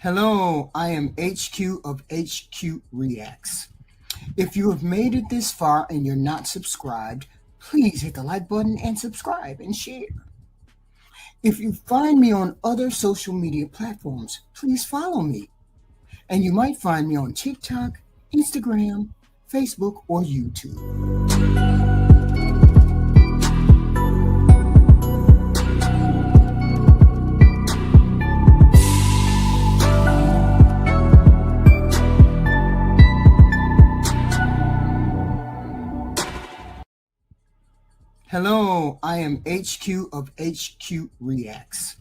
Hello, I am HQ of HQ Reacts. If you have made it this far and you're not subscribed, please hit the like button and subscribe and share. If you find me on other social media platforms, please follow me. And you might find me on TikTok, Instagram, Facebook, or YouTube. Hello, I am HQ of HQ Reacts.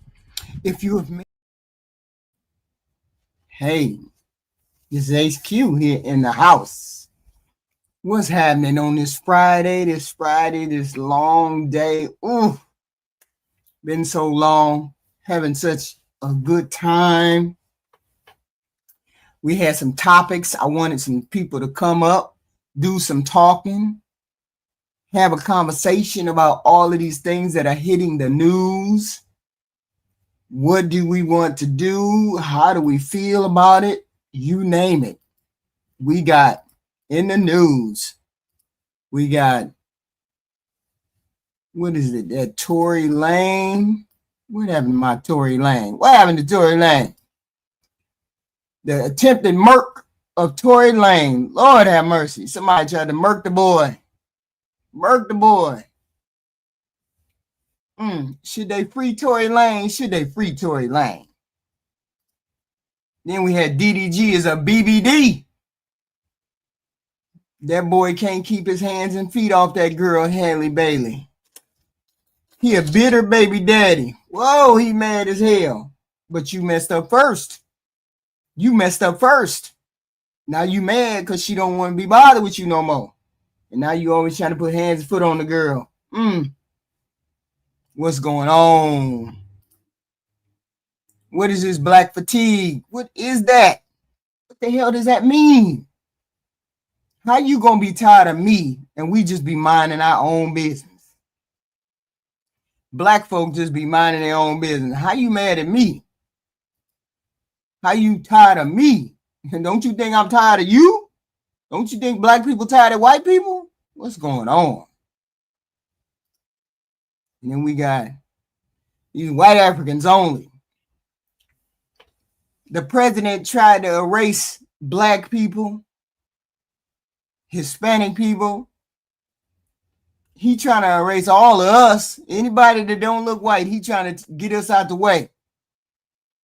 If you have made Hey, it's HQ here in the house. What's happening on this Friday, this long day? Ooh, been so long, having such a good time. We had some topics. I wanted some people to come up, do some talking, have a conversation about all of these things that are hitting the news. What do we want to do? How do we feel about it? You name it. We got in the news. We got, what is it? That Tory Lane. What happened to my Tory Lane? What happened to Tory Lane? The attempted murk of Tory Lane. Lord have mercy. Somebody tried to murk the boy. Murk the boy. Should they free Tory Lane? Should they free Tory Lane? Then we had DDG as a BBD. That boy can't keep his hands and feet off that girl, Haley Bailey. He a bitter baby daddy. Whoa, he mad as hell. But you messed up first. You messed up first. Now you mad because she don't want to be bothered with you no more. And now you always trying to put hands and foot on the girl. What's going on? What is this black fatigue? What is that? What the hell does that mean? How you gonna be tired of me and we just be minding our own business? Black folk just be minding their own business. How you mad at me? How you tired of me? And don't you think I'm tired of you? Don't you think black people tired of white people? What's going on? And then we got these white Africans only. The president tried to erase black people, Hispanic people. He trying to erase all of us. Anybody that don't look white, he trying to get us out the way.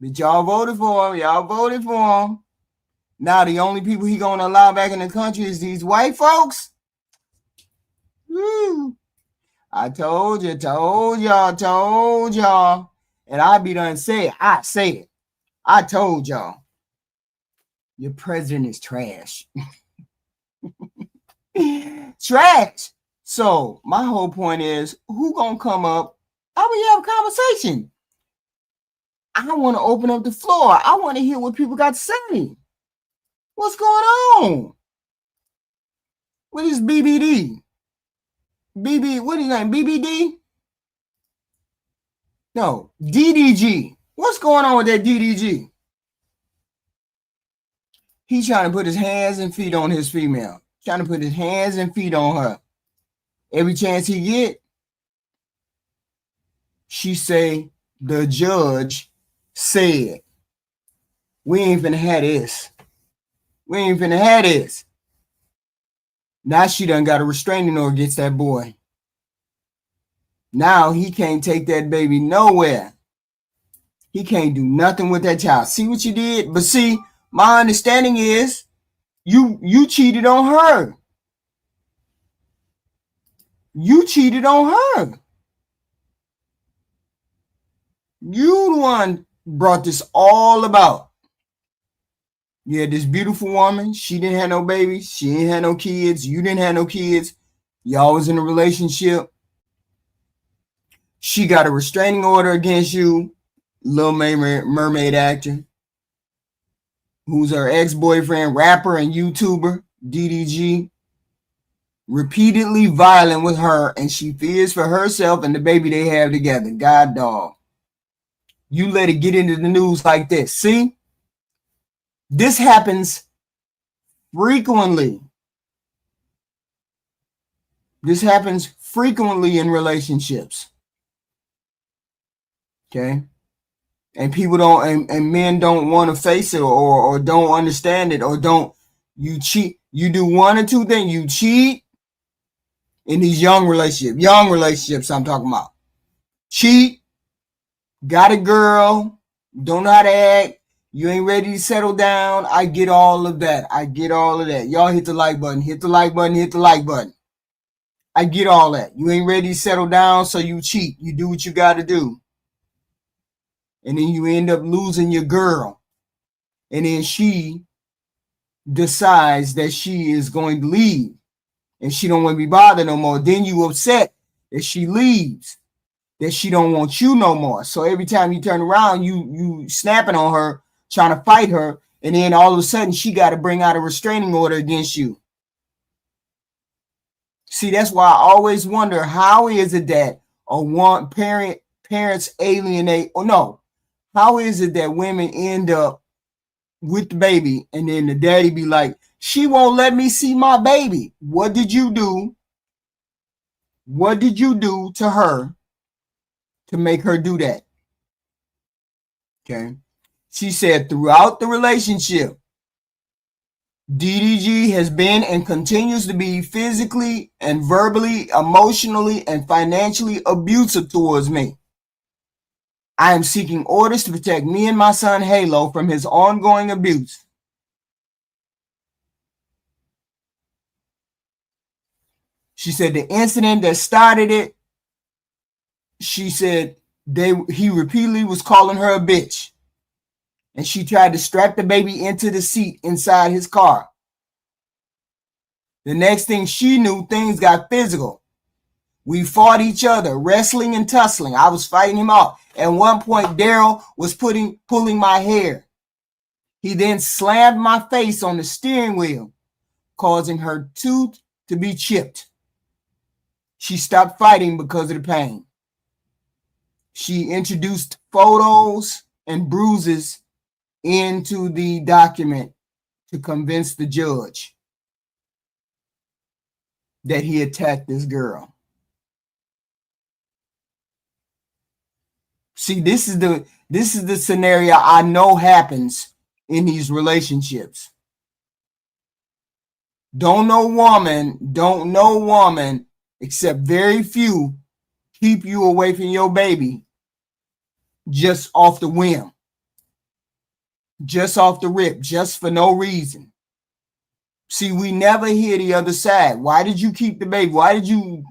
But y'all voted for him. Y'all voted for him. Now the only people he going to allow back in the country is these white folks. Woo. I told y'all. And I be done say it. I say it. I told y'all. Your president is trash. Trash. So my whole point is, who gonna come up? How we have a conversation? I want to open up the floor. I want to hear what people got to say. What's going on? What is BBD? What is his name? BBD? No, DDG. What's going on with that DDG? He's trying to put his hands and feet on his female. Trying to put his hands and feet on her. Every chance he get, she say, the judge said, we ain't finna have this. We ain't finna have this. Now she done got a restraining order against that boy. Now he can't take that baby nowhere. He can't do nothing with that child. See what you did? But see, my understanding is you cheated on her. You cheated on her. You the one brought this all about. You had this beautiful woman. She didn't have no babies. She didn't have no kids. You didn't have no kids. Y'all was in a relationship. She got a restraining order against you, Little Mermaid actor, who's her ex-boyfriend, rapper and YouTuber, DDG, repeatedly violent with her, and she fears for herself and the baby they have together. God dog. You let it get into the news like this. See? This happens frequently. This happens frequently in relationships. Okay. And people don't, and men don't want to face it, or don't understand it, or don't. You cheat. You do one or two things. You cheat in these young relationships I'm talking about. Cheat, got a girl, don't know how to act, you ain't ready to settle down. I get all of that. Y'all hit the like button, hit the like button. I get all that. You ain't ready to settle down, so you cheat. You do what you got to do. And then you end up losing your girl. And then she decides that she is going to leave. And she don't want to be bothered no more. Then you upset that she leaves, that she don't want you no more. So every time you turn around, you snapping on her, trying to fight her, and then all of a sudden she got to bring out a restraining order against you. See, that's why I always wonder, how is it that parents alienate, or no, how is it that women end up with the baby and then the daddy be like, she won't let me see my baby? What did you do? What did you do to her to make her do that? Okay. She said throughout the relationship, DDG has been and continues to be physically and verbally, emotionally, and financially abusive towards me. I am seeking orders to protect me and my son Halo from his ongoing abuse. She said the incident that started it, she said he repeatedly was calling her a bitch. And she tried to strap the baby into the seat inside his car. The next thing she knew, things got physical. We fought each other, wrestling and tussling. I was fighting him off. At one point, Daryl was pulling my hair. He then slammed my face on the steering wheel, causing her tooth to be chipped. She stopped fighting because of the pain. She introduced photos and bruises into the document to convince the judge that he attacked this girl. See, this is the scenario I know happens in these relationships. Don't no woman, except very few, keep you away from your baby just off the whim, just off the rip, just for no reason. See, we never hear the other side. Why did you keep the baby? Why did you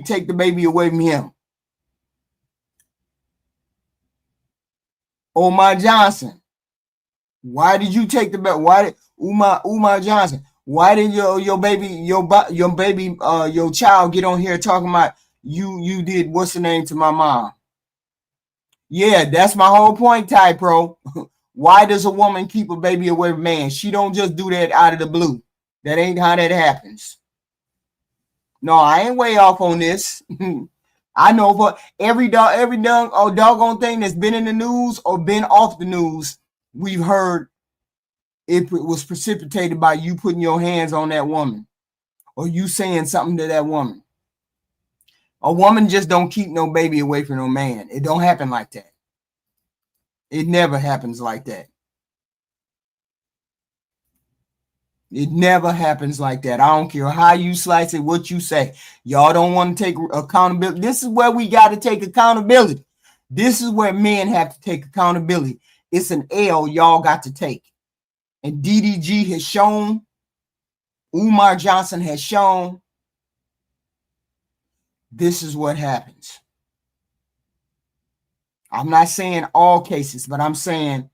take the baby away from him? Umar Johnson, why did you take the baby? Why did Umar Johnson? Why did your child get on here talking about you did what's the name to my mom? Yeah, that's my whole point, Ty Pro. Why does a woman keep a baby away from a man? She don't just do that out of the blue. That ain't how that happens. No, I ain't way off on this. I know for every doggone thing that's been in the news or been off the news, we've heard it was precipitated by you putting your hands on that woman or you saying something to that woman. A woman just don't keep no baby away from no man. It don't happen like that. It never happens like that. It never happens like that. I don't care how you slice it, what you say. Y'all don't want to take accountability. This is where we got to take accountability. This is where men have to take accountability. It's an L y'all got to take. And DDG has shown, Umar Johnson has shown, this is what happens. I'm not saying all cases, but I'm saying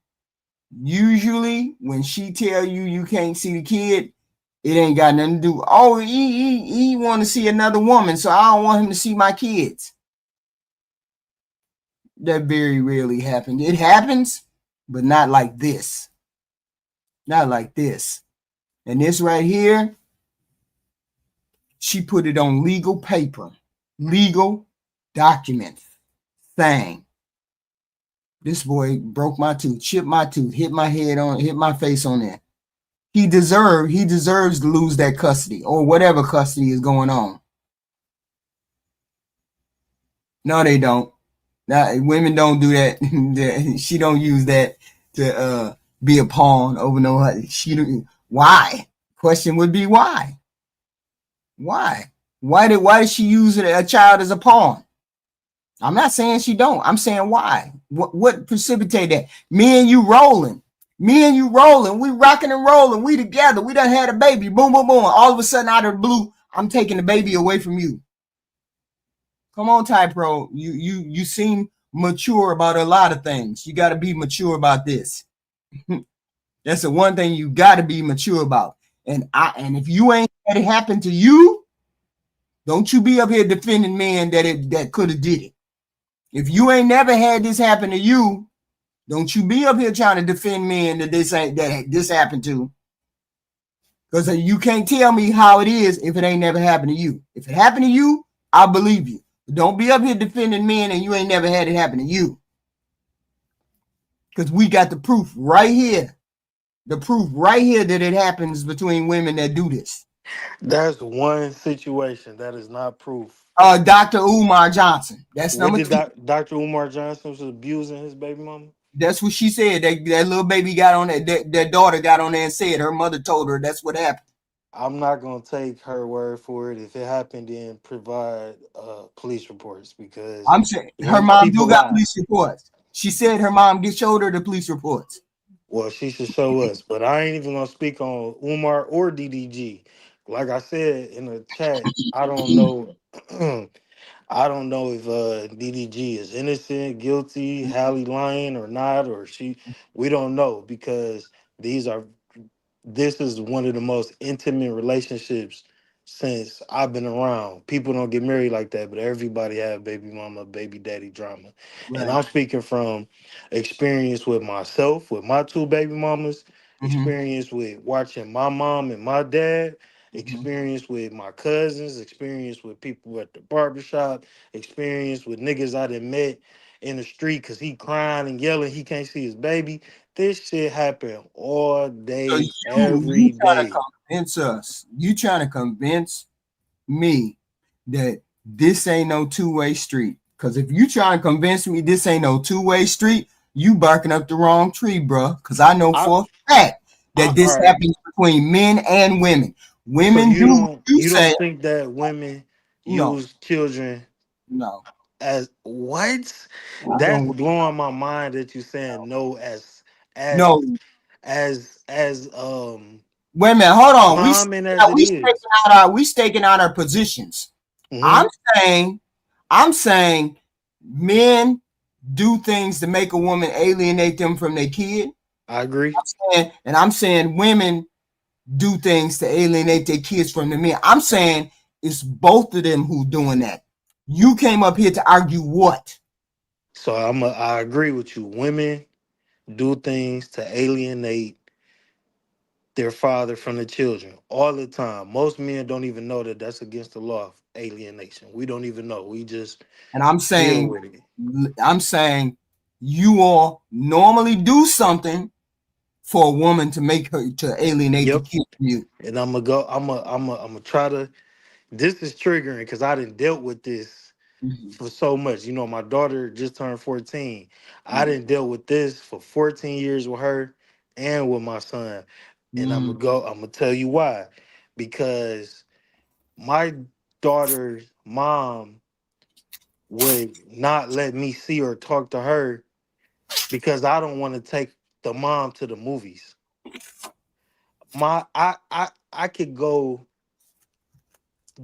usually when she tell you can't see the kid, it ain't got nothing to do. Oh, he want to see another woman, so I don't want him to see my kids. That very rarely happens. It happens, but not like this. Not like this. And this right here, she put it on legal paper, legal document thing. This boy broke my tooth, chipped my tooth, hit my head on, hit my face on that. He deserves to lose that custody or whatever custody is going on. No, they don't. Now, women don't do that. She don't use that to be a pawn over no. Why? Question would be why? Why? Why did she use a child as a pawn? I'm not saying she don't. I'm saying why? What precipitated that? Me and you rolling. Me and you rolling. We rocking and rolling. We together. We done had a baby. Boom, boom, boom. All of a sudden, out of the blue, I'm taking the baby away from you. Come on, Ty Pro. You seem mature about a lot of things. You got to be mature about this. That's the one thing you got to be mature about. And if you ain't had it happen to you, don't you be up here defending men that could have did it. If you ain't never had this happen to you, don't you be up here trying to defend men that this happened to. Because you can't tell me how it is if it ain't never happened to you. If it happened to you, I believe you. But don't be up here defending men and you ain't never had it happen to you. Because we got the proof right here. The proof right here that it happens between women that do this. That's one situation. That is not proof. Dr. Umar Johnson. That's What number did two. Dr. Umar Johnson was abusing his baby mama? That's what she said. That little baby got on that daughter got on there and said her mother told her that's what happened. I'm not gonna take her word for it. If it happened, then provide police reports because I'm saying her when mom do people got lie, police reports. She said her mom showed her the police reports. well, she should show us. But I ain't even gonna speak on Umar or DDG. Like I said in the chat, I don't know. I don't know if DDG is innocent, guilty, Hallie lying or not, or she. We don't know because these are this is one of the most intimate relationships since I've been around. People don't get married like that, but everybody have baby mama, baby daddy drama. And Right. I'm speaking from experience with myself, with my two baby mamas, Mm-hmm. experience with watching my mom and my dad, Mm-hmm. experience with my cousins, experience with people at the barbershop, experience with niggas I done met in the street because he crying and yelling he can't see his baby. This shit happen all So day, you every trying to day. convince us? You trying to convince me that this ain't no two-way street? Because if you trying to convince me this ain't no two-way street, you barking up the wrong tree, bro. Because I know I, for a fact that all this right. happens between men and women. So Women do what you you say. don't think that women No, use children no, as what? I That's don't. blowing my mind that you saying no as No, as wait a minute. Hold on. common as it is. We staking out our positions. Hmm. I'm saying, I'm saying, men do things to make a woman alienate them from their kid. I agree. And I'm saying women do things to alienate their kids from the men. I'm saying it's both of them who doing that. You came up here to argue what? So I agree with you. Women do things to alienate their father from the children all the time. Most men don't even know that that's against the law of alienation. We don't even know. We just And I'm deal saying, with it. I'm saying you all normally do something for a woman to make her to alienate the Yep. kid from you. And I'm gonna go. I'm gonna try to. This is triggering because I didn't dealt with this Mhm. for so much. You know, my daughter just turned 14. I Mhm. didn't deal with this for 14 years with her and with my son. And I'm gonna Mhm. go. I'm gonna tell you why. Because my daughter's mom would not let me see or talk to her because I don't want to take the mom to the movies. I could go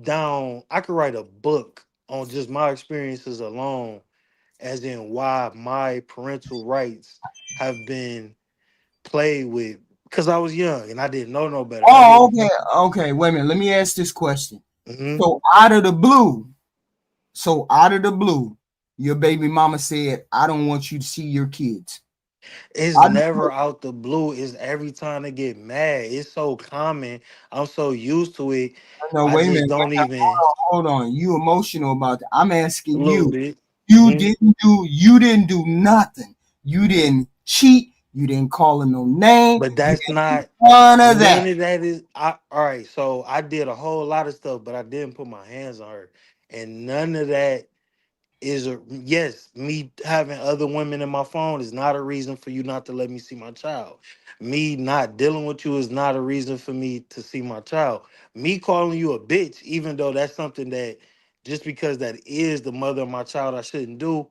down, I could write a book on just my experiences alone, as in why my parental rights have been played with because I was young and I didn't know no better. I Oh, didn't. okay, okay. Wait a minute. Let me ask this question. Mhm. So out of the blue, so out of the blue, your baby mama said, "I don't want you to see your kids." It's Out of the blue. never out the blue. It's every time they get mad. It's so common. I'm so used to it. No, I wait a just minute. don't even Hold on. You emotional about that? I'm a asking little you. bit. You Mhm. didn't do. You didn't do nothing. You didn't cheat. You didn't call her no name. But You that's didn't do not none of none that. of that is all right. So I did a whole lot of stuff, but I didn't put my hands on her, and none of that is a yes. Me having other women in my phone is not a reason for you not to let me see my child. Me not dealing with you is not a reason for me to see my child. Me calling you a bitch, even though that's something that just because that is the mother of my child, I shouldn't do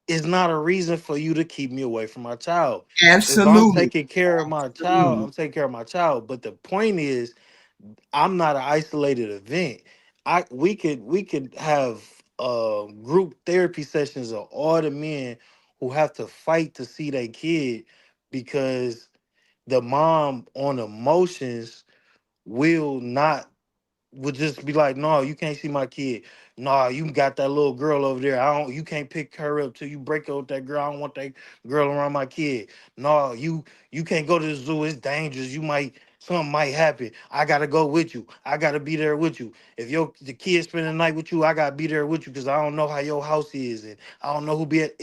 is not a reason for you to keep me away from my child. If I'm Absolutely. taking care of my child, Absolutely. I'm taking care of my child. But the point is, I'm not an isolated event. We could have group therapy sessions of all the men who have to fight to see their kid because the mom on emotions will not would just be like, no, you can't see my kid. No, you got that little girl over there. I don't. You can't pick her up till you break up with that girl. I don't want that girl around my kid. No, you can't go to the zoo. It's dangerous. You might something might happen. I gotta go with you. I gotta be there with you. If the kid spend the night with you, I gotta be there with you because I don't know how your house is and I don't know who be at.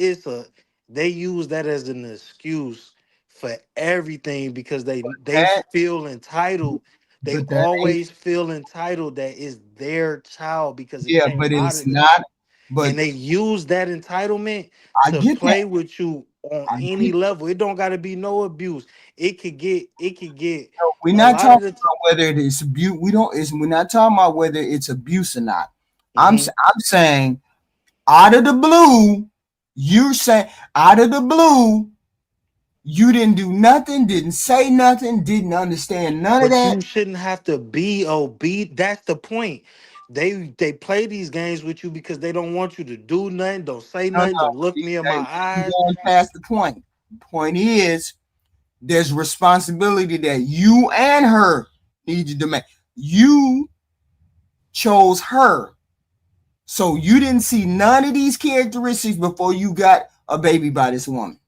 They use that as an excuse for everything because they That, feel entitled they but that ain't, always feel entitled that it's their child because it yeah, came but out it's of them. not. But And they use that entitlement I to get that. play with you on I any get. level. It don't gotta be no abuse. It could get No, we're a not lot talking of the about whether it is abuse. We don't. We're not talking about whether it's abuse or not. hmm I'm saying out of the blue, you're saying out of the blue, you didn't do nothing, didn't say nothing, didn't understand none of but that. you shouldn't have to be obedient. That's the point. They play these games with you because they don't want you to do nothing, don't say No, nothing, no, don't look me in my you eyes. going past the point. The point is, there's responsibility that you and her need to demand. You chose her, so you didn't see none of these characteristics before you got a baby by this woman.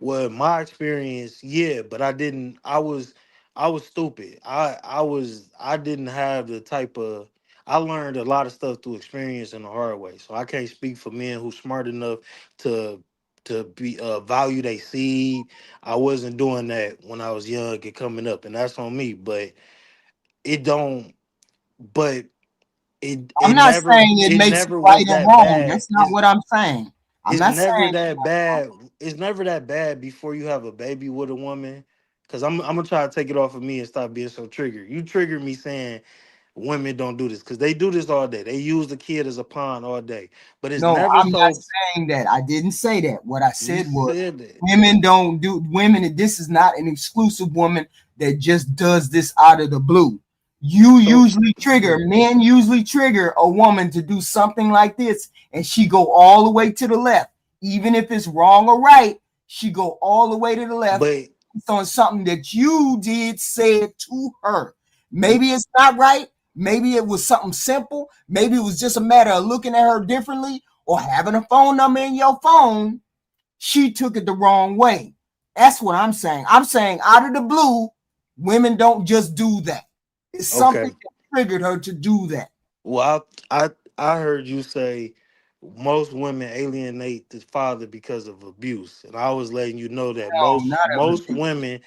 Well, my experience, yeah, but I was stupid. I didn't have the type of I learned a lot of stuff through experience in the hard way. So I can't speak for men who smart enough to to be value they seed. I wasn't doing that when I was young and coming up, and that's on me. But it don't. But it I'm it not never saying it it makes it never right was and that wrong. bad. That's not what I'm saying. I'm It's not never saying that bad. It's never that bad before you have a baby with a woman. Cause I'm gonna try to take it off of me and stop being so triggered. You triggered me saying women don't do this because they do this all day. They use the kid as a pawn all day. But it's no, never I'm not so. saying that. I didn't say that. What I You said was said that. women don't do women. This is not an exclusive woman that just does this out of the blue. You So usually trigger men usually trigger a woman to do something like this, and she go all the way to the left, even if it's wrong or right. She go all the way to the left but on something that you did said to her. Maybe it's not right. Maybe it was something simple. Maybe it was just a matter of looking at her differently or having a phone number in your phone. She took it the wrong way. That's what I'm saying. I'm saying out of the blue, women don't just do that. It's something okay. that triggered her to do that. Well, I heard you say most women alienate the father because of abuse, and I was letting you know that No, not of most abuse. women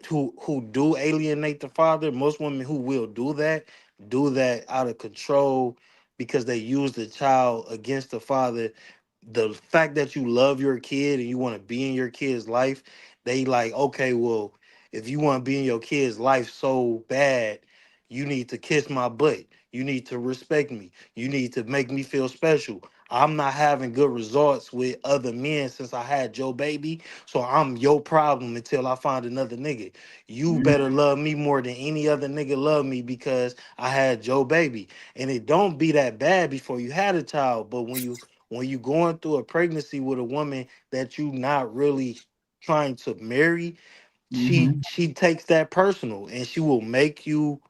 who do alienate the father, most women who will do that out of control because they use the child against the father. The fact that you love your kid and you want to be in your kid's life, they like, okay, well, if you want to be in your kid's life so bad, you need to kiss my butt. You need to respect me. You need to make me feel special. I'm not having good results with other men since I had your baby, so I'm your problem until I find another nigga. You Mhm. better love me more than any other nigga love me because I had Joe baby. And it don't be that bad before you had a child, but when you going through a pregnancy with a woman that you not really trying to marry, she Mhm. she takes that personal and she will make you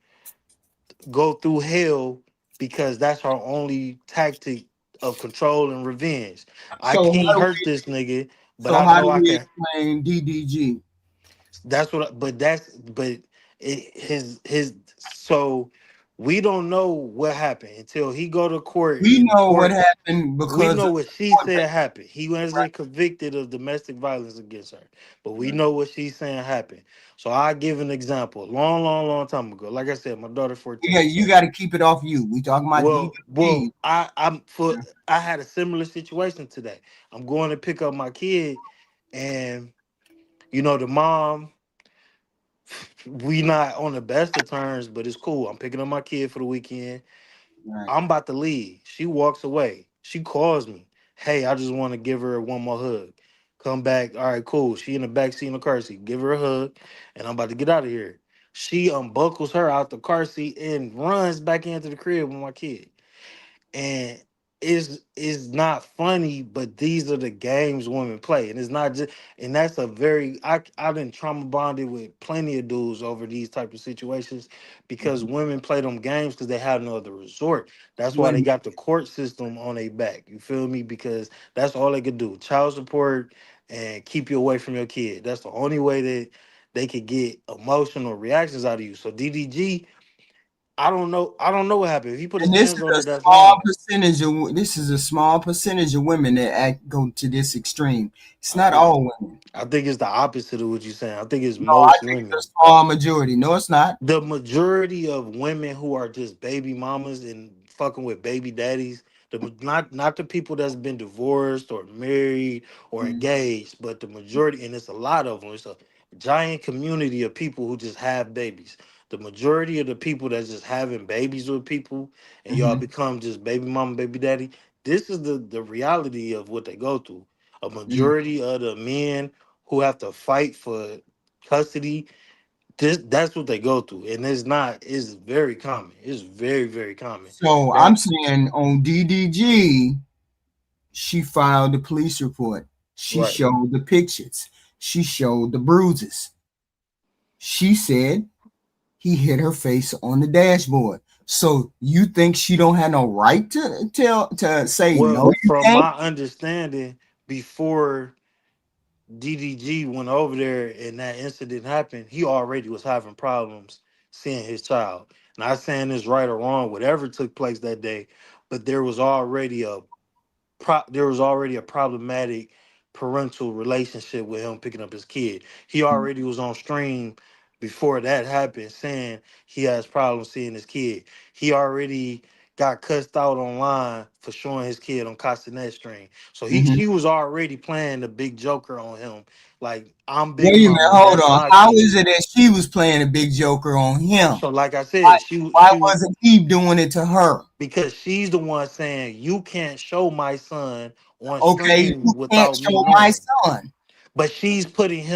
go through hell because that's her only tactic of control and revenge. I So can't how do hurt we this nigga, but so I how know do I we can. explain DDG? But his so We don't know what happened until he go to court, We and the know what court, happened we because know of what the she court said papers. happened. He wasn't convicted of domestic violence against her, but we Right. know what she's saying happened. So I give an example. Long, long, long time ago. Like I said, my daughter Yeah, 14. you So got to keep it off you. We talking about DDG. I had a similar situation today. I'm going to pick up my kid, and the mom, we not on the best of terms, but it's cool. I'm picking up my kid for the weekend. Right. I'm about to leave. She walks away. She calls me. Hey, I just want to give her one more hug. Come back. All right, cool. She in the back seat in the car seat. Give her a hug, and I'm about to get out of here. She unbuckles her out the car seat and runs back into the crib with my kid. And it's not funny, but these are the games women play, and it's not just. And that's a very I've been trauma bonded with plenty of dudes over these type of situations because Mhm. women play them games because they have no other resort. That's why they Women. got the court system on their back. You feel me? Because that's all they could do: child support and keep you away from your kid. That's the only way that they could get emotional reactions out of you. So DDG, I don't know. I don't know what happened. If he put his And this hands is on a her, that's small wrong. percentage of this is a small percentage of women that go to this extreme. It's I not think all women. I think it's the opposite of what you're saying. I think it's No, I most think it's women. a small majority. No, it's not. The majority of women who are just baby mamas and fucking with baby daddies, not the people that's been divorced or married or Mhm. engaged, but the majority, and it's a lot of them. It's a giant community of people who just have babies. The majority of the people that's just having babies with people, and y'all Mhm. become just baby mama, baby daddy. This is the reality of what they go through. A Mhm. majority of the men who have to fight for custody, that's what they go through, and it's very common. It's very, very common. So I'm That saying on DDG, she filed the police report. She right. showed the pictures. She showed the bruises. She said he hit her face on the dashboard. So you think she don't have no right to say no? Well, You from can't. my understanding, before DDG went over there and that incident happened, he already was having problems seeing his child. Not saying it's right or wrong, whatever took place that day, but there was already a problematic parental relationship with him picking up his kid. He already was on stream before that happened, saying he has problems seeing his kid. He already got cussed out online for showing his kid on Castanet stream. So Mhm. she was already playing the big joker on him. Like, I'm Big Wait a minute, Mama, hold that's on. my How is kid. it that she was playing a big joker on him? So like I Why, said, why wasn't he doing it to her? because she's the one saying you can't show my son on Okay, stream you can't without me show my knowing. son But she's putting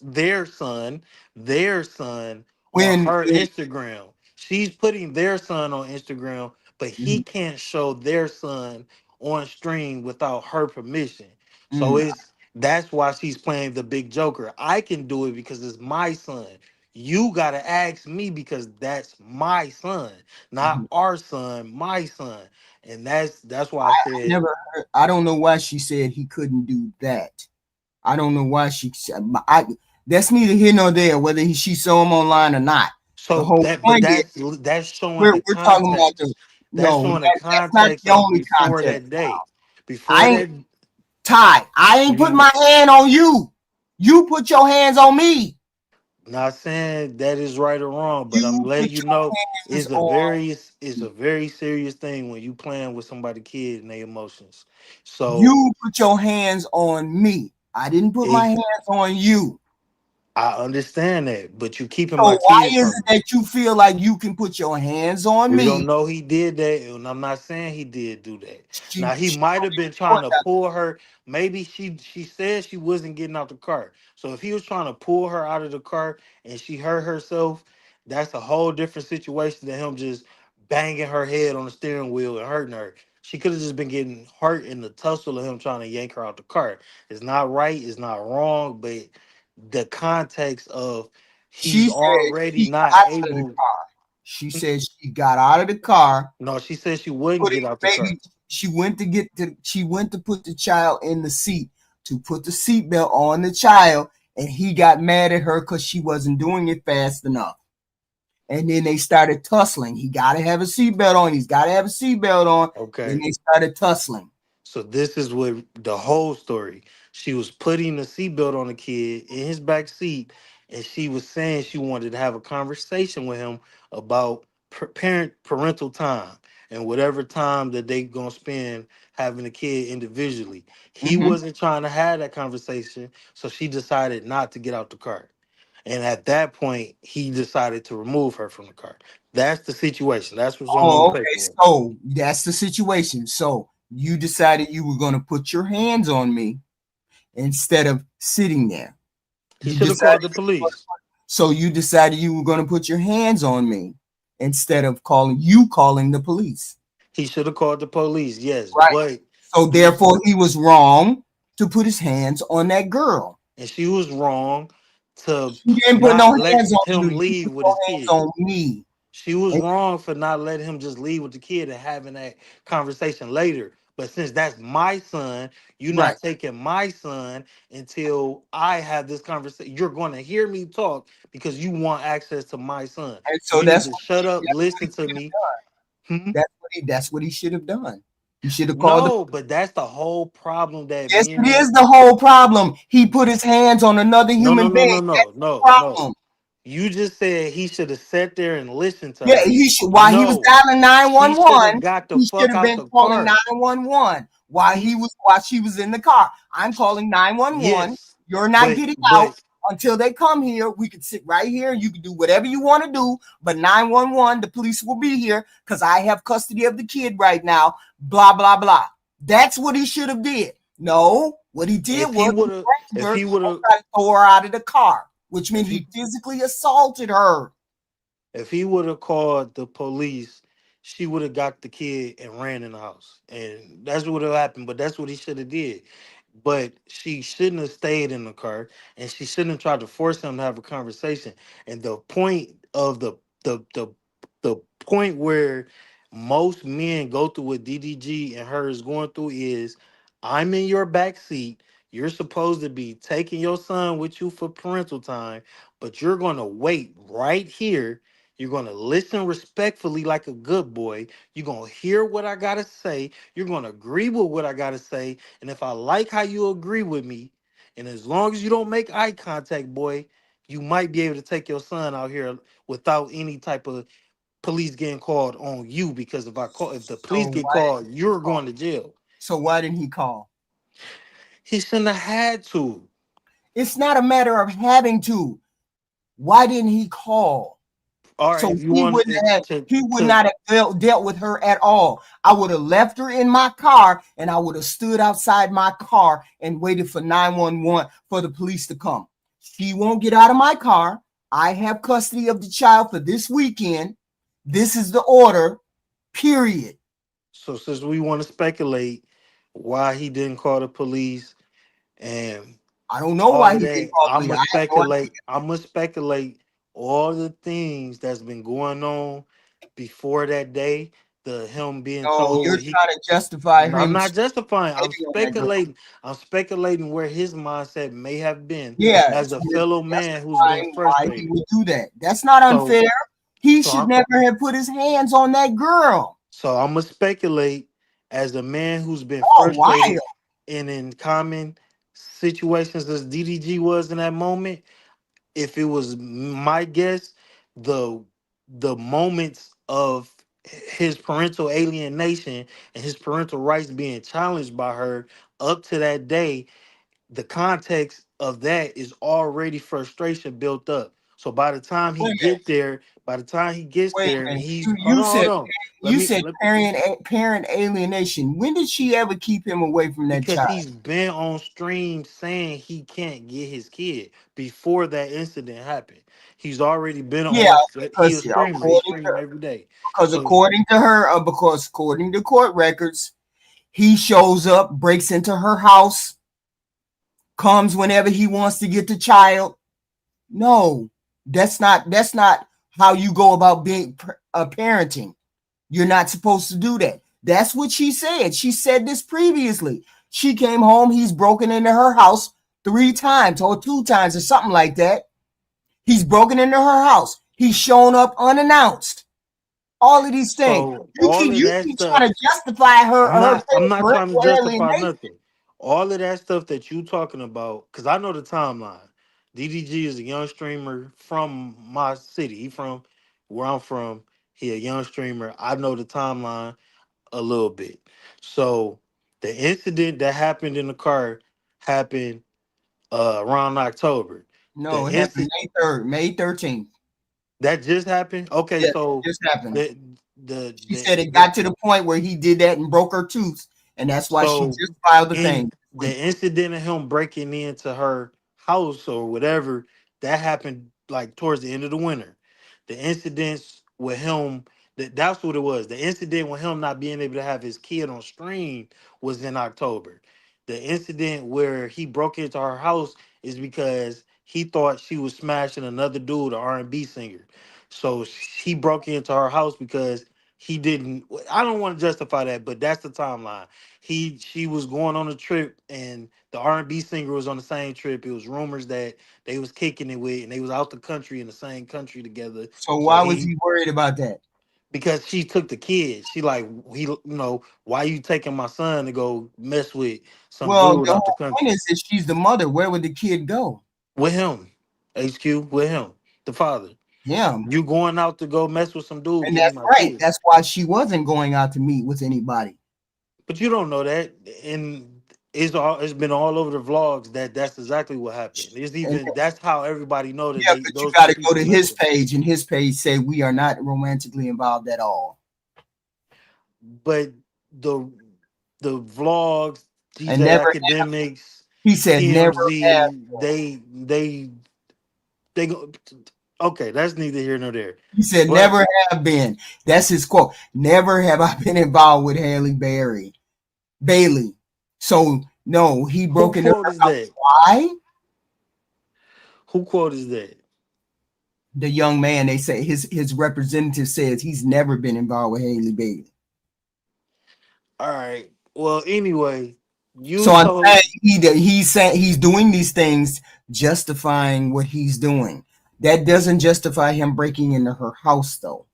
their son on when her it, Instagram. She's putting their son on Instagram, but he mm, can't show their son on stream without her permission. So mm, that's why she's playing the big joker. I can do it because it's my son. You gotta ask me because that's my son, not mm. our son, my son. And that's why I I said. never heard, I don't know why she said he couldn't do that. I don't know why she said. That's neither here nor there whether she saw him online or not. The So whole that, but point is that's showing the we're talking about the context. That's no, showing the that's not context the of only before context. that day. I Before ain't that, Ty. I ain't put you my hand on you. You put your hands on me. not saying that is right or wrong, but I'm You letting put you your know hands it's a on very it's a very serious thing when you playing with somebody kid and their emotions. So you put your hands on me. I didn't put my it, hands on you. I understand that, but you keeping So my why kid is from it me. that you feel like you can put your hands on We me? don't know he did that, and I'm not saying he did do that. Now he She might don't have been even know trying to pull her. Maybe she said she wasn't getting out the car. So if he was trying to pull her out of the car and she hurt herself, that's a whole different situation than him just banging her head on the steering wheel and hurting her. She could have just been getting hurt in the tussle of him trying to yank her out the car. It's not right. It's not wrong, but the context of he's She said already she not got out of the able. car. She said she got out of the car, No, she said she wouldn't putting get out the the car. baby. She went to put the child in the seat to put the seatbelt on the child, and he got mad at her because she wasn't doing it fast enough. And then they started tussling. He got to have a seatbelt on. He's got to have a seatbelt on. Then Okay. they started tussling. So this is what the whole story. She was putting the seatbelt on the kid in his back seat, and she was saying she wanted to have a conversation with him about parental time and whatever time that they gonna spend having the kid individually. He Mm-hmm. wasn't trying to have that conversation, so she decided not to get out the car. And at that point, he decided to remove her from the car. That's the situation. That's what's on Oh, them okay. paperwork. So that's the situation. So you decided you were going to put your hands on me instead of sitting there. He You should have decided. called the police. So you decided you were going to put your hands on me instead of calling the police. He should have called the police, yes, Right. but So he therefore he was wrong to put his hands on that girl. and she was wrong to She didn't put no not let hands on you. him You leave put with your his hands kid. on me. She was And wrong for not letting him just leave with the kid and having that conversation later. But since that's my son, you're right. not taking my son until I have this conversation. You're going to hear me talk because you want access to my son. And So so you need that's to what shut up, he listen to should have me. done. Hmm? That's what he should have done. He should have called the. No, but that's the whole problem that Yes, me and it him. is the whole problem. He put his hands on another No, no, human no, being. no, no, That's no, the no. problem. You just said he should have sat there and listened to Yeah, her. he should. While he was No, dialing she should have 911, got the he should fuck have out been the calling cart. 911 He while she was in the car. I'm calling 911. yes, You're not but getting out but until they come here. We can sit right here. You can do whatever you want to do, but 911, the police will be here because I have custody of the kid right now. Blah blah blah. That's what he should have did. No, what he did if he was he would have, grabbed if her he would and have, tried to throw her out of the car, which meant if he he physically assaulted her. if he would have called the police, she would have got the kid and ran in the house, and that's what would have happened. But that's what he should have did. But she shouldn't have stayed in the car, and she shouldn't have tried to force him to have a conversation. And the point of the the point where most men go through what DDG and her is going through is, I'm in your back seat. You're supposed to be taking your son with you for parental time, but you're going to wait right here. You're going to listen respectfully like a good boy. You're going to hear what I got to say. You're going to agree with what I got to say. And if I like how you agree with me, and as long as you don't make eye contact, boy, you might be able to take your son out here without any type of police getting called on you. Because if the police So get why called, didn't he you're call? going to jail. So why didn't he call? He shouldn't have had to. It's not a matter of having to. Why didn't he call? All right, So if you want it he would to not have dealt with her at all. I would have left her in my car and I would have stood outside my car and waited for 911 for the police to come. She won't get out of my car. I have custody of the child for this weekend. This is the order, period. so since we want to speculate why he didn't call the police and I don't know all why of he didn't that, call I'm me. I gonna have no idea. speculate. I'm gonna speculate all the things that's been going on before that day. The him being No, told you're what he. trying to justify I'm him not justifying. I'm cheating on that girl. speculating. I'm speculating where his mindset may have been Yeah, as a so you're fellow man who's been justifying why he frustrated. would do that. That's not So, unfair. He so should I'm never have put his hands on that girl. so I'm gonna speculate as a man who's been Oh, wild. frustrated and in common situations as DDG was in that moment. If it was my guess, the the moments of his parental alienation and his parental rights being challenged by her up to that day, the context of that is already frustration built up. So Wait a minute. by the time he gets Wait there a and minute. he's You, hold you on, hold said on. you said parent alienation. When did she ever keep him away from that Because child? he's been on stream saying he can't get his kid before that incident happened. He's already been Yeah, on. He a because streamer. He stream every day. So according to her, because according to court records, he shows up, breaks into her house, comes whenever he wants to get the child. No, that's not how you go about being parenting. You're not supposed to do that. That's what she said. She said this previously. She came home, he's broken into her house 3 times or 2 times or something like that. He's broken into her house. He's shown up unannounced. All of these things. So You all keep of you that keep trying stuff, to justify her I'm thing not for trying to justify alienation. nothing. All of that stuff that you talking about, because I know the timeline. DDG is a young streamer from my city. He from where I'm from. He a young streamer. I know the timeline a little bit. So the incident that happened in the car happened around October. The No, it happened incident May 13th. that just happened. Okay, Yes, so it just happened. the the She the, said it the got to the point where he did that and broke her tooth, and that's why she so just filed the thing in this the week. incident of him breaking into her house or whatever, that happened like towards the end of the winter. The incidents with him, that's what it was. The incident with him not being able to have his kid on stream was in October. The incident where he broke into her house is because he thought she was smashing another dude, an R&B singer. So he broke into her house because he didn't. I don't want to justify that, but that's the timeline. She was going on a trip, and the R&B singer was on the same trip. It was rumors that they was kicking it with, and they was out the country in the same country together. So So why was he, he worried about that? because she took the kid, she like, why you taking my son to go mess with some Well, dude the out the whole point country is that she's the mother. Where would the kid go? with him? HQ with him, the father. Him. You going out to go mess with some dude? And Give me that's my right. kid. That's why she wasn't going out to meet with anybody. But you don't know that, and it's been all over the vlogs that that's exactly what happened. It's And even that's how everybody know that yeah, they but you those got two to go people to linked his them. page, and his page say we are not romantically involved at all. But the the vlogs, And DJ never, Academics, he said, never have. TMZ, they go. Okay, that's neither here nor there. He said, But never have been. That's his quote. Never have I been involved with Haley Bailey. So no, he who broke into quote her is house. that? Why? Who quote is that? The young man, they say his representative says he's never been involved with Haley Bailey. All right. Well, anyway, you So I'm saying told he's saying he's doing these things, justifying what he's doing. That doesn't justify him breaking into her house, though.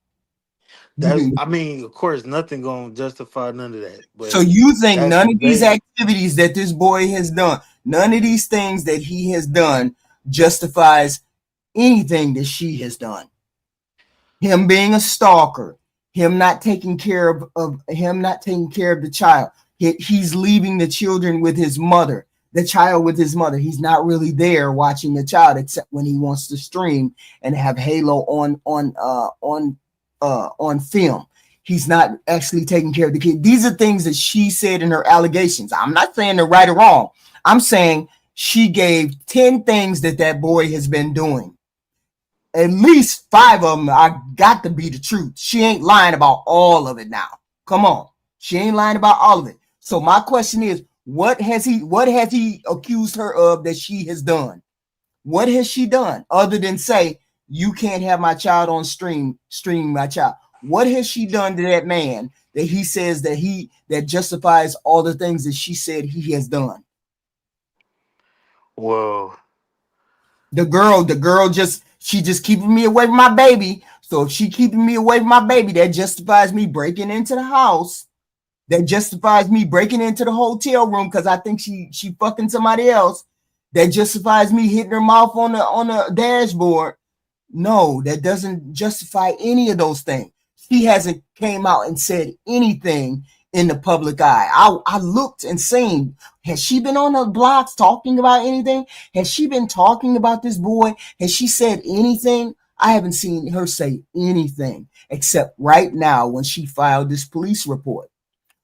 You that's. can, I mean, of course, nothing gonna justify none of that. so But you think that's none of these they. activities that this boy has done, none of these things that he has done, justifies anything that she has done? Him being a stalker, him not taking care of him not taking care of the child. He's leaving the children with his mother, the child with his mother. He's not really there watching the child except when he wants to stream and have Halo on film. He's not actually taking care of the kid. These are things that she said in her allegations. I'm not saying they're right or wrong. I'm saying she gave 10 things that that boy has been doing. At least 5 of them I got to be the truth. She ain't lying about all of it now. Come on. She ain't lying about all of it. So my question is, what has he accused her of that she has done? What has she done other than say you can't have my child on stream my child? What has she done to that man that he says that justifies all the things that she said he has done? Well, The girl just keeping me away from my baby. So if she keeping me away from my baby, that justifies me breaking into the house. That justifies me breaking into the hotel room because I think she fucking somebody else. That justifies me hitting her mouth on the dashboard. No, that doesn't justify any of those things. She hasn't came out and said anything in the public eye. I looked and seen. Has she been on the blogs talking about anything? Has she been talking about this boy? Has she said anything? I haven't seen her say anything except right now when she filed this police report.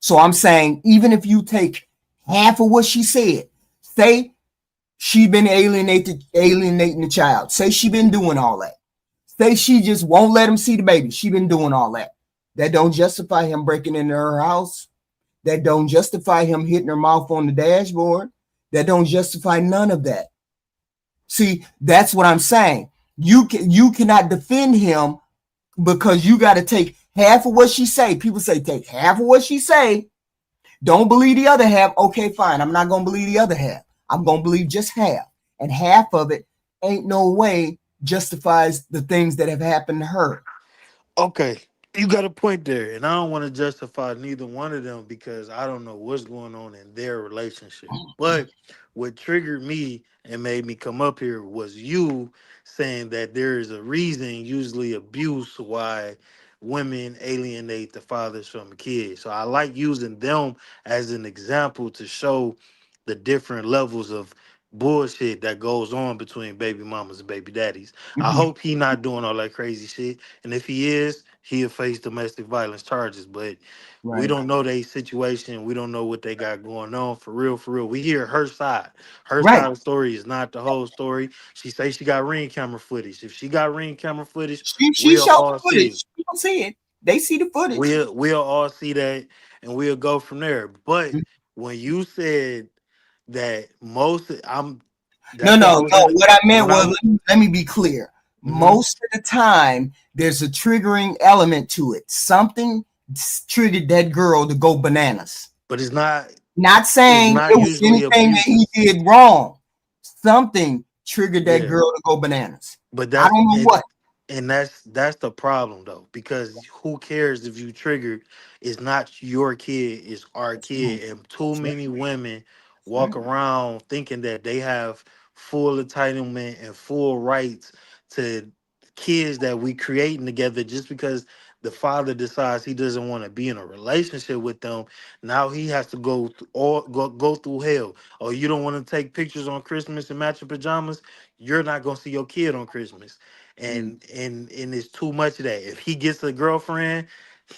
So I'm saying, even if you take half of what she said, say she been alienating the child. Say she been doing all that. Say she just won't let him see the baby. She been doing all that. That don't justify him breaking into her house. That don't justify him hitting her mouth on the dashboard. That don't justify none of that. See, that's what I'm saying. You cannot defend him because you got to take half of what she say. People say take half of what she say. Don't believe the other half. Okay, fine. I'm not gonna believe the other half. I'm gonna believe just half. And half of it ain't no way justifies the things that have happened to her. Okay, you got a point there, and I don't want to justify neither one of them because I don't know what's going on in their relationship. But what triggered me and made me come up here was you saying that there is a reason, usually abuse, why women alienate the fathers from the kids. So I like using them as an example to show the different levels of bullshit that goes on between baby mamas and baby daddies. I Mhm. hope he not doing all that crazy shit, and if he is, he'll face domestic violence charges. But we Right. don't know their situation. We don't know what they got going on for real. For real, we hear her side. Her Right. side of the story is not the whole story. She say she got ring camera footage. If she got ring camera footage, She we'll showed all the see it. footage. People see it. They see the footage. We'll all see that, and we'll go from there. But Mhm. when you said that most, I'm No, that's what I no, was no. in. What I meant When I was, let me be clear. mhm. Most of the time, there's a triggering element to it. Something triggered that girl to go bananas. But it's not. Not It's saying not it was usually anything that he abuse. did wrong. Something triggered that Yeah. girl to go bananas. But I that's don't know what. and that's the problem though, because who cares if you triggered? It's not your kid, it's our That's right. kid. And too That's right. many women That's walk right. around thinking that they have full entitlement and full rights to kids that we creating together just because the father decides he doesn't want to be in a relationship with them. Now he has to go through hell. Oh, you don't want to take pictures on Christmas in matching pajamas? You're not gonna see your kid on Christmas, Mm, and it's too much of that. If he gets a girlfriend,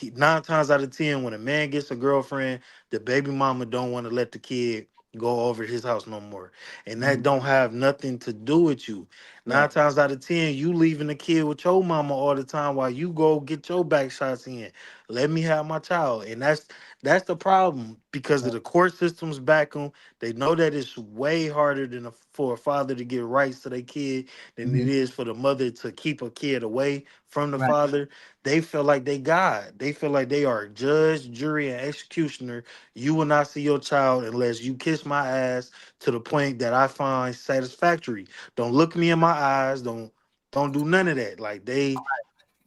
9 times out of 10, when a man gets a girlfriend, the baby mama don't want to let the kid go over his house no more, and that mm, don't have nothing to do with you. Nine right. times out of ten, you leaving the kid with your mama all the time while you go get your back shots in. Let me have my child, and that's the problem because of Right. the court systems back them. They know that it's way harder for a father to get rights to their kid than it Mhm. is for the mother to keep a kid away from the Right. father. They feel like they God. They feel like they are judge, jury, and executioner. You will not see your child unless you kiss my ass to the point that I find satisfactory. Don't look me in my eyes. Don't do none of that. Like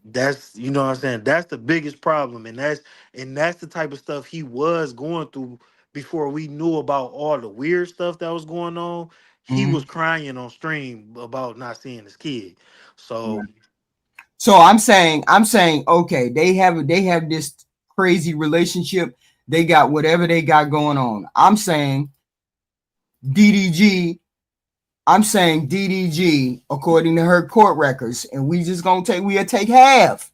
that's you know what I'm saying. That's the biggest problem, and that's the type of stuff he was going through before we knew about all the weird stuff that was going on. He was Mhm. crying on stream about not seeing his kid. Right. So So I'm saying, okay, they have this crazy relationship. They got whatever they got going on. DDG. I'm saying DDG, according to her court records, and we'll take half.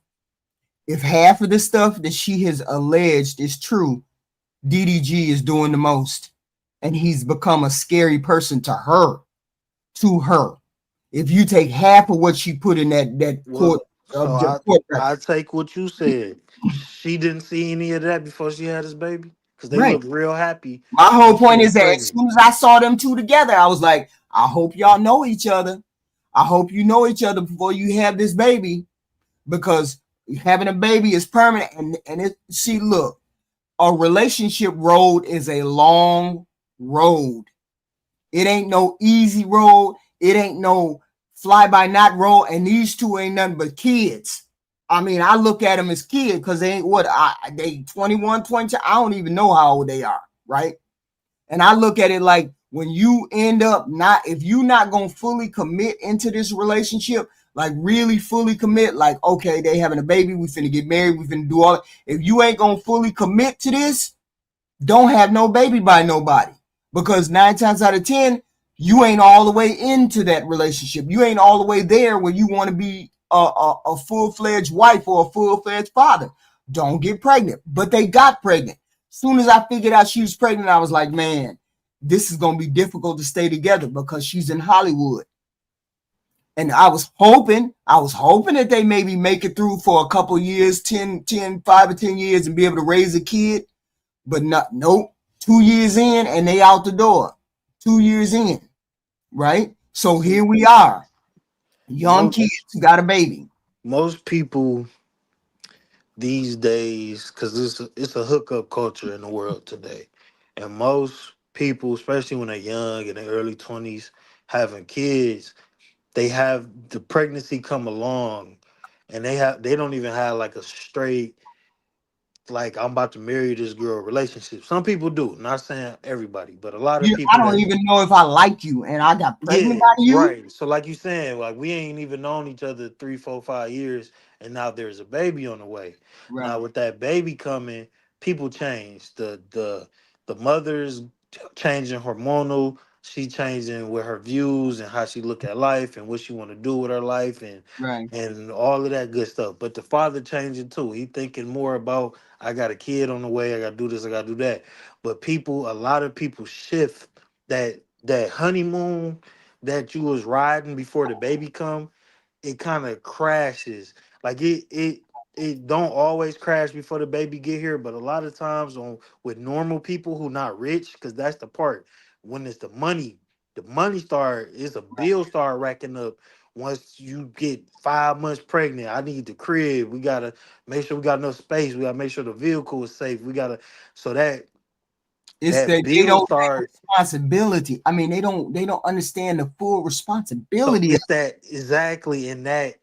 If half of the stuff that she has alleged is true, DDG is doing the most, and he's become a scary person to her. To her, if you take half of what she put in that court well, so of the I court I records, take what you said. She didn't see any of that before she had his baby because they right? look real happy My when whole she point was is that as pregnant. soon as I saw them two together, I was like, I hope y'all know each other. I hope you know each other before you have this baby, because having a baby is permanent. And it see, look, a relationship road is a long road. It ain't no easy road. It ain't no fly by night road. And these two ain't nothing but kids. I mean, I look at them as kids because they ain't they 21, 22. I don't even know how old they are, right? And I look at it like, when you end up not, if you not gonna fully commit into this relationship, like really fully commit, like, okay, they having a baby, we finna get married, we finna do all that. If you ain't gonna fully commit to this, don't have no baby by nobody, because 9 times out of 10, you ain't all the way into that relationship. You ain't all the way there where you want to be a full-fledged wife or a full-fledged father. Don't get pregnant. But they got pregnant. As soon as I figured out she was pregnant, I was like, man, this is going to be difficult to stay together because she's in Hollywood. And I was hoping that they maybe make it through for a couple years, 5 or 10 years, and be able to raise a kid. But not, nope. 2 years in and they out the door. 2 years in, right? So See, here we are, young kids most who got a baby. most people these days, because it's a hookup culture in the world today, and most people, especially when they're young in their early 20s, having kids, they have the pregnancy come along, and they don't even have like a straight, like, I'm about to marry this girl relationship. Some people do, not saying everybody, but a lot of I people don't that, even know if I like you, and I got pregnant yeah, by you. right. So like you saying, like we ain't even known each other 3, 4, 5 years, and now there's a baby on the way. Now Right, with that baby coming, people change. The mother's changing hormonal. She changing with her views and how she look at life and what she want to do with her life right. and all of that good stuff. But the father changing too. He thinking more about, I got a kid on the way. I got to do this. I got to do that. But people, a lot of people shift that honeymoon that you was riding before the baby come, it kind of crashes. Like it don't always crash before the baby get here, but a lot of times on with normal people who not rich, because that's the part when it's the money start is a bill start racking up. Once you get 5 months pregnant, I need the crib. We gotta make sure we got enough space. We gotta make sure the vehicle is safe. We gotta, so It's that that they bill don't take start. responsibility. I mean, they don't understand the full So responsibility of it's that exactly, and that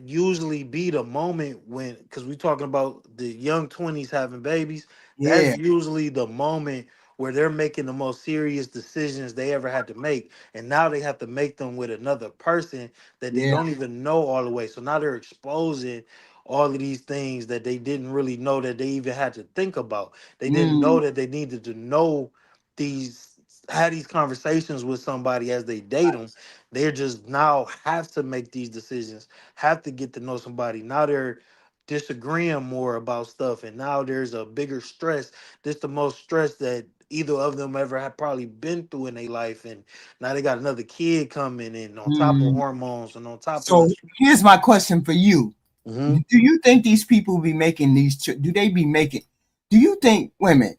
usually be the moment when, because we talking about the young 20s having babies, that's yeah. usually the moment where they're making the most serious decisions they ever had to make, and now they have to make them with another person that they Yeah. don't even know all the way. So now they're exposing all of these things that they didn't really know that they even had to think about. They didn't Mm, know that they needed to know these, have these conversations with somebody as they date them. They're just now have to make these decisions, have to get to know somebody. Now they're disagreeing more about stuff, and now there's a bigger stress. This the most stress that either of them ever have probably been through in their life, and now they got another kid coming in on top of mm. hormones and on top of So the. here's my question for you. Hmm. Do you think these people be making these? Do they be making? Do you think women?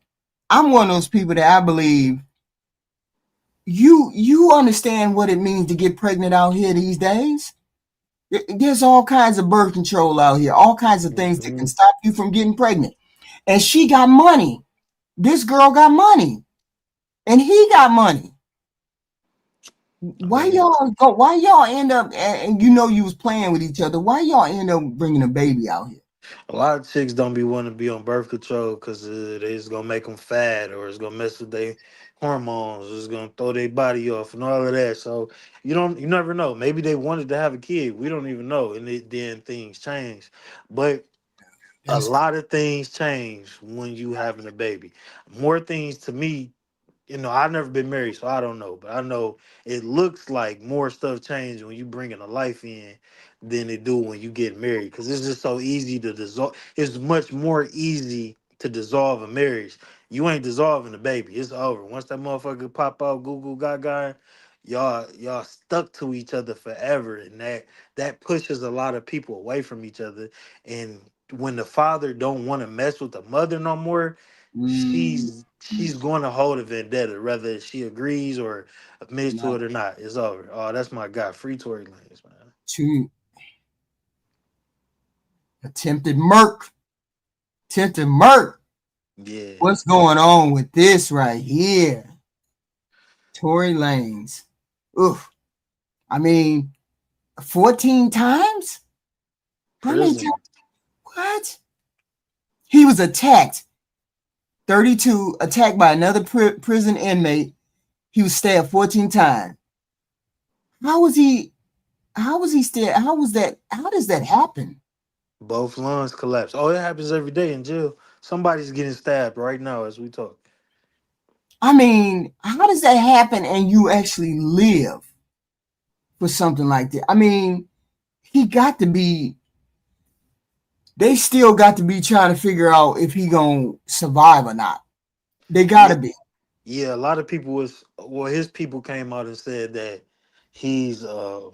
I'm one of those people that I believe you understand what it means to get pregnant out here these days. There's all kinds of birth control out here, all kinds of things that can Hmm. stop you from getting pregnant. And she got money. This girl got money, and he got money. I Why mean, y'all go? Why y'all end up? And you know you was playing with each other. Why y'all end up bringing a baby out here? a lot of chicks don't be wanting to be on birth control because it's gonna make them fat, or it's gonna mess with their hormones, or it's gonna throw their body off and all of that. So you never know. Maybe they wanted to have a kid. We don't even know, and then things change. But a That's lot of things change when you having a baby. More things to me, I've never been married, so I don't know. But I know it looks like more stuff change when you bringing a life in than it do when you get married. Because it's just so easy to dissolve. It's much more easy to dissolve a marriage. You ain't dissolving the baby. It's over. Once that motherfucker pop out, Google Gaga, y'all stuck to each other forever, and that pushes a lot of people away from each other. And when the father don't want to mess with the mother no more, mm, she's going to hold a vendetta, whether she agrees or admits to not it or not. It's over. Oh, that's my guy, free Tory Lanez, man. too attempted murk. Attempted murk. Yeah, What's going on with this right here? Tory Lanez. Oof. I mean, 14 times? How many times? prison. What? He was attacked. 32, attacked by another prison inmate. He was stabbed 14 times. How was he? How was he still? How was that? How does that happen? Both lungs collapse. Oh, it happens every day in jail. Somebody's getting stabbed right now as we talk. I mean, how does that happen and you actually live for something like that? I mean, he got to be, they still got to be trying to figure out if he gonna survive or not. They Yeah, gotta be. yeah. A lot of people his people came out and said that he's uh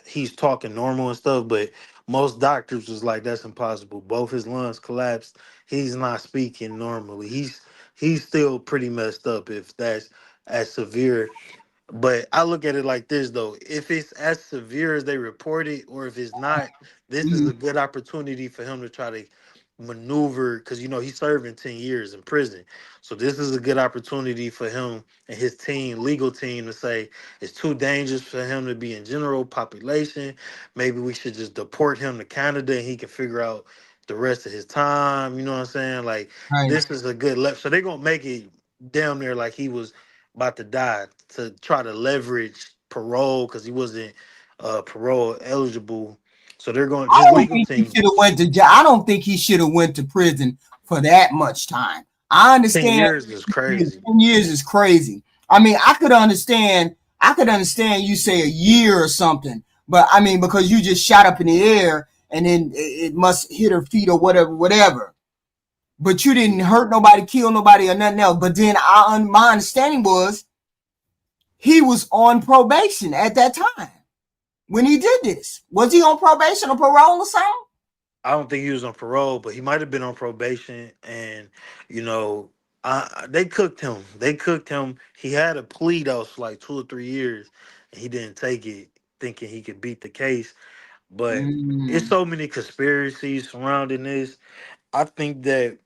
he's talking normal and stuff, but most doctors was like that's impossible. Both his lungs collapsed. He's not speaking normally. He's still pretty messed up if that's as severe. But I look at it like this though: if it's as severe as they report it, or if it's not, this is Mhm. a good opportunity for him to try to maneuver because he's serving 10 years in prison. So this is a good opportunity for him and his team, legal team, to say it's too dangerous for him to be in general population. Maybe we should just deport him to Canada and he can figure out the rest of his time. You know what I'm saying? Like, Right. this is a good left. So they're gonna make it down there like he was about to die to try to leverage parole because he wasn't parole eligible. So they're going I his don't legal think he team. should have went to jail. I don't think he should have went to prison for that much time. I 10 understand years is crazy. 10 years is crazy. I mean, I could understand you say a year or something, but I mean, because you just shot up in the air and then it must hit her feet or whatever, whatever. But you didn't hurt nobody, kill nobody, or nothing else. But then my understanding was he was on probation at that time when he did this. Was he on probation or parole or something? I don't think he was on parole, but he might have been on probation. And you know, they cooked him. They cooked him. He had a plea that was for like 2 or 3 years, and he didn't take it, thinking he could beat the case. But it's Mm, so many conspiracies surrounding this. I think that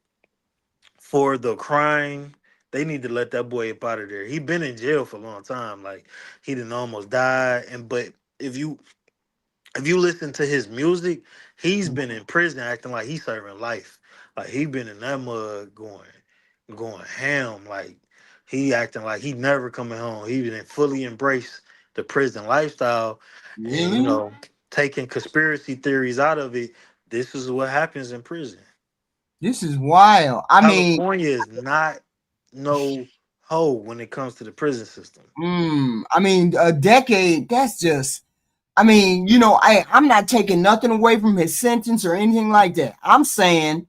for the crime, they need to let that boy up out of there. He been in jail for a long time. Like, he didn't almost die. And but if you if you listen to his music, he's been in prison acting like he's serving life. Like, he been in that mud going ham. Like, he acting like he never coming home. He didn't fully embrace the prison lifestyle, and really? taking conspiracy theories out of it. This is what happens in prison. This is wild. I mean, California is not no hoe when it comes to the prison system. a decade. That's just. I mean, I'm not taking nothing away from his sentence or anything like that. I'm saying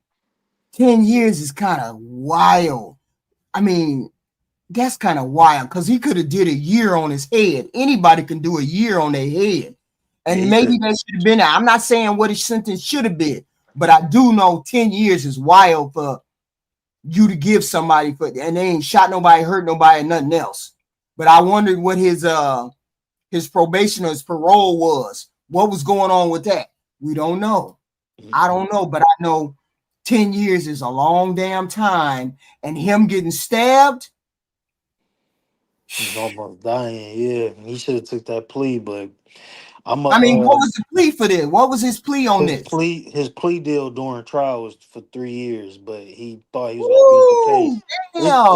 10 years is kind of wild. I mean, that's kind of wild because he could have did a year on his head. Anybody can do a year on their head, Yeah, and he maybe could. that should have been. I'm not saying what his sentence should have been, but I do know 10 years is wild for you to give somebody for, and they ain't shot nobody, hurt nobody, and nothing else. But I wondered what his probation or his parole was. What was going on with that? We don't know. I Mm-mm. don't know, but I know 10 years is a long damn time, and him getting stabbed. He's almost dying. Yeah, he should have took that plea, but I'm a I mean, what was the plea for this? What was his plea on this? his plea deal during trial was for 3 years, but he thought he was gonna beat the case. Ooh, It's damn.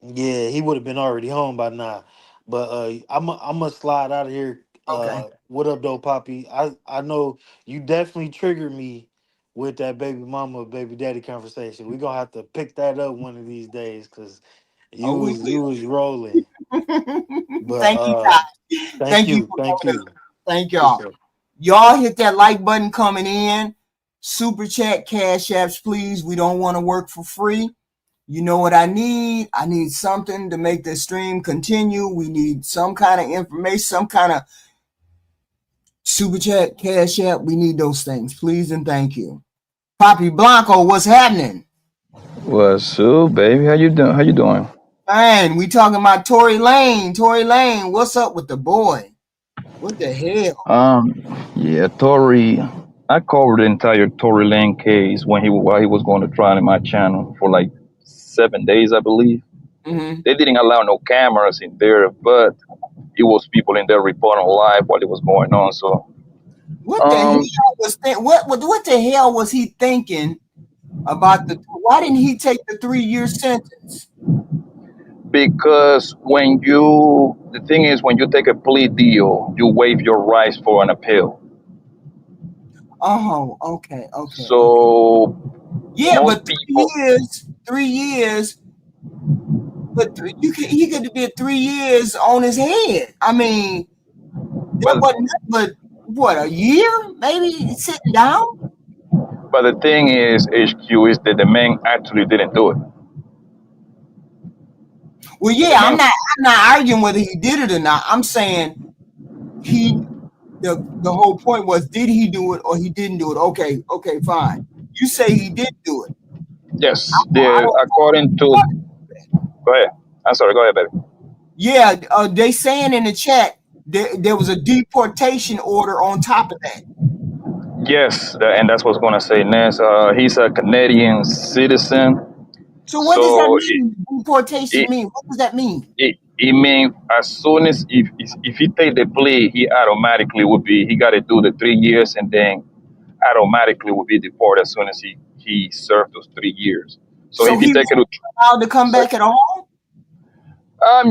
Yeah, he would have been already home by now. But I'm gonna slide out of here. Okay. What up, though, Poppy? I know you definitely triggered me with that baby mama, baby daddy conversation. We gonna have to pick that up one of these days because Oh, we you was rolling. will. But Thank you, guys. thank Thank you you, for thank coming you. up. Thank y'all. Appreciate it. Y'all hit that like button coming in. Super chat, cash apps, please. We don't want to work for free. You know what I need? I need something to make the stream continue. We need some kind of information, some kind of super chat, cash app. We need those things, please and thank you. Poppy Blanco, what's happening? What's up, baby? How you doing? How you doing? Man, we talking about Tory Lane. Tory Lane, what's up with the boy? What the hell? Um, yeah, Tory. I covered the entire Tory Lane case while he was going to trial in my channel for like 7 days, I believe. Mm-hmm. They didn't allow no cameras in there, but it was people in there reporting live while it was going on. So, What the um, hell what the hell was he thinking about the? Why didn't he take the 3 year sentence? because the thing is, when you take a plea deal, you waive your rights for an appeal. Oh, okay, okay, okay. So Yeah, most but people, 3 years, but he could have did 3 years on his head. I mean, that but wasn't nothing but what, a year, maybe sitting down. But the thing is, HQ, is that the man actually didn't do it. Well, The yeah, I'm man, not I'm not arguing whether he did it or not. I'm saying he the whole point was, did he do it or he didn't do it? Okay, okay, fine. You say he did do it. yes, I don't according to, go ahead. I'm sorry, go ahead, baby. Yeah, they saying in the chat there was a deportation order on top of that. Yes, and that's what's going to say next. He's a Canadian citizen, So what does that so mean? Deportation it mean? What does that mean? it means as soon as if he take the plea, he automatically would be. He got to do the 3 years, and then automatically would be deported as soon as he served those 3 years. So So if he he take it, wasn't allowed to come back at all?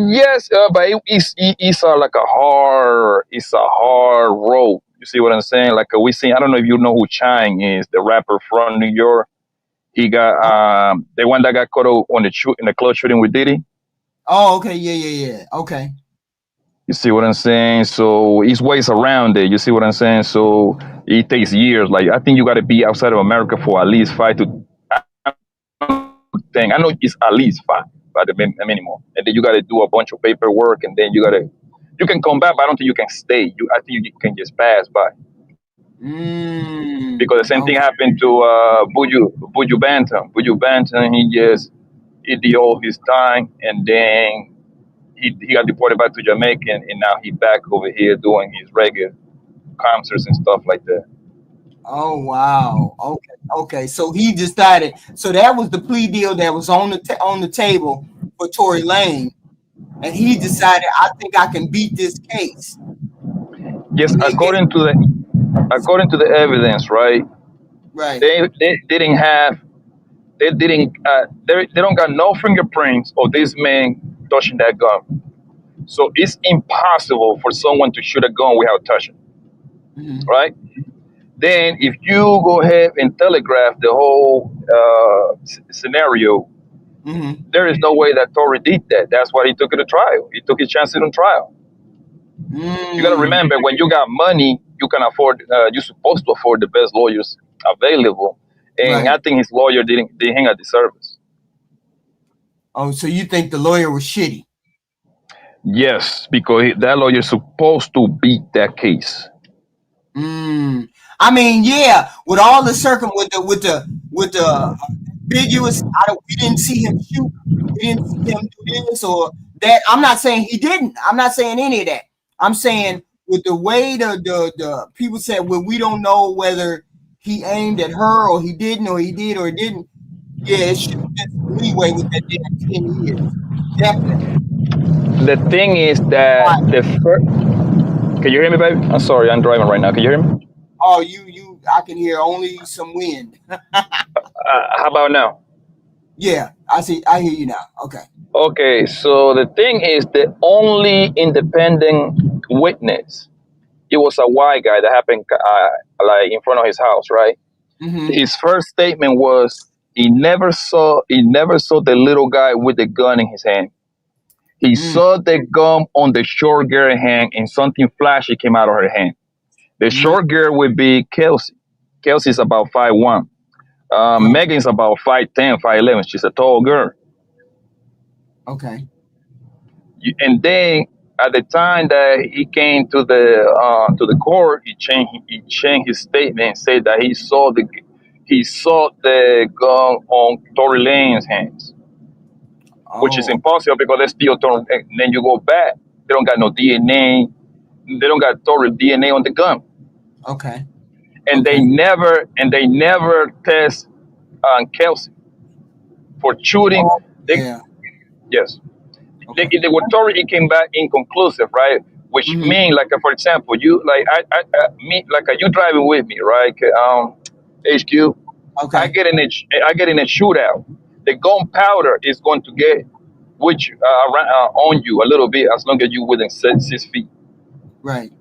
yes, but it's like a hard, it's a hard road. You see what I'm saying? Like we seen, I don't know if you know who Chang is, the rapper from New York. He got Oh, the one that got caught on the shoot in the club shooting with Diddy. oh, okay, yeah. Okay. You see what I'm saying? So it's ways around it. You see what I'm saying? So it takes years. Like I think you got to be outside of America for at least 5 to. Thing I know it's at least 5, but the minimum, and then you got to do a bunch of paperwork, and then you can come back, but I don't think you can stay. I think you can just pass by because the same thing Okay. happened to Buju Banton. He did all his time, and then he got deported back to Jamaica, and now he back over here doing his regular concerts and stuff like that. Oh wow. Okay. So he decided. So that was the plea deal that was on the table for Tory Lane, and he decided, I think I can beat this case, Yes, and they gave according to the evidence, right? right. They didn't have they didn't they don't got no fingerprints of this man touching that gun. So it's impossible for someone to shoot a gun without touching, Mm-hmm. right? Then if you go ahead and telegraph the whole scenario, Mm-hmm. there is no way that Tory did that. That's why he took it to trial. He took his chances on trial. You got to Mm, remember, when you got money, you can afford. You're supposed to afford the best lawyers available, and right. I think his lawyer didn't hang at the service. Oh, so you think the lawyer was shitty? Yes, because that lawyer is supposed to beat that case. Mm. I mean, yeah, with all the with the ambiguous. We didn't see him shoot. We didn't see him do this or that. I'm not saying he didn't. I'm not saying any of that. I'm saying with the way the people said, well, we don't know whether he aimed at her or he didn't or he did or he didn't. Yeah, it should have been some leeway with that damn 10 years. Definitely. The thing is that Right. the first. Can you hear me, baby? I'm sorry, I'm driving right now. Can you hear me? Oh, you. I can hear only some wind. How about now? Yeah, I see. I hear you now. Okay. Okay, so the thing is, the only independent witness, it was a white guy that happened like in front of his house, right? Mm-hmm. His first statement was he never saw the little guy with the gun in his hand. He Mm, saw the gun on the short girl hand, and something flashy came out of her hand. The mm, short girl would be Kelsey. Kelsey's about 5'1". okay. Megan's about 5'10", 5'11". She's a tall girl. Okay. And then at the time that he came to the court, he changed his statement and said that he saw the gun on Tory Lane's hands, which is Oh, impossible because they still Tory. And then you go back, they don't got no DNA. They don't got Tory DNA on the gun, okay. and Okay. they never test Kelsey for shooting. Oh, They yeah. yes, Okay. they were Tory. It came back inconclusive, right? Which Mm-hmm. mean like for example, you like me like you driving with me, right? HQ. Okay. I get in a shootout. The gunpowder is going to get which on you a little bit as long as you within 6 feet. Right.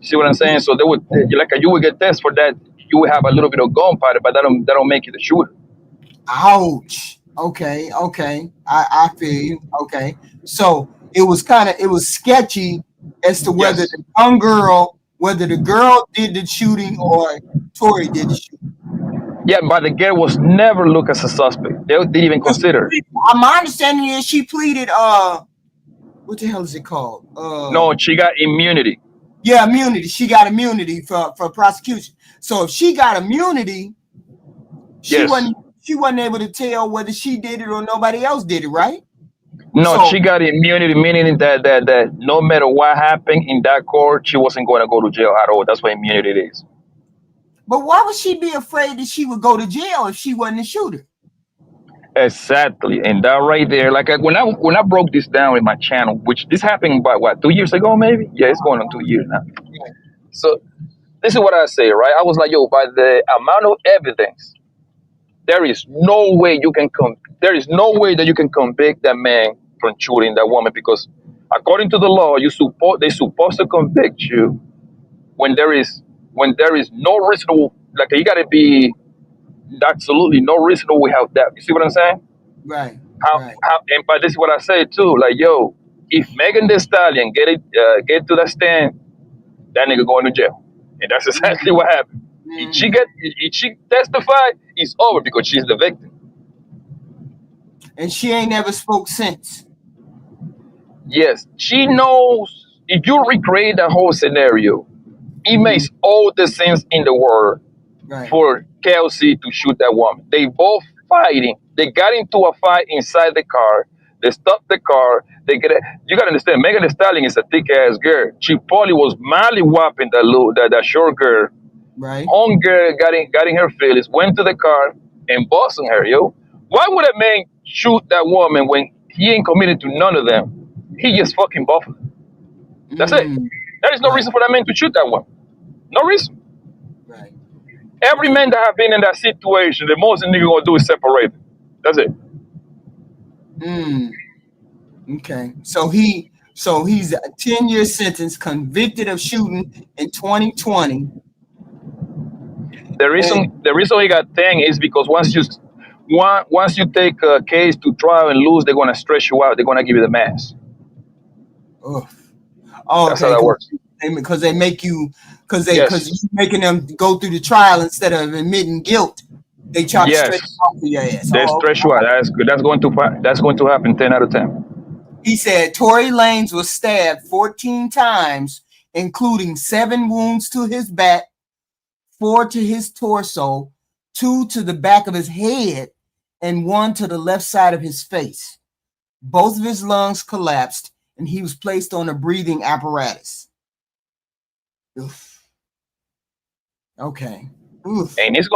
You see what I'm saying? So they would like you would get test for that. You would have a little bit of gunpowder, but that don't make it a shooter. Ouch. Okay. Okay. I feel you. Okay. So it was sketchy as to whether Yes. the young girl, whether the girl did the shooting or Tori did the shooting. Yeah, but the girl was never looked as a suspect. They didn't even consider. My understanding is she pleaded what the hell is it called? No, she got immunity. Yeah, immunity. She got immunity for prosecution. So if she got immunity, she Yes. wasn't she wasn't able to tell whether she did it or nobody else did it, right? No, So she got immunity, meaning that no matter what happened in that court, she wasn't going to go to jail at all. That's what immunity is. But why would she be afraid that she would go to jail if she wasn't a shooter? Exactly, and that right there, like when I broke this down in my channel, which this happened about what 2 years ago, maybe. Yeah, it's going on 2 years now. So this is what I say, right? I was like, yo, by the amount of evidence, there is no way you can there is no way that you can convict that man from shooting that woman because according to the law, they're supposed to convict you when there is no reasonable, like you gotta be absolutely no reasonable without that. You see what I'm saying? Right. How and but this is what I say too, like yo, if Megan Thee Stallion get to that stand, that nigga going to jail. And that's exactly what happened. If she testified, it's over because she's the victim. And she ain't never spoke since. Yes, she knows. If you recreate that whole scenario, it makes all the sense in the world for Kelsey to shoot that woman. They both fighting. They got into a fight inside the car. They stopped the car. You gotta understand, Megan Thee Stallion is a thick ass girl. She probably was madly whopping that short girl. Right. Home girl got in her feelings, went to the car and busting her, yo. Why would a man shoot that woman when he ain't committed to none of them? He just fucking buffed her. That's it. There is no reason for that man to shoot that woman. No reason. Right. Every man that have been in that situation, the most nigga gonna do is separate them. That's it. Okay. So he's a 10-year sentence, convicted of shooting in 2020. The reason he got 10 is because once you take a case to trial and lose, they're gonna stress you out. They're gonna give you the max. Oh, that's how that works. Because they make you, because you're making them go through the trial instead of admitting guilt. They try to stress you out for your ass. They stress you out. That's good. That's going to happen 10 out of 10. He said Tory Lanez was stabbed 14 times, including 7 wounds to his back, 4 to his torso, 2 to the back of his head, and 1 to the left side of his face. Both of his lungs collapsed, and he was placed on a breathing apparatus. Oof. Okay. Oof. And it's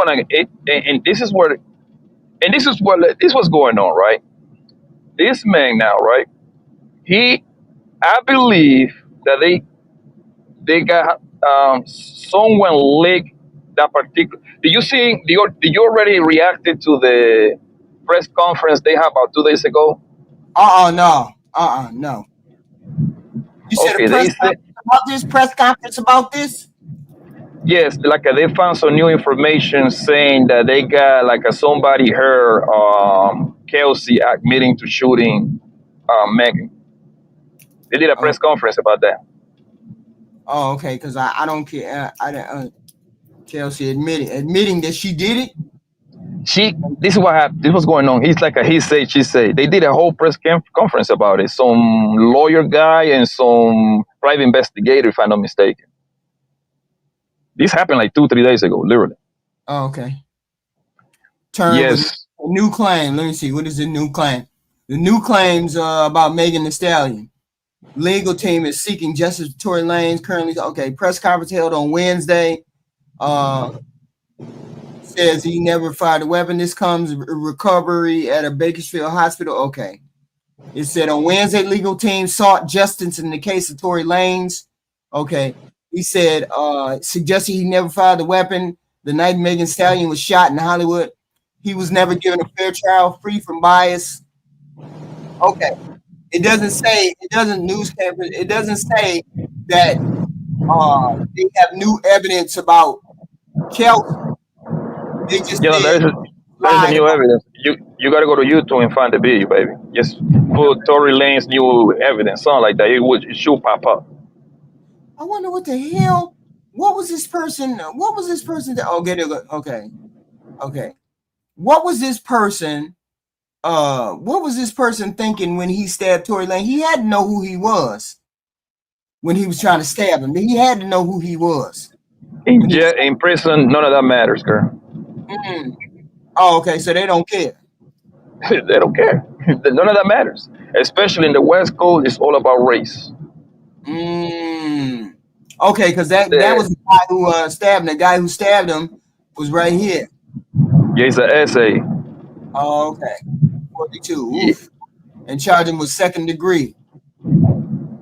this is what was going on, right? This man now, right? I believe that they got someone leaked that particular. Did you already reacted to the press conference they had about 2 days ago? No. You said a press conference about this? Yes, like they found some new information saying that they got somebody heard Kelsey admitting to shooting Megan. They did a press conference about that. Oh, okay. Because I don't care. Kelsey admitting that she did it. This is what happened. This was going on. He's like a he say, she say. They did a whole press conference about it. Some lawyer guy and some private investigator, if I'm not mistaken. This happened like 2-3 days ago, literally. Oh, okay. Yes. A new claim. Let me see. What is the new claim? The new claims about Megan Thee Stallion. Legal team is seeking justice for Tory Lanez. Currently, okay. Press conference held on Wednesday. Says he never fired a weapon. This comes recovery at a Bakersfield hospital. Okay. It said on Wednesday, legal team sought justice in the case of Tory Lanez. Okay. He said, suggested he never fired the weapon the night Megan Thee Stallion was shot in Hollywood. He was never given a fair trial, free from bias. Okay. It doesn't say that they have new evidence about Kelsey. They just there's a new evidence. You gotta go to YouTube and find the video, baby. Just put Tory Lanez new evidence, something like that. It should pop up. I wonder what the hell. What was this person? Okay. What was this person? What was this person thinking when he stabbed Tory Lanez? He had to know who he was when he was trying to stab him. He had to know who he was. In prison, none of that matters, girl. Oh, okay. So they don't care. They don't care. None of that matters. Especially in the West Coast, it's all about race. Okay, because that was the guy who stabbed him. The guy who stabbed him Was right here. Yeah, it's an essay. Oh, okay. 42. Yeah, Oof. And charge him with second degree.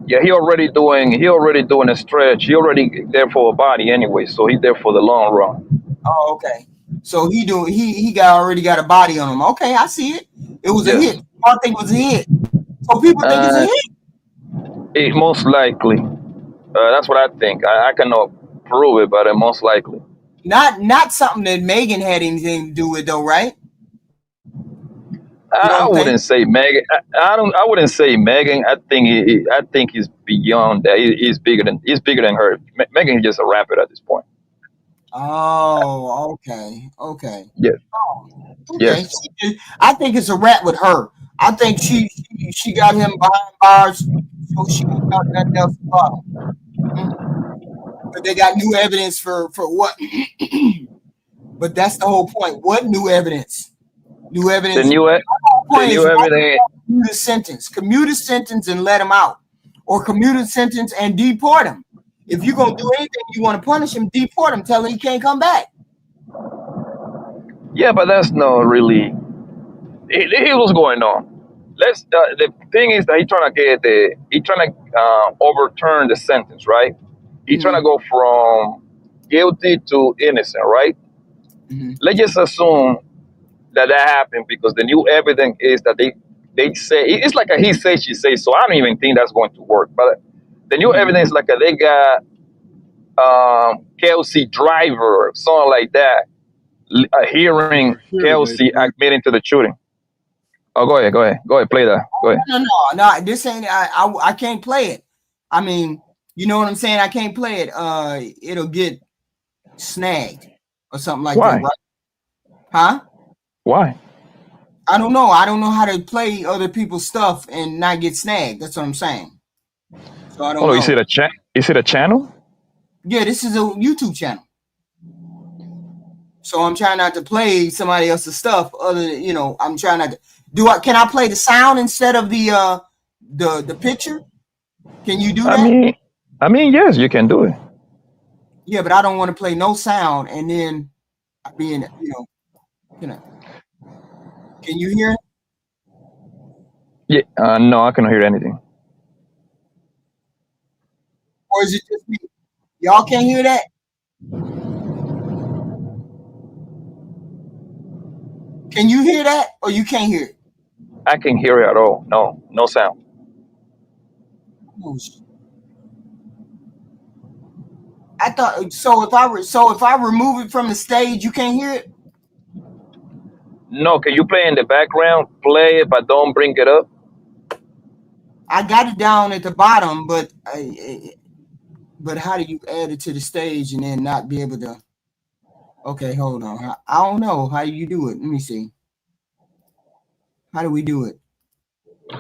yeah, he already doing a stretch. He already there for a body anyway, so he's there for the long run. Oh, okay. So he already got a body on him. Okay, I see it. It was a Yes. hit. I think it was a hit. So people think it's a Uh, hit. it most likely. That's what I think. I cannot prove it, but it most likely. Not something that Megan had anything to do with though, right? You I don't think? wouldn't say Megan. I don't. I wouldn't say Megan. I think he's beyond that. He's bigger than. He's bigger than her. Megan is just a rapper at this point. Oh, okay. Okay. Yes. Oh, okay. Yes. I think it's a rap with her. I think she got him behind bars, so she ain't got nothing else to follow. Mhm. But they got new evidence for what? But that's the whole point. What new evidence? New The evidence. new. The whole The point is new why everything. commute a sentence and let him out, or commute a sentence and deport him. If you're gonna do anything, you want to punish him, deport him, tell him he can't come back. Yeah, but that's not really. Here's what's going on. Let's. The thing is that he trying to overturn the sentence, right? He's trying Mm-hmm. to go from guilty to innocent, right? Mm-hmm. Let's just assume that happened because the new evidence is that they say it's like a he say she say. So I don't even think that's going to work. But the new Mm-hmm. evidence like they got Kelsey Driver, something like that, hearing Here, Kelsey baby. admitting to the shooting. Oh, go ahead, play that. Go ahead. No. This ain't. I can't play it. I mean, you know what I'm saying? I can't play it. It'll get snagged or something like that, Why? right? Huh? Why? I don't know. I don't know how to play other people's stuff and not get snagged. That's what I'm saying. So I don't Hold on, know. Is it a channel? Yeah, this is a YouTube channel. So I'm trying not to play somebody else's stuff. I'm trying not to. Can I play the sound instead of the picture? Can you do I that? mean, yes, you can do it. Yeah, but I don't want to play no sound and then I be in. Can you hear? Yeah. No, I cannot hear anything. Or is it just me? Y'all can't hear that? Can you hear that, or you can't hear it? I can hear it at all. No, no sound. Oh, I thought so. If I remove it from the stage, you can't hear it. No, can you play in the background? Play it, but don't bring it up. I got it down at the bottom, but how do you add it to the stage and then not be able to? Okay, hold on. I don't know how you do it. Let me see. How do we do it?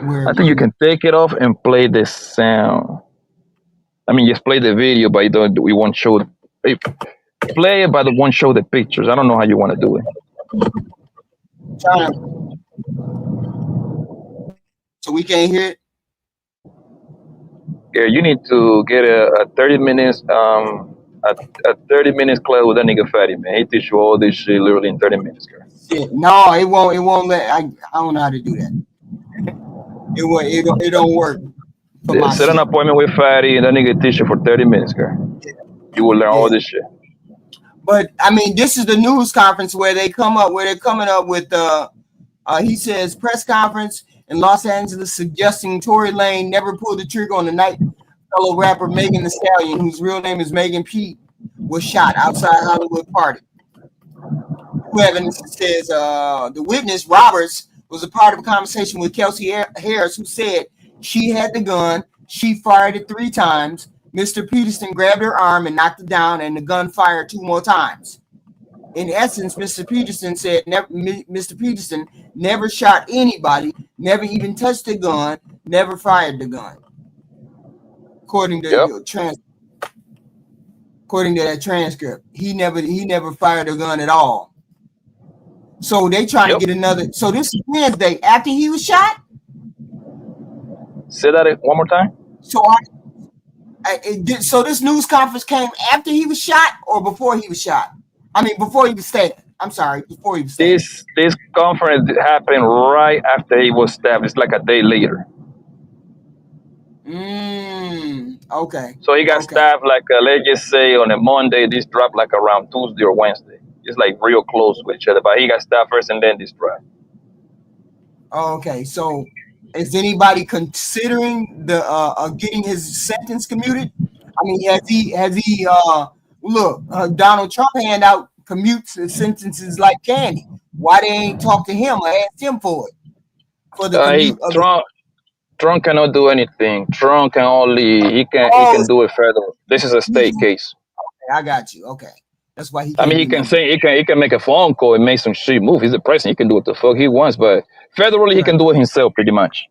Where I think you can take it off and play the sound. I mean, just play the video, but we won't show. Play it, but it won't show the pictures. I don't know how you want to do it. trying to, so we can't hear it. Yeah, you need to get a 30 minutes a 30 minutes class with that nigga Fatty, man. He teach you all this shit literally in 30 minutes, girl. Shit. No, it won't. It won't let. I don't know how to do that. It won't. It don't work for Yeah, my set an shit. appointment with Fatty, and that nigga teach you for 30 minutes, girl. You will learn all Yeah. this shit. But I mean, this is the news conference where they're coming up with he says press conference in Los Angeles suggesting Tory Lane never pulled the trigger on the night fellow rapper Megan Thee Stallion, whose real name is Megan Pete, was shot outside Hollywood party. Who evidence says the witness Roberts was a part of a conversation with Kelsey Harris, who said she had the gun, she fired it 3 times. Mr. Peterson grabbed her arm and knocked it down, and the gun fired 2 more times. In essence, Mr. Peterson said Mr. Peterson never shot anybody, never even touched the gun, never fired the gun. According to Yep. that transcript, he never fired a gun at all. So they trying Yep. to get another. So this is Wednesday after he was shot. Say that one more time. So so this news conference came after he was shot or before he was shot? I mean, before he was stabbed. I'm sorry, before he was stabbed. This conference happened right after he was stabbed. It's like a day later. Okay. So he got Okay. stabbed like let's just say on a Monday. This dropped like around Tuesday or Wednesday. It's like real close with each other. But he got stabbed first, and then this dropped. Okay. So, is anybody considering the getting his sentence commuted? I mean, has he look, Donald Trump hand out commutes sentences like candy. Why they ain't talk to him or ask him for it for the He commute of the Trump cannot do anything. Trump can only he oh can do it federal. This is a state case. I got you. Okay. That's why he I mean, can't he do can nothing. say he can make a phone call and make some shit move. He's the president. He can do what the fuck he wants, but federally he Right. can do it himself pretty much.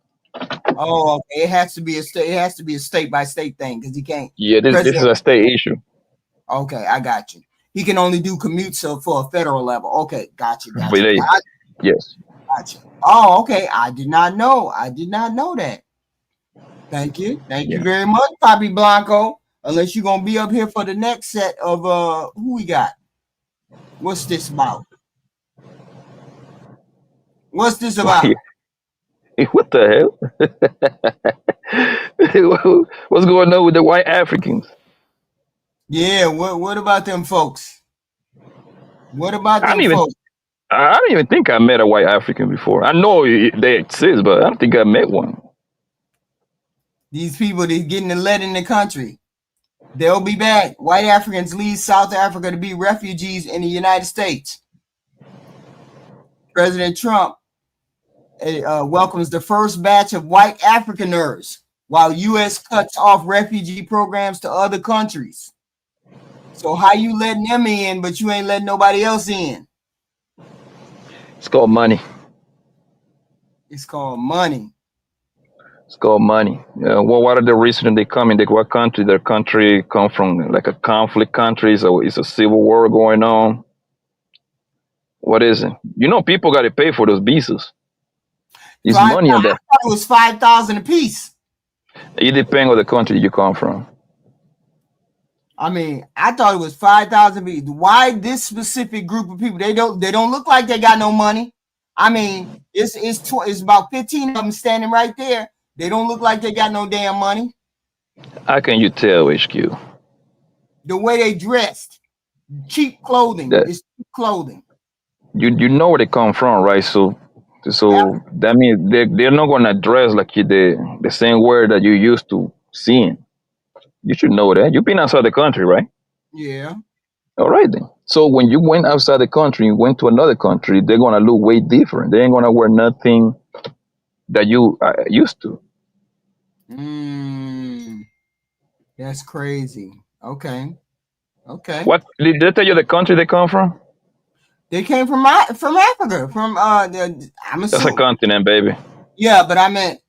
Oh, okay. It has to be a state. It has to be a state by state thing because he can't. Yeah, this is President. a state issue. Okay, I got you. He can only do commutes for a federal level. Okay, gotcha. But yes. Gotcha. Oh, okay. I did not know. I did not know that. Thank you. Thank you Yeah. very much, Poppy Blanco. Unless you're gonna be up here for the next set of who we got. What's this about? What's this about? What the hell? What's going on with the white Africans? Yeah, what about them folks? What about I don't them even folks? I don't even think I met a white African before. I know they exist, but I don't think I met one. These people that getting let in the country. They'll be back. White Africans leave South Africa to be refugees in the United States. President Trump welcomes the first batch of white Afrikaners while U.S. cuts off refugee programs to other countries. So how you letting them in, but you ain't letting nobody else in? It's called money. It's called money. It's called money. Well, what are the reasons they come in? What country? Their country come from like a conflict country, so it's a civil war going on. What is it? You know, people got to pay for those visas. It's money on that. I thought it was 5,000 a piece. It depends on the country you come from. I mean, I thought it was 5,000 a piece. Why this specific group of people? They don't look like they got no money. I mean, it's about 15 of them standing right there. They don't look like they got no damn money. How can you tell, HQ? The way they dressed, cheap clothing. It's cheap clothing. You know where they come from, right? So that means they're not gonna dress like the same way that you used to seeing. You should know that. You've been outside the country, right? Yeah. All right then. So when you went outside the country, you went to another country, they're gonna look way different. They ain't gonna wear nothing that you used to. That's crazy. Okay. What did they tell you the country they come from? They came from Africa. From I'm assuming. That's a continent, baby. Yeah, but I meant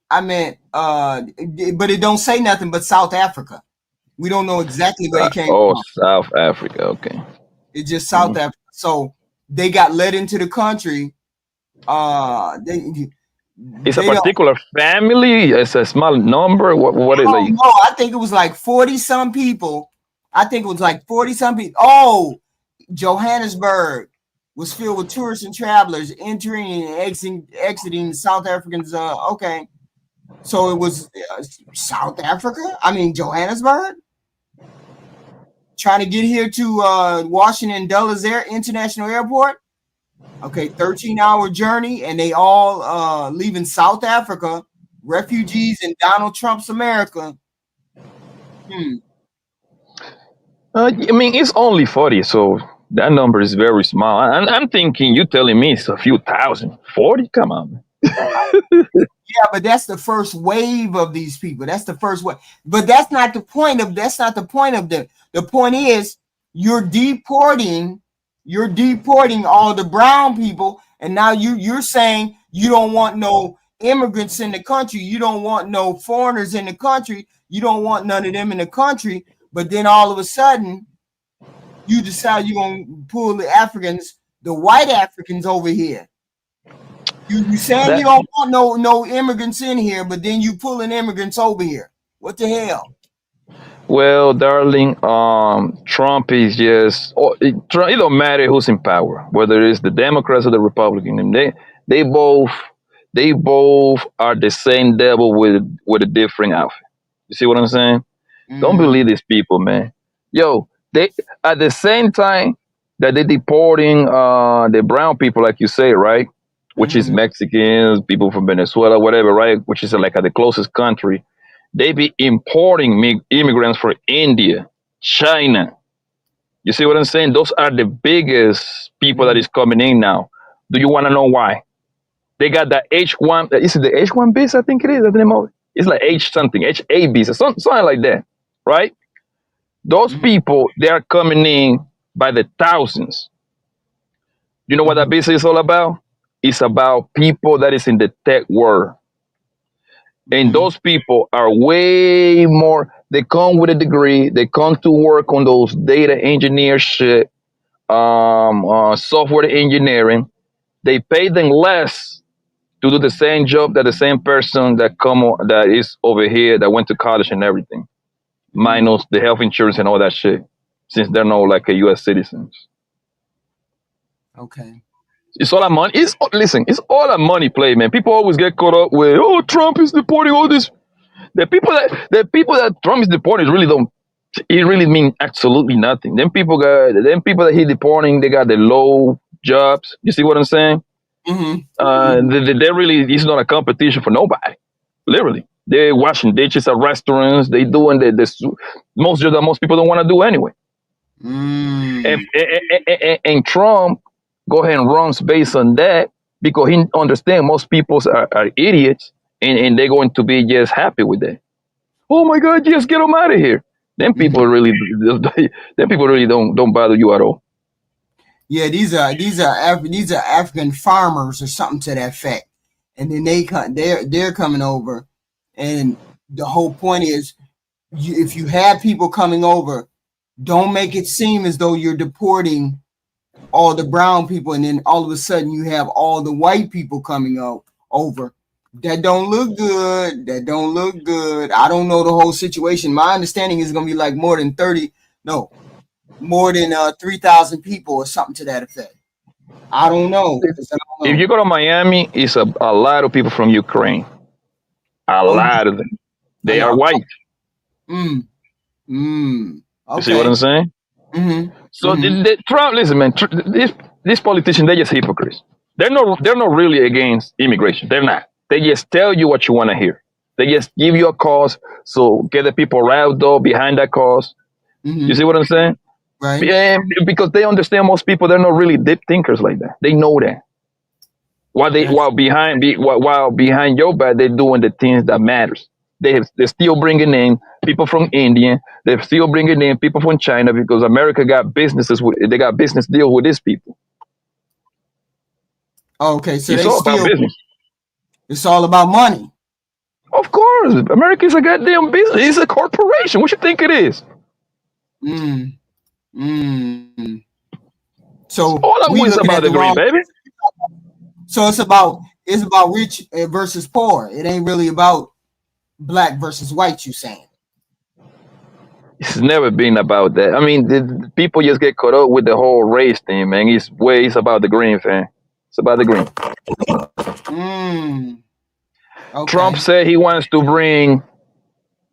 but it don't say nothing but South Africa. We don't know exactly where it came from. South Africa. Okay. It's just South Africa. So they got let into the country. It's a particular family. It's a small number. What is like? No, I think it was like 40-some people. Oh, Johannesburg was filled with tourists and travelers entering and exiting South Africans. Okay, so it was South Africa. I mean Johannesburg, trying to get here to Washington Dulles International Airport. Okay, 13-hour journey, and they all leaving South Africa, refugees in Donald Trump's America. I mean, it's only 40, so that number is very small. I'm thinking you telling me it's a few thousand. 40? Come on. Yeah, but that's the first wave of these people. That's the first wave. But that's not the point of them. The point is you're deporting all the brown people, and now you're saying you don't want no immigrants in the country. You don't want no foreigners in the country. You don't want none of them in the country. But then all of a sudden, you decide you're gonna pull the white Africans over here. You saying you don't want no immigrants in here, but then you pulling immigrants over here. What the hell? Well, darling, Trump is just. It don't matter who's in power, whether it's the Democrats or the Republicans. And they both they both are the same devil with a different outfit. You see what I'm saying? Don't believe Mm, these people, man. Yo, they at the same time that they're deporting the brown people, like you say, right? Which is mm-hmm, Mexicans, people from Venezuela, whatever, right? Which is like the closest country. They be importing immigrants from India, China. You see what I'm saying? Those are the biggest people that mm-hmm, is coming in now. Do you want to know why? They got the H1. Is it the H1 visa? I think it is. That's the name of it. It's like H something, H8 visa, something like that, right? Those mm-hmm, people, they are coming in by the thousands. You know what that mm-hmm, visa is all about? It's about people that is in the tech world. And mm-hmm, those people are way more, they come with a degree, they come to work on those data engineer shit, software engineering. They pay them less to do the same job that the same person that is over here that went to college and everything, mm-hmm. minus the health insurance and all that shit, since they're not like a U.S. citizens. Okay. It's all a money. Listen. It's all a money play, man. People always get caught up with, oh, Trump is deporting all this. The people that Trump is deporting really don't. It really mean absolutely nothing. Them people that he deporting, they got the low jobs. You see what I'm saying? Mm-hmm, mm-hmm, They really. It's not a competition for nobody. Literally, they're washing dishes at restaurants. They doing most jobs that most people don't want to do anyway. And, mm. and Trump go ahead and runs based on that because he understands most people are idiots and they're going to be just happy with that. Oh my God, just get them out of here. Then Mm-hmm. people really, then people really don't bother you at all. Yeah, these are African farmers or something to that fact, and then they're coming over, and the whole point is, if you have people coming over, don't make it seem as though you're deporting all the brown people, and then all of a sudden you have all the white people coming over. That don't look good. That don't look good. I don't know the whole situation. My understanding is going to be like more than 30, no, more than 3,000 people or something to that effect. I don't know because I don't If know. you go to Miami, it's a lot of people from Ukraine. A Oh yeah, lot of them. oh They are yeah. white. Mm, mm. You see what I'm Okay. saying? Mm-hmm. So Mm-hmm. Trump, listen, man, these politicians, they're just hypocrites. They're not really against immigration. They're not. They just tell you what you want to hear. They just give you a cause, so get the people riled up behind that cause. You Mm-hmm. see what I'm saying? Right. Yeah, because they understand most people, they're not really deep thinkers like that. They know that. That's While behind your back, they're doing the things that matters. They're still bringing in people from India. They're still bringing in people from China because America got they got business deals with these people. okay. So It's they all about still, business. it's all about money. Of course, America is a goddamn business. It's a corporation. What you think it is? Mm, mm. It's So all we always looking about at the the green, wrong. baby. So it's about rich versus poor. It ain't really about black versus white. You saying? It's never been about that. I mean, the people just get caught up with the whole race thing, man. It's about the green, fam. It's about the green. Mm. Trump Okay. said he wants to bring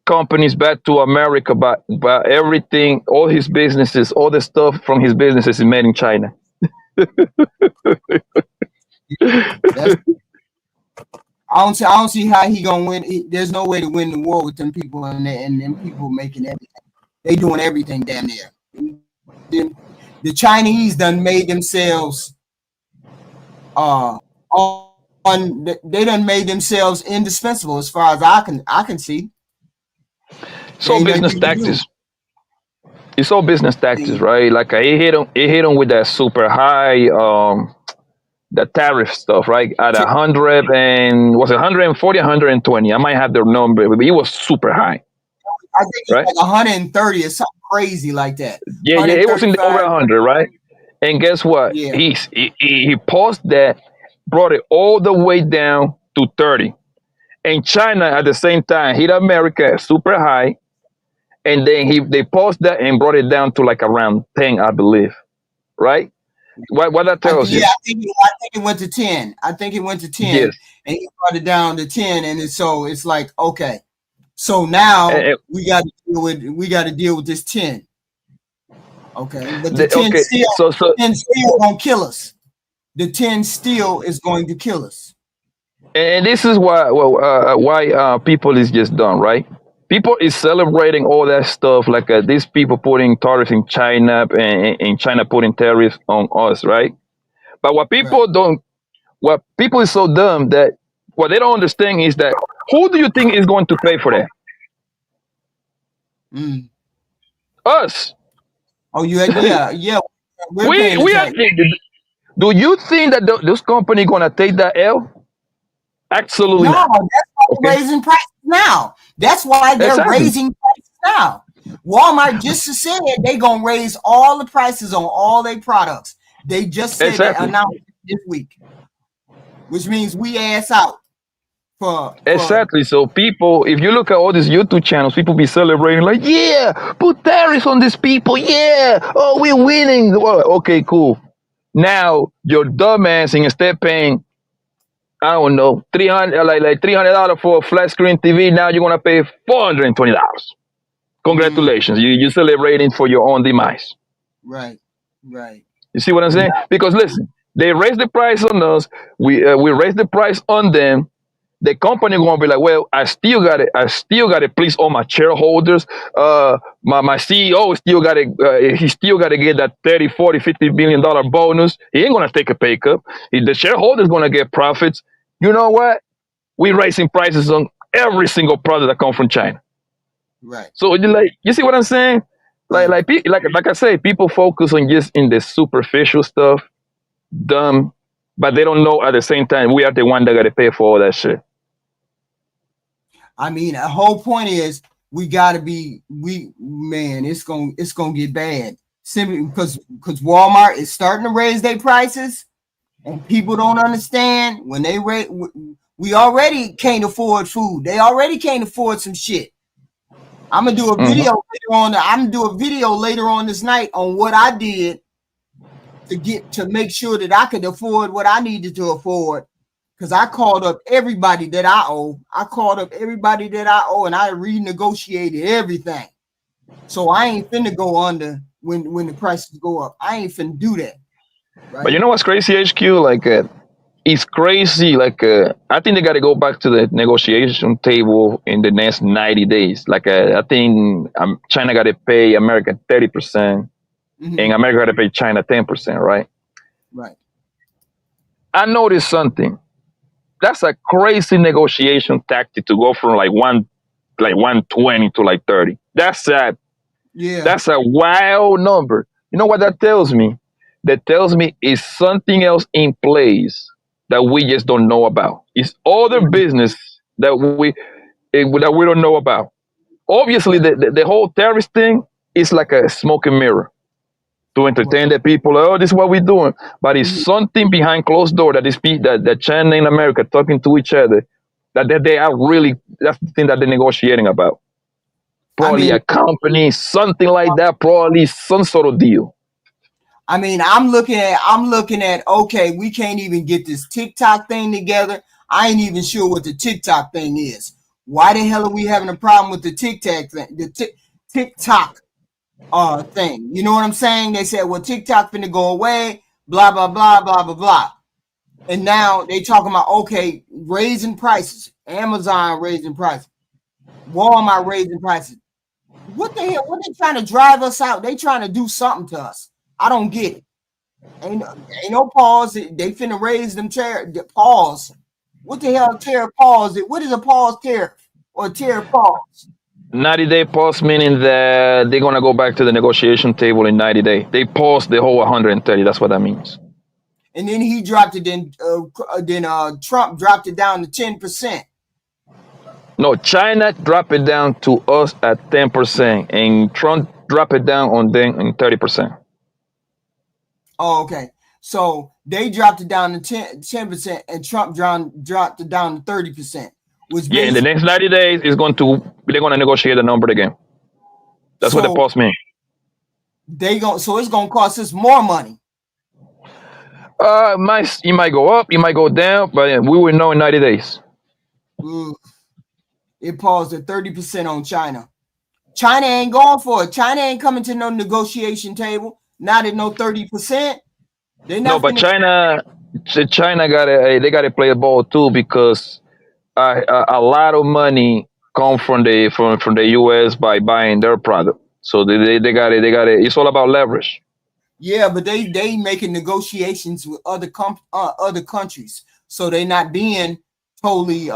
companies back to America, but everything, all his businesses, all the stuff from his businesses is made in China. That's I don't see how he gonna win. There's no way to win the war with them people and them people making everything. They doing everything damn near. The, the Chinese done made themselves they done made themselves indispensable as far as I can see. It's There all ain't nothing business you can do. tactics. It's all business tactics, See, right? Like he hit him with that super high the tariff stuff, right? At to, 100 and was it 140, 120? I might have the number, but it was super high, I think it's right? like 130 or something crazy like that. Yeah, it was in the over 135. 100, right? And guess what? Yeah. He paused that, brought it all the way down to 30. And China at the same time hit America super high, and then they paused that and brought it down to like around 10, I believe. Right? What that tells you? I think it went to 10. I think it went to 10, Yes. and he brought it down to 10, and it's like, okay, so now And, we got to deal with this 10. Okay, but the 10 okay. still, So 10 still gonna kill us. The 10 still is going to kill us. and this is why people is just done, right? People is celebrating all that stuff, like these people putting tariffs in China and China putting tariffs on us, right? But Right. what people is so dumb that what they don't understand is that who do you think is going to pay for that? Mm. Us. Oh, yeah. We're we paying the we are. tax. Do you think that this company gonna take that L? Absolutely No, not. that's why they're Okay. raising prices now. That's why they're Exactly. raising prices now. Walmart just said they gonna raise all the prices on all their products. They just said that Exactly. announced this week, which means we ass out for Exactly. So people, if you look at all these YouTube channels, people be celebrating like, yeah, put tariffs on these people. Yeah. Oh, we're winning. Well, okay, cool. Now your dumbass instead paying, I don't know, 300 like $300 for a flat screen TV. Now you're gonna pay $420. Congratulations. You're celebrating for your own demise. right, right. You see what I'm And saying? Because listen, they raise the price on us. We raise the price on them. The company gonna be like, well, I still got it. I still got to please all my shareholders. My CEO still got to. He still got to get that 30, 40, $50 billion bonus. He ain't gonna take a pay cut. The shareholders gonna get profits. You know what? We raising prices on every single product that come from China. right, So you see what I'm saying? right. Like I say, people focus on just in the superficial stuff, dumb, but they don't know at the same time we are the one that got to pay for all that shit. I mean, the whole point is we gotta be man, it's gonna get bad. Simply because Walmart is starting to raise their prices, and people don't understand when they rate. We already can't afford food. They already can't afford some shit. I'm gonna do a Hmm. video later on. I'm gonna do a video later on this night on what I did to make sure that I could afford what I needed to afford. Because I called up everybody that I owe. And I renegotiated everything. So I ain't finna go under when the prices go up. I ain't finna do that. But you Right? know what's crazy, HQ? It's crazy. I think they got to go back to the negotiation table in the next 90 days. I think China got to pay America 30%, and Mm-hmm. America got to pay China 10%, right? Right. I noticed something. That's a crazy negotiation tactic to go from like 120 to like 30. Yeah. That's a wild number. You know what that tells me? That tells me is something else in place that we just don't know about. It's other business that we don't know about. Obviously, Right. the whole terrorist thing is like a smoking mirror to Right. entertain the people. Oh, this is what we're doing. But it's Mhm. something behind closed door that China and America talking to each other that they are really, that's the thing that they're negotiating about. I Probably mean, a company, something like that, probably some sort of deal. I'm looking at okay, we can't even get this TikTok thing together. I ain't even sure what the TikTok thing is. Why the hell are we having a problem with the TikTok thing? TikTok thing. You know what I'm saying? They said, well, TikTok finna go away, blah, blah, blah, blah, blah, blah. And now they talking about, okay, raising prices. Amazon raising prices. Walmart raising prices. What the hell? What they trying to drive us out? They trying to do something to us. I don't get it. Ain't no pause. They finna raise them pause. What the hell tariff pause? What is a pause tariff or tariff pause? 90-day pause meaning that they're gonna go back to the negotiation table in 90 days. They pause the whole 130. That's what that means. And then he dropped it. Then Trump dropped it down to 10%. No, China dropped it down to us at 10%, and Trump dropped it down on them in 30%. Oh, okay. So they dropped it down to 10%, and Trump dropped it down to 30%, which Yeah, in the basically next 90 days, they're gonna negotiate the number again. That's what the So post mean. so it's gonna cost us more money. It might go up, it might go down, but we will know in 90 days. It paused at 30% on China. China ain't going for it. China ain't coming to no negotiation table. Not at no 30%. They No, not but finna. China got to play a ball too because a lot of money come from the U.S. by buying their product. So they got it. They got it. It's all about leverage. Yeah, but they making negotiations with other countries, so they're not being totally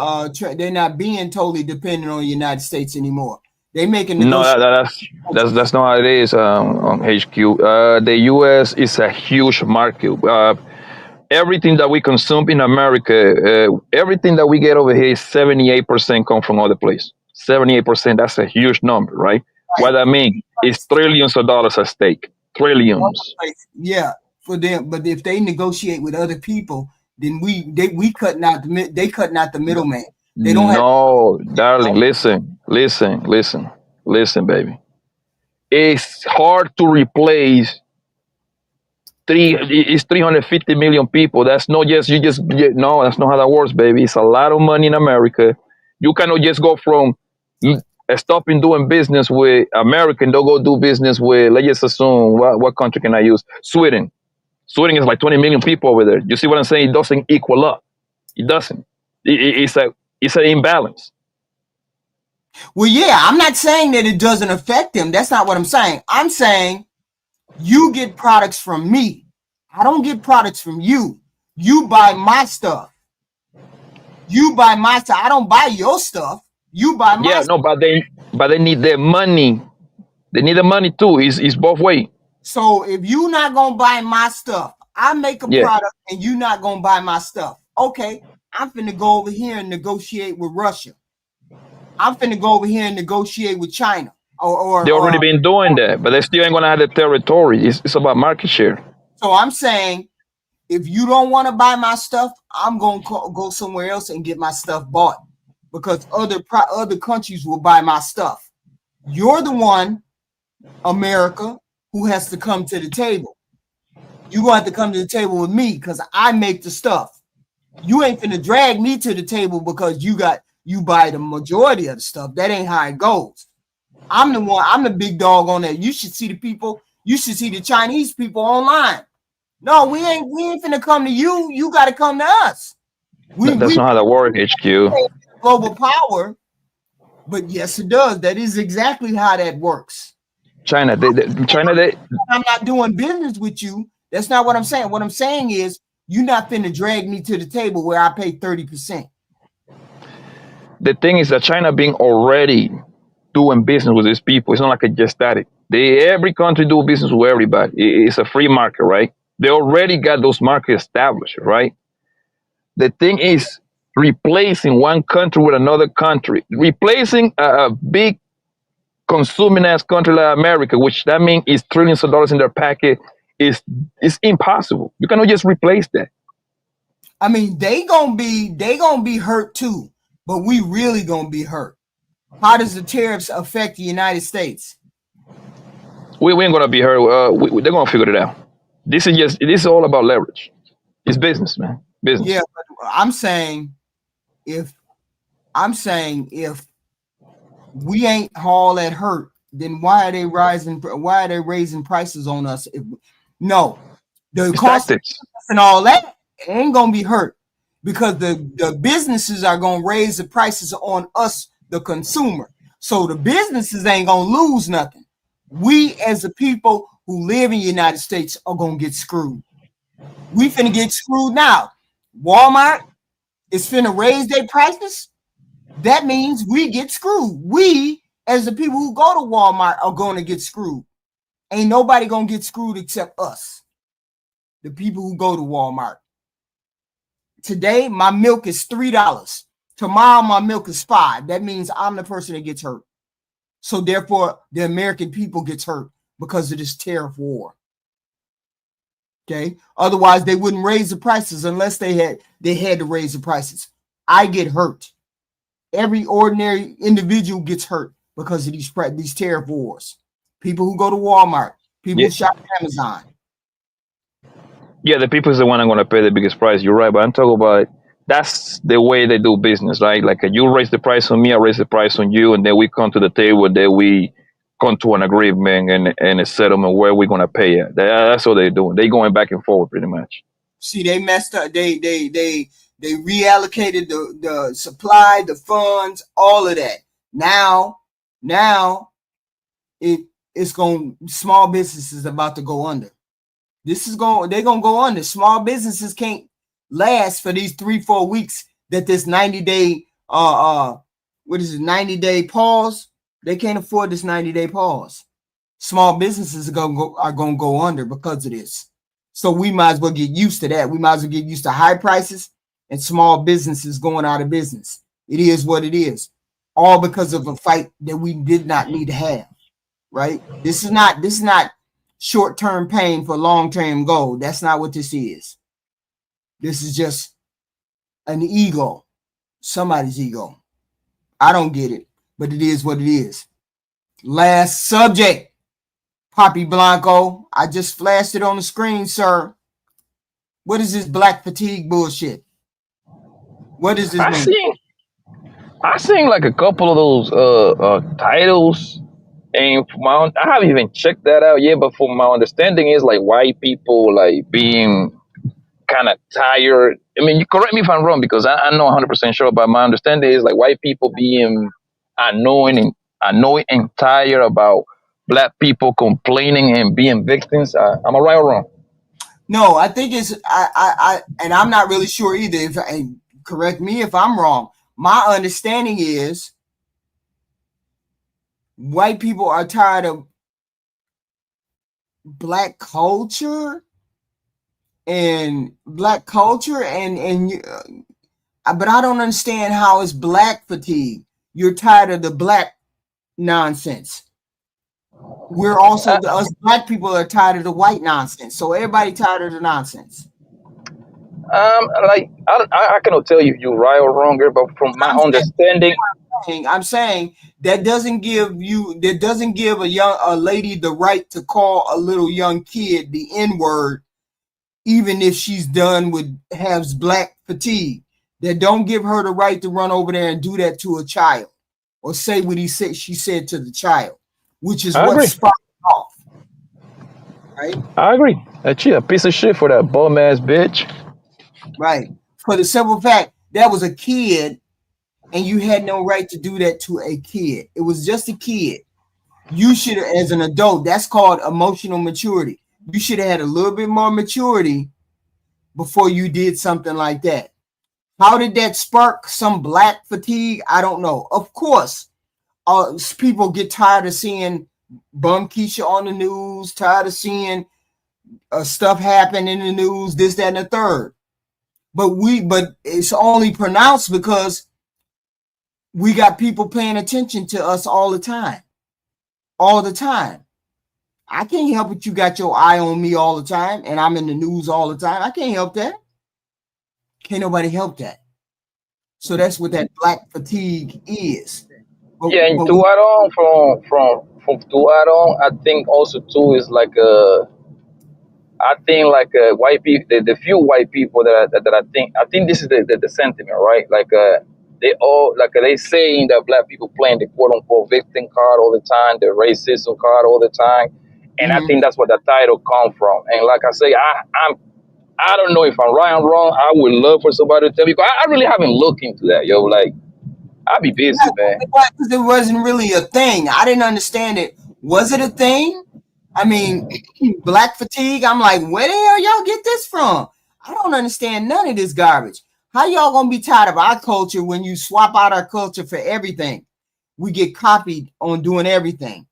dependent on the United States anymore. They making No, negotiations. that's not how it is on HQ. The U.S. is a huge market. Everything that we consume in America, everything that we get over here is 78% come from other places. 78%, that's a huge number, right? What Right. that means is trillions of dollars at stake. Trillions. Yeah, for them. But if they negotiate with other people, then we cutting out the middleman. They don't have. No, darling, listen, baby. It's hard to replace it's 350 million people. That's not just no, that's not how that works, baby. It's a lot of money in America. You cannot just go from stopping doing business with America and don't go do business with, let's just assume, what country can I use? Sweden is like 20 million people over there. You see what I'm saying? It doesn't equal up. It doesn't. It's an imbalance. Well, yeah, I'm not saying that it doesn't affect them. That's not what I'm saying. I'm saying you get products from me. I don't get products from you. You buy my stuff. You buy my stuff. I don't buy your stuff. You buy my stuff. No, but they need their money. They need the money too. It's both ways. So if you not gonna buy my stuff, I make a Yeah. product and you not gonna buy my stuff. Okay, I'm finna go over here and negotiate with Russia. I'm finna go over here and negotiate with China. They already been doing that, but they still ain't gonna have the territory. It's about market share. So I'm saying, if you don't want to buy my stuff, I'm gonna go somewhere else and get my stuff bought, because other countries will buy my stuff. You're the one, America, who has to come to the table. You gonna have to come to the table with me because I make the stuff. You ain't finna drag me to the table because you buy the majority of the stuff. That ain't how it goes. I'm the one. I'm the big dog on that. You should see the people. You should see the Chinese people online. No, we ain't finna come to you. You got to come to us. That's not how that works, HQ. Global power, but yes, it does. That is exactly how that works. China, I'm not doing business with you. That's not what I'm saying. What I'm saying is, you're not finna drag me to the table where I pay 30%. The thing is that China being already doing business with these people. It's not like it just started. Every country do business with everybody. It's a free market, right? They already got those markets established, right? The thing is replacing one country with another country, replacing a big consuming ass country like America, which that means is trillions of dollars in their pocket, is impossible. You cannot just replace that. I mean, they gonna be hurt too, but we really gonna be hurt. How does the tariffs affect the United States? We ain't gonna be hurt. They're gonna figure it out. This is all about leverage. It's business, man. Business. Yeah, but I'm saying if we ain't all that hurt, then why are they rising? Why are they raising prices on us? No, the It's cost tactics. and all that ain't gonna be hurt, because the businesses are gonna raise the prices on us, the consumer. So the businesses ain't gonna lose nothing. We, as the people who live in the United States, are gonna get screwed. We finna get screwed now. Walmart is finna raise their prices. That means we get screwed. We, as the people who go to Walmart, are going to get screwed. Ain't nobody gonna get screwed except us, the people who go to Walmart. Today, my milk is $3. Tomorrow, my milk is $5. That means I'm the person that gets hurt. So therefore, the American people gets hurt because of this tariff war. Okay. Otherwise, they wouldn't raise the prices unless they had to raise the prices. I get hurt. Every ordinary individual gets hurt because of these tariff wars. People who go to Walmart, people Yeah, who shop Amazon. yeah, the people is the one I'm gonna pay the biggest price. You're right, but I'm talking about that's the way they do business, right? Like you raise the price on me, I raise the price on you, and then we come to the table, then we come to an agreement and a settlement where we're gonna pay it. That's what they're doing. They going back and forth pretty much. See, they messed up. They reallocated the supply, the funds, all of that. Now it's going. Small businesses about to go under. They're gonna go under. Small businesses can't last for these 3-4 weeks that this 90-day what is it, 90-day pause. They can't afford this 90-day pause. Small businesses are gonna go under because of this. So we might as well get used to that. We might as well get used to high prices and small businesses going out of business. It is what it is. All because of a fight that we did not need to have. Right? This is not short-term pain for long-term goal. That's not what this is. This is just an ego. Somebody's ego. I don't get it, but it is what it is. Last subject. Poppy Blanco. I just flashed it on the screen, sir. What is this black fatigue bullshit? What does this I mean? seen like a couple of those titles, and I haven't even checked that out yet. But from my understanding, is like white people like being kind of tired. I mean, you correct me if I'm wrong because I'm not 100% sure, but my understanding is like white people being annoyed and tired about black people complaining and being victims. Am I right or wrong? No, I think it's and I'm not really sure either. Correct me if I'm wrong. My understanding is white people are tired of black culture and but I don't understand how it's black fatigue. You're tired of the black nonsense. We're also us black people are tired of the white nonsense. So everybody tired of the nonsense. Like I cannot tell you you're right or wrong here, but from my understanding, I'm saying that doesn't give a lady the right to call a little young kid the N-word, even if she's done with has black fatigue. That don't give her the right to run over there and do that to a child or say what she said to the child, which is I what agree. sparked off. Right? I agree. She a piece of shit for that bum ass bitch. Right. For the simple fact that was a kid and you had no right to do that to a kid. It was just a kid. You should have, as an adult, that's called emotional maturity. You should have had a little bit more maturity before you did something like that. How did that spark some black fatigue? I don't know. Of course, people get tired of seeing Bum Keisha on the news, tired of seeing stuff happen in the news, this, that, and the third. But it's only pronounced because we got people paying attention to us all the time. All the time. I can't help it. You got your eye on me all the time, and I'm in the news all the time. I can't help that. Can't nobody help that. So that's what that black fatigue is. Yeah, and to add on from to add on, I think also too is like I think like white people, the few white people that I think this is the sentiment, right? Like they all like they saying that black people playing the quote unquote victim card all the time, the racism card all the time, and I think that's what the title come from. And like I say, I don't know if I'm right or wrong. I would love for somebody to tell me. I really haven't looked into that, yo. Like I'll be busy, man. It wasn't really a thing. I didn't understand it. Was it a thing? I mean, black fatigue. I'm like, where the hell y'all get this from? I don't understand none of this garbage. How y'all gonna be tired of our culture when you swap out our culture for everything? We get copied on doing everything.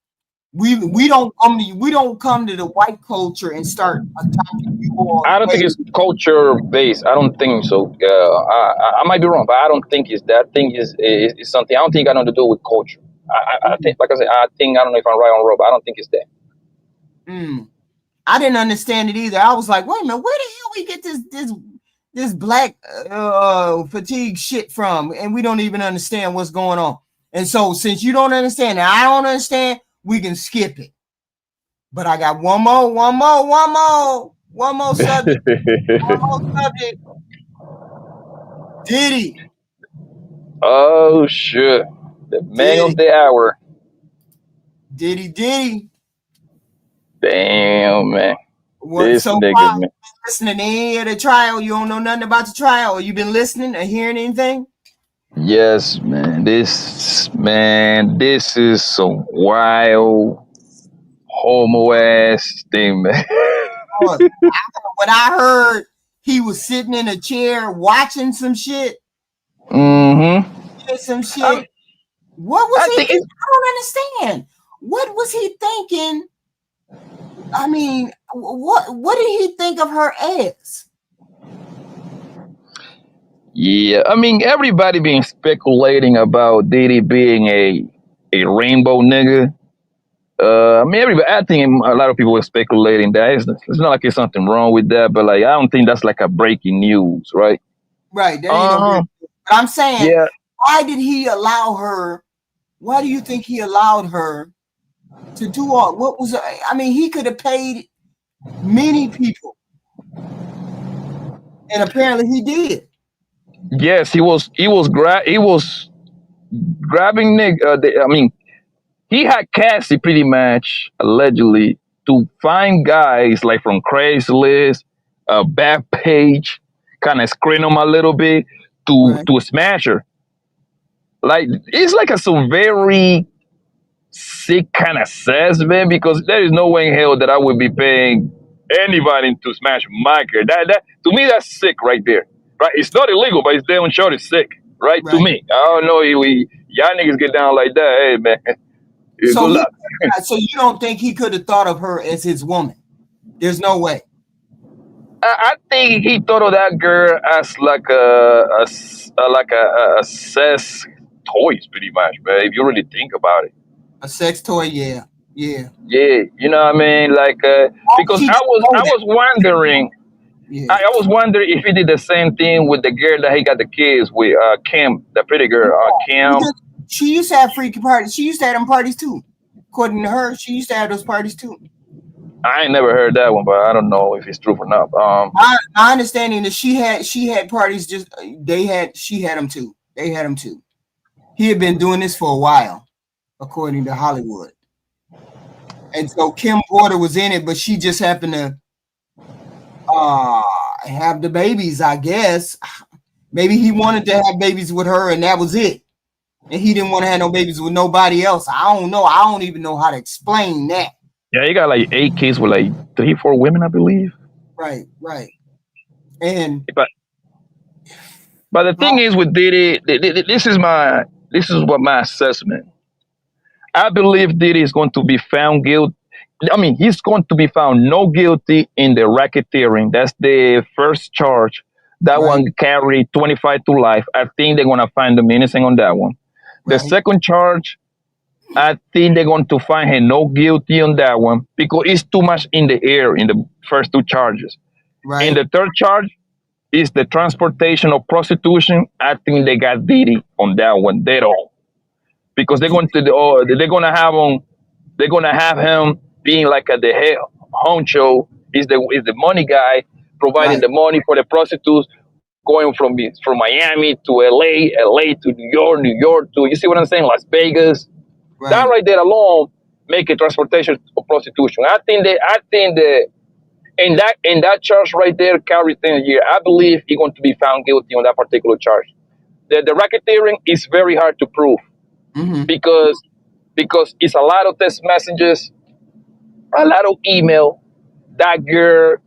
We don't come to the white culture and start adopting your I don't think it's culture based. I don't think so. I might be wrong, but I don't think it's that. I think is something. I don't think it got nothing to do with culture. I think, like I said, I don't know if I'm right or wrong, but I don't think it's that. I didn't understand it either. I was like, wait a minute, where the hell we get this black fatigue shit from? And we don't even understand what's going on. And so since you don't understand and I don't understand, we can skip it. But I got one more subject. Diddy. Oh shit. The man Diddy. of the hour. Diddy. Damn man. What This so nigga far? man. Listening to any of the trial? You don't know nothing about the trial, or you been listening or hearing anything? Yes, man. This is some wild homo ass thing, man. Oh, what I heard, he was sitting in a chair watching some shit. Mm-hmm. Some I, shit. What was I he think thinking? it's I don't understand. What was he thinking? I mean, what did he think of her as? yeah. I mean, everybody been speculating about Diddy being a rainbow nigga. I mean, I think a lot of people were speculating that it's not like there's something wrong with that, but like I don't think that's like a breaking news, right? Right, that ain't no Um, break. But I'm saying, yeah, why did he allow her? Why do you think he allowed her to do all? What was? I mean, he could have paid many people, and apparently he did. yes, he was grabbing Nick. I mean, he had Cassie pretty much allegedly to find guys like from Craigslist, Backpage, kind of screen them a little bit Right, to smash her. Like it's like a some very sick kind of says, man, because there is no way in hell that I would be paying anybody to smash my car. That to me that's sick right there. Right? It's not illegal, but it's damn sure it's sick. Right? To right. me. I don't know if y'all niggas get down like that. Hey man. So Good he, luck. so you don't think he could have thought of her as his woman? There's no way. I think he thought of that girl as like a sex toys pretty much, man. If you really think about it. A sex toy, yeah, yeah. Yeah, you know what I mean? Like because She didn't I know that. was wondering Yeah. I was wondering if he did the same thing with the girl that he got the kids with, Kim, the pretty girl, Kim. She used to have freaky parties. She used to have them parties too. According to her, she used to have those parties too. I ain't never heard that one, but I don't know if it's true or not. My understanding is she had parties. Just she had them too. They had them too. He had been doing this for a while, according to Hollywood. And so Kim Porter was in it, but she just happened to uh have the babies. I guess maybe he wanted to have babies with her, and that was it. And he didn't want to have no babies with nobody else. I don't know. I don't even know how to explain that. Yeah, he got like 8 kids with like 3, 4 women, I believe. Right, right. And But the thing is with Diddy, this is what my assessment. I believe Diddy is going to be found guilty. I mean, he's going to be found no guilty in the racketeering. That's the first charge. That right, one carried 25 to life. I think they're going to find him innocent on that one. The right, second charge, I think they're going to find him no guilty on that one because it's too much in the air in the first two charges. In right, the third charge is the transportation of prostitution. I think they got Diddy on that one dead on because they're going to have him being like at the head honcho is the money guy providing right, the money for the prostitutes going from Miami to LA to New York to you see what I'm saying Las Vegas. That right. right there alone make a transportation of prostitution. I think that in that charge right there carries 10 years. I believe he's going to be found guilty on that particular charge. The racketeering is very hard to prove Mm-hmm. because it's a lot of text messages, a lot of email. That girl,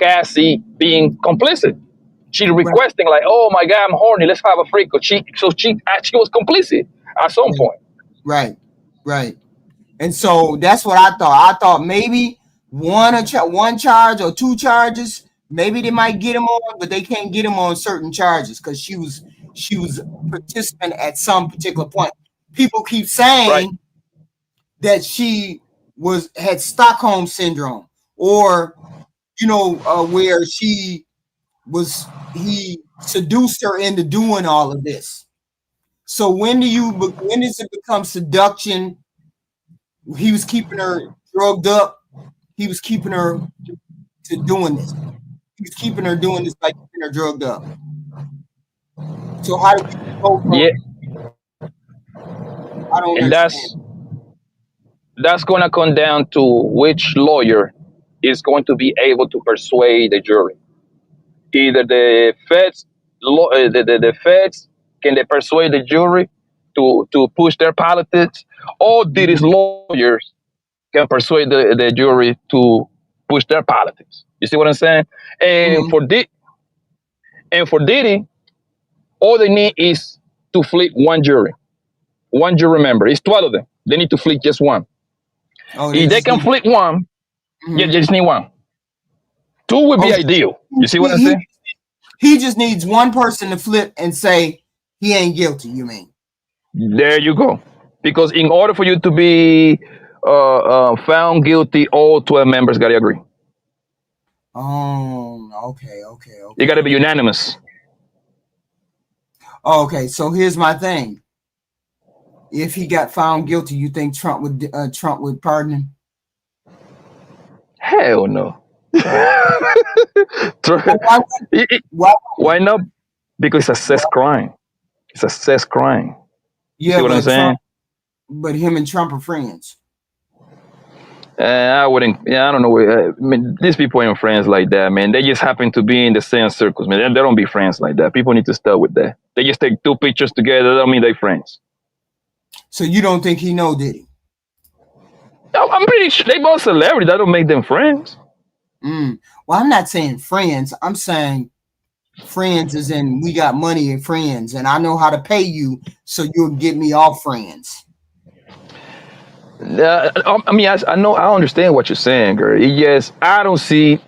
Cassie, being complicit. She Right, requesting like, "Oh my God, I'm horny. Let's have a freak." She actually was complicit at some point. right, right. And so that's what I thought. I thought maybe one charge or two charges. Maybe they might get him on, but they can't get him on certain charges because she was a participant at some particular point. People keep Right, saying that she had Stockholm syndrome, or where he seduced her into doing all of this. So when does it become seduction? He was keeping her drugged up, he was keeping her to doing this. He was keeping her doing this by keeping her drugged up. So how do we go from? Yeah, I don't and understand. that's gonna come down to which lawyer is going to be able to persuade the jury. Either the feds, the feds, can they persuade the jury to push their politics, or did his Mm-hmm. lawyers can persuade the jury to push their politics? You see what I'm saying? And Mm-hmm. for Diddy, all they need is to flip one jury member. It's 12 of them. They need to flip just one. Oh, they If they just can need. flip one, yeah, Mm-hmm. they just need one. Two would Oh, be so ideal. You see what I'm he, saying? he just needs one person to flip and say he ain't guilty. You mean? There you go. Because in order for you to be found guilty, all 12 members got to agree. Oh, okay, It got to be okay. unanimous. Okay, so here's my thing. If he got found guilty, you think Trump would pardon him? Hell no. Well, why? Why? Why not? Because it's a sex crime. It's a sex crime. You see Yeah, what I'm but Trump, saying? but him and Trump are friends. I wouldn't. Yeah, I don't know. I mean, these people ain't friends like that, man. They just happen to be in the same circles, man. They don't be friends like that. People need to start with that. They just take two pictures together. That don't mean they friends. So you don't think he know, did he? I'm pretty sure they both celebrities. That don't make them friends. Well, I'm not saying friends. I'm saying friends as in we got money and friends, and I know how to pay you, so you'll get me off friends. I mean, I know, I understand what you're saying, girl. Yes, I don't see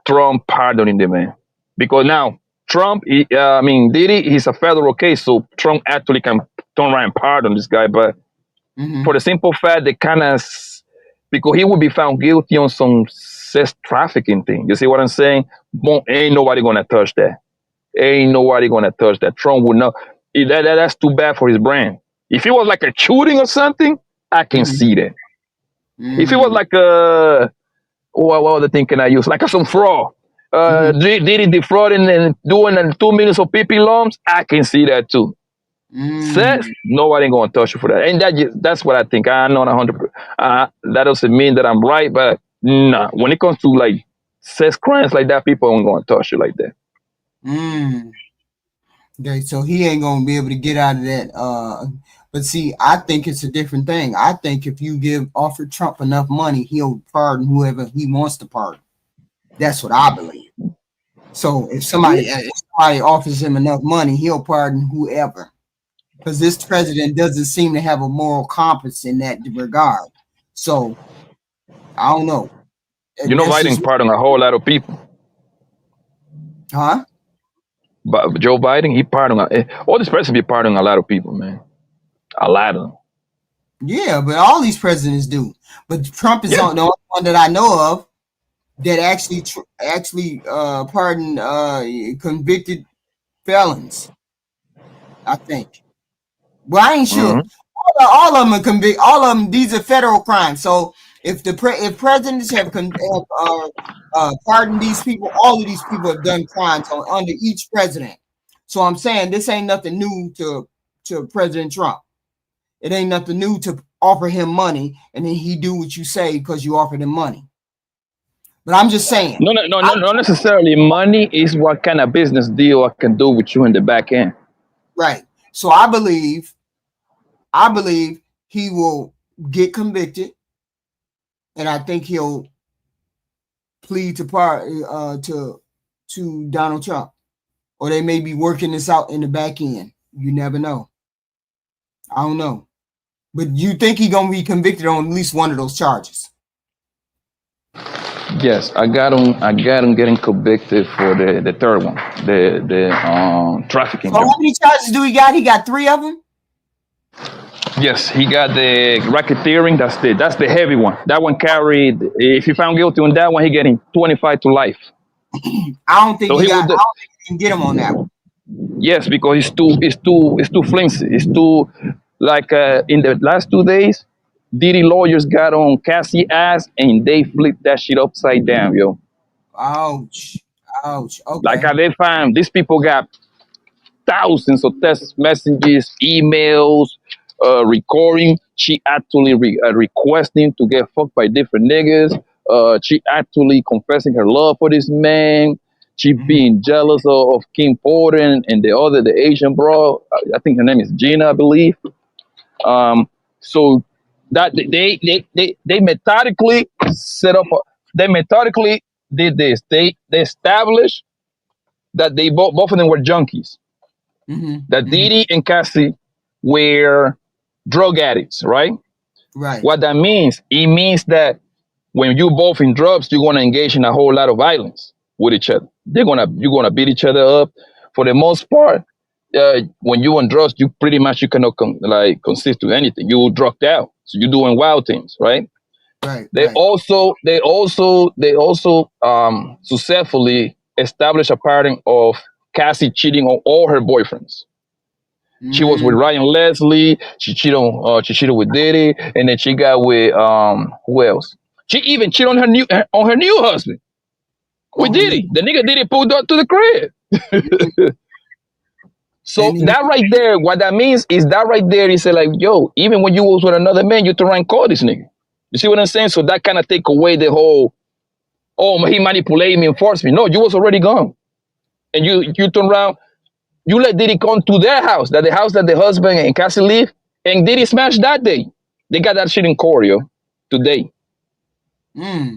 Trump pardoning the man because now Trump, I mean, Diddy, he's a federal case, so Trump actually can turn around and pardon this guy. But Mm-hmm. for the simple fact that kind of because he would be found guilty on some sex trafficking thing. You see what I'm saying? Ain't nobody gonna touch that. Ain't nobody gonna touch that. Trump would not. That's too bad for his brand. If it was like a shooting or something, I can Mm-hmm. see that. If it was Mm-hmm. like a what other thing can I use? Like some fraud. Mm-hmm. Did it defrauding and doing 2 minutes of PP loans? I can see that too. Sex, Mm-hmm. nobody gonna touch you for that. And that's what I think. I'm not 100. That doesn't mean that I'm right, but nah. When it comes to like sex crimes like that, people aren't gonna touch you like that. Mm. Okay, so he ain't gonna be able to get out of that. But see, I think it's a different thing. I think if you offer Trump enough money, he'll pardon whoever he wants to pardon. That's what I believe. So if somebody offers him enough money, he'll pardon whoever. Because this president doesn't seem to have a moral compass in that regard. So I don't know. You know, That's Biden just pardoned a whole lot of people. huh? But Joe Biden, he pardoned all this president be pardoning a lot of people, man. A lot of them. Yeah, but all these presidents do. But Trump is Yeah. the only one that I know of that actually pardoned convicted felons. I think. Well, I ain't sure. Mm-hmm. All of them are convicted. All of them. These are federal crimes. So if if presidents have pardoned these people, all of these people have done crimes under each president. So I'm saying this ain't nothing new to President Trump. It ain't nothing new to offer him money and then he do what you say because you offered him money. But I'm just saying. No, no, no, no, not necessarily. Money is what kind of business deal I can do with you in the back end. Right. So I believe he will get convicted, and I think he'll plead to Donald Trump, or they may be working this out in the back end. You never know. I don't know, but you think he's gonna be convicted on at least one of those charges? Yes, I got him. I got him getting convicted for the third one, the trafficking So how joint. many charges do he got? He got 3 of them. Yes, he got the racketeering. That's the heavy one. That one carried. If he found guilty on that one, he getting 25 to life. I don't think So he he got. would. I don't think he can get him on that one. Yes, because it's too flimsy. It's too like in the last 2 days, Diddy lawyers got on Cassie ass and they flipped that shit upside down, yo. Ouch. Ouch. Like Okay. how they found these people got thousands of text messages, emails, recording. She actually requesting to get fucked by different niggas. She actually confessing her love for this man. She Mm-hmm. being jealous of Kim Porter and the Asian bro. I think her name is Gina, I believe. So that they methodically set up. They methodically did this. They established that they both of them were junkies. That Mm-hmm. Mm-hmm. Didi and Cassie were drug addicts, right? Right. What that means, it means that when you both in drugs, you're gonna engage in a whole lot of violence with each other. You're gonna beat each other up. For the most part, when you on drugs, you pretty much you cannot consist to anything. You drugged out, so you're doing wild things, right? Right. They Right. also successfully established a pattern of Cassie cheating on all her boyfriends. She was with Mm. Ryan Leslie. She cheated with Diddy, and then she got with who else? She even cheated on her new husband On with her new. Diddy. The nigga Diddy pulled up to the crib. Mhm. So And he, that right there, what that means is that right there, he said like, yo, even when you was with another man, you turn around and call this nigga. You see what I'm saying? So that kind of take away the whole, oh, he manipulated me and forced me. No, you was already gone, and you turn around. You let Diddy come to their house, the house that the husband and Cassie live, and Diddy smashed that day. They got that shit in court, yo, today. mm.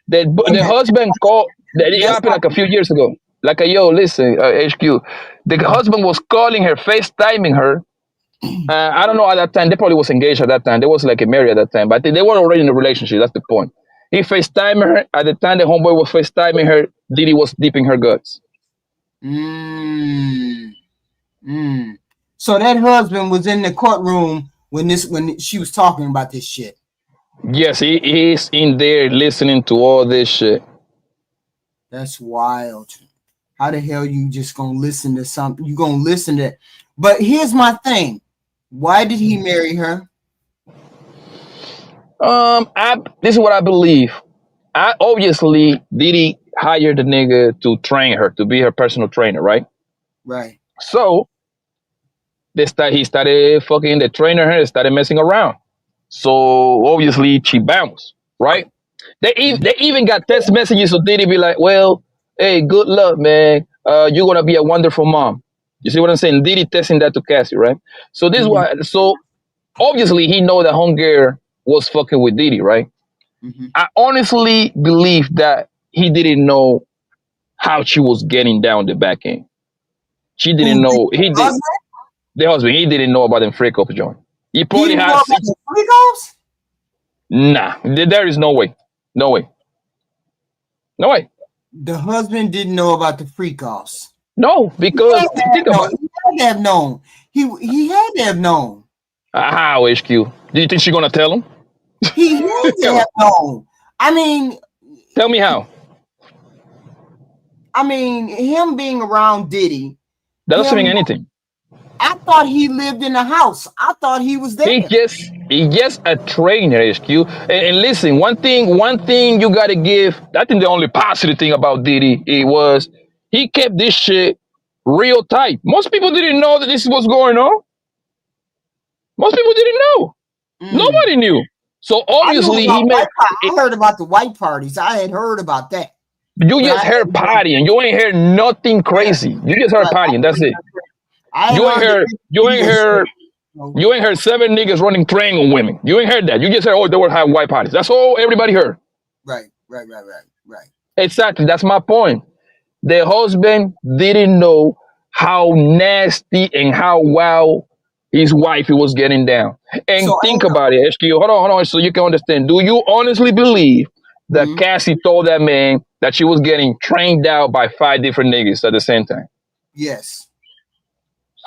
The Okay. husband called, it That's happened like a few years ago. Like, yo, listen, HQ. The husband was calling her, FaceTiming her. I don't know at that time. They probably was engaged at that time. They was like a married at that time, but they were already in a relationship. That's the point. He FaceTiming her. At the time the homeboy was FaceTiming her, Diddy was deep in her guts. mm. Mm. So that husband was in the courtroom when she was talking about this shit. Yes, he's in there listening to all this shit. That's wild. How the hell you just gonna listen to something? You gonna listen to? But here's my thing. Why did he marry her? This is what I believe. I obviously Diddy hired the nigga to train her, to be her personal trainer, right? Right. So he started fucking the trainer her, started messing around. So obviously she bounced, right? Mhm. They even got text messages so Diddy be like, well, hey, good luck, man. You're gonna be a wonderful mom. You see what I'm saying? Diddy testing that to Cassie, right? So this Mhm. why so obviously he know that Hunger was fucking with Diddy, right? Mhm. I honestly believe that he didn't know how she was getting down the back end. She Who didn't did know. He the did husband? the husband. He didn't know about them freak up joint. He He probably didn't had know about six. the freakos? Nah, there is no way. No way. No way. The husband didn't know about the freakos. No, He had because to have think known. about He had to have known. He had to have known. how HQ. Do you think she's gonna tell him? He had to Come on, have known. I mean, tell me how. him being around Diddy, That doesn't mean him. anything. I thought he lived in the house. I thought he was He's there. just he's just a trainer, HQ. And listen, one thing you gotta give. I think the only positive thing about Diddy it was he kept this shit real tight. Most people didn't know that this was going on. Most people didn't know. Mm. Nobody knew. So I knew obviously about he made. white party. I heard about the white parties. I had heard about that, You but I just heard hadn't heard. partying. You ain't heard nothing Yeah, crazy. You just heard right. partying. That's it. I had You ain't heard that heard. You Diddy ain't was. heard. You You ain't heard seven niggas running train on women. You ain't heard that. You just heard, oh, they were having white parties. That's all everybody heard. right, right, right, right, right. Exactly. That's my point. The husband didn't know how nasty and how wild his wife was getting down. And So, think about it, HQ. Hold on, so you can understand. Do you honestly believe that mm, Cassie told that man that she was getting trained out by five different niggas at the same time? yes,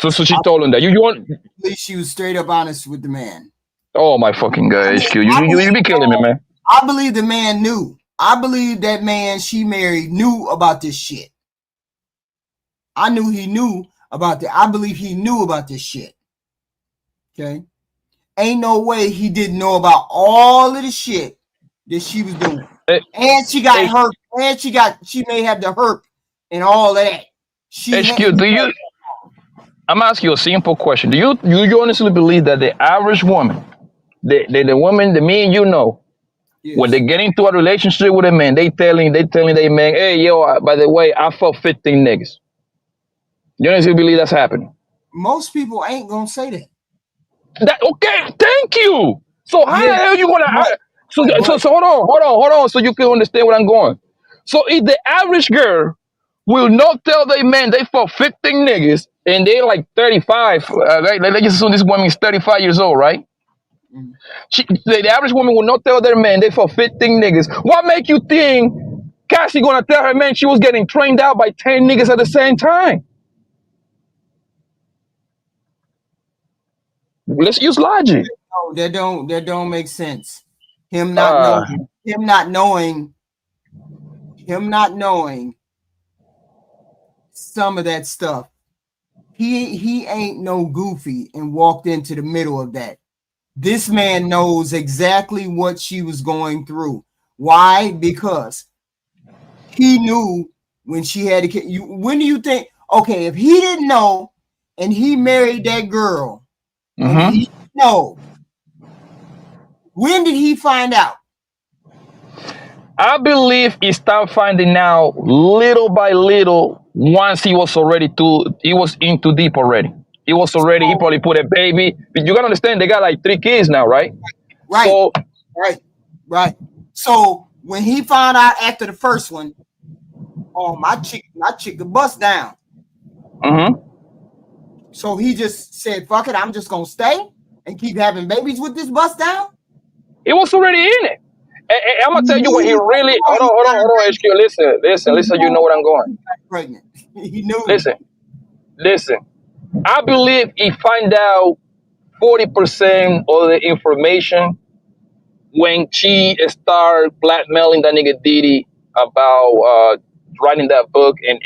So she I told him that. You want? believe she was straight up honest with the man. Oh my fucking I god, mean, HQ. I You be killing me, man. believe the man knew. I believe that man she married knew about this shit. I knew he knew about that. I believe he knew about this shit. Okay. ain't no way he didn't know about all of the shit that she was doing. And she got hurt. And she may have the hurt and all of that. HQ, I'm asking you a simple question. Do you honestly believe that the average woman, the woman, the me and you know, when they get into a relationship with a man, they telling their man, hey, yo, by the way, I fuck 15 niggas. You honestly believe that's happening? Most people ain't gonna say that. Okay, thank you. So how the hell you gonna? So hold on, so you can understand where I'm going. So if the average girl will not tell their man they fuck 15 niggas and they're like 35, let's just assume this woman is 35 years old, right? The average woman will not tell their man they fuck 15 niggas. What make you think Cassie gonna tell her man she was getting trained out by 10 niggas at the same time? Let's use logic. No, that don't make sense. Him not knowing some of that stuff. He ain't no goofy and walked into the middle of that. This man knows exactly what she was going through. Why? Because he knew when she had a kid. When do you think? Okay, if he didn't know and he married that girl, and he didn't know, when did he find out? I believe he started finding out little by little once he was in too deep already. He probably put a baby. You gotta understand, they got like 3 kids now, right? Right. So when he found out after the first one, oh, my chick could bust down. So he just said, fuck it, I'm just gonna stay and keep having babies with this bust down. He was already in it. And I'm gonna tell you what he really. Hold on, HQ. Listen. You know what I'm going. Pregnant. He knew. Listen. I believe he find out 40% of the information when she start blackmailing that nigga Diddy about writing that book, and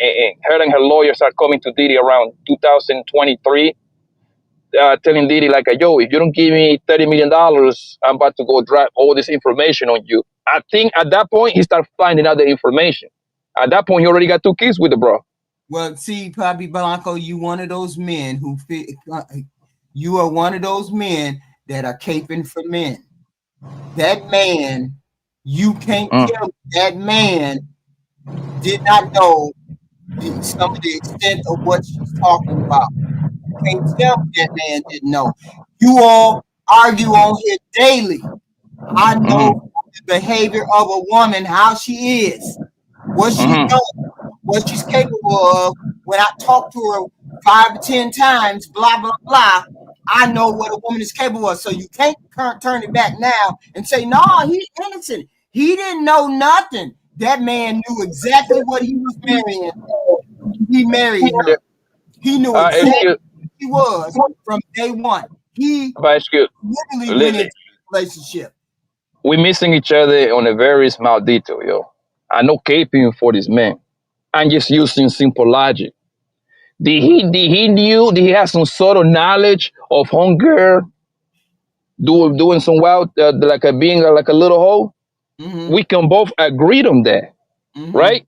her and her lawyers are coming to Diddy around 2023. Telling Diddy like, yo, if you don't give me $30 million, I'm about to go drop all this information on you. I think at that point, he started finding out the information. At that point, he already got 2 kids with the bro. Well, see, Papi Blanco, you one of those men who you are one of those men that are caping for men. That man, you can't tell me that man did not know some of the extent of what she's talking about. You can't tell me that man didn't know. You all argue on here daily. I know the behavior of a woman, how she is, what she does, what she's capable of. When I talk to her 5 to 10 times, blah, blah, blah, I know what a woman is capable of. So you can't turn it back now and say, no, he's innocent. He didn't know nothing. That man knew exactly what he was marrying. He married her. He knew exactly what she was from day one. He literally went into a relationship. We're missing each other on a very small detail, yo. I know caping for this man. I'm just using simple logic. Did he have some sort of knowledge of hunger doing some wild like being like a little hoe? We can both agree on that, right?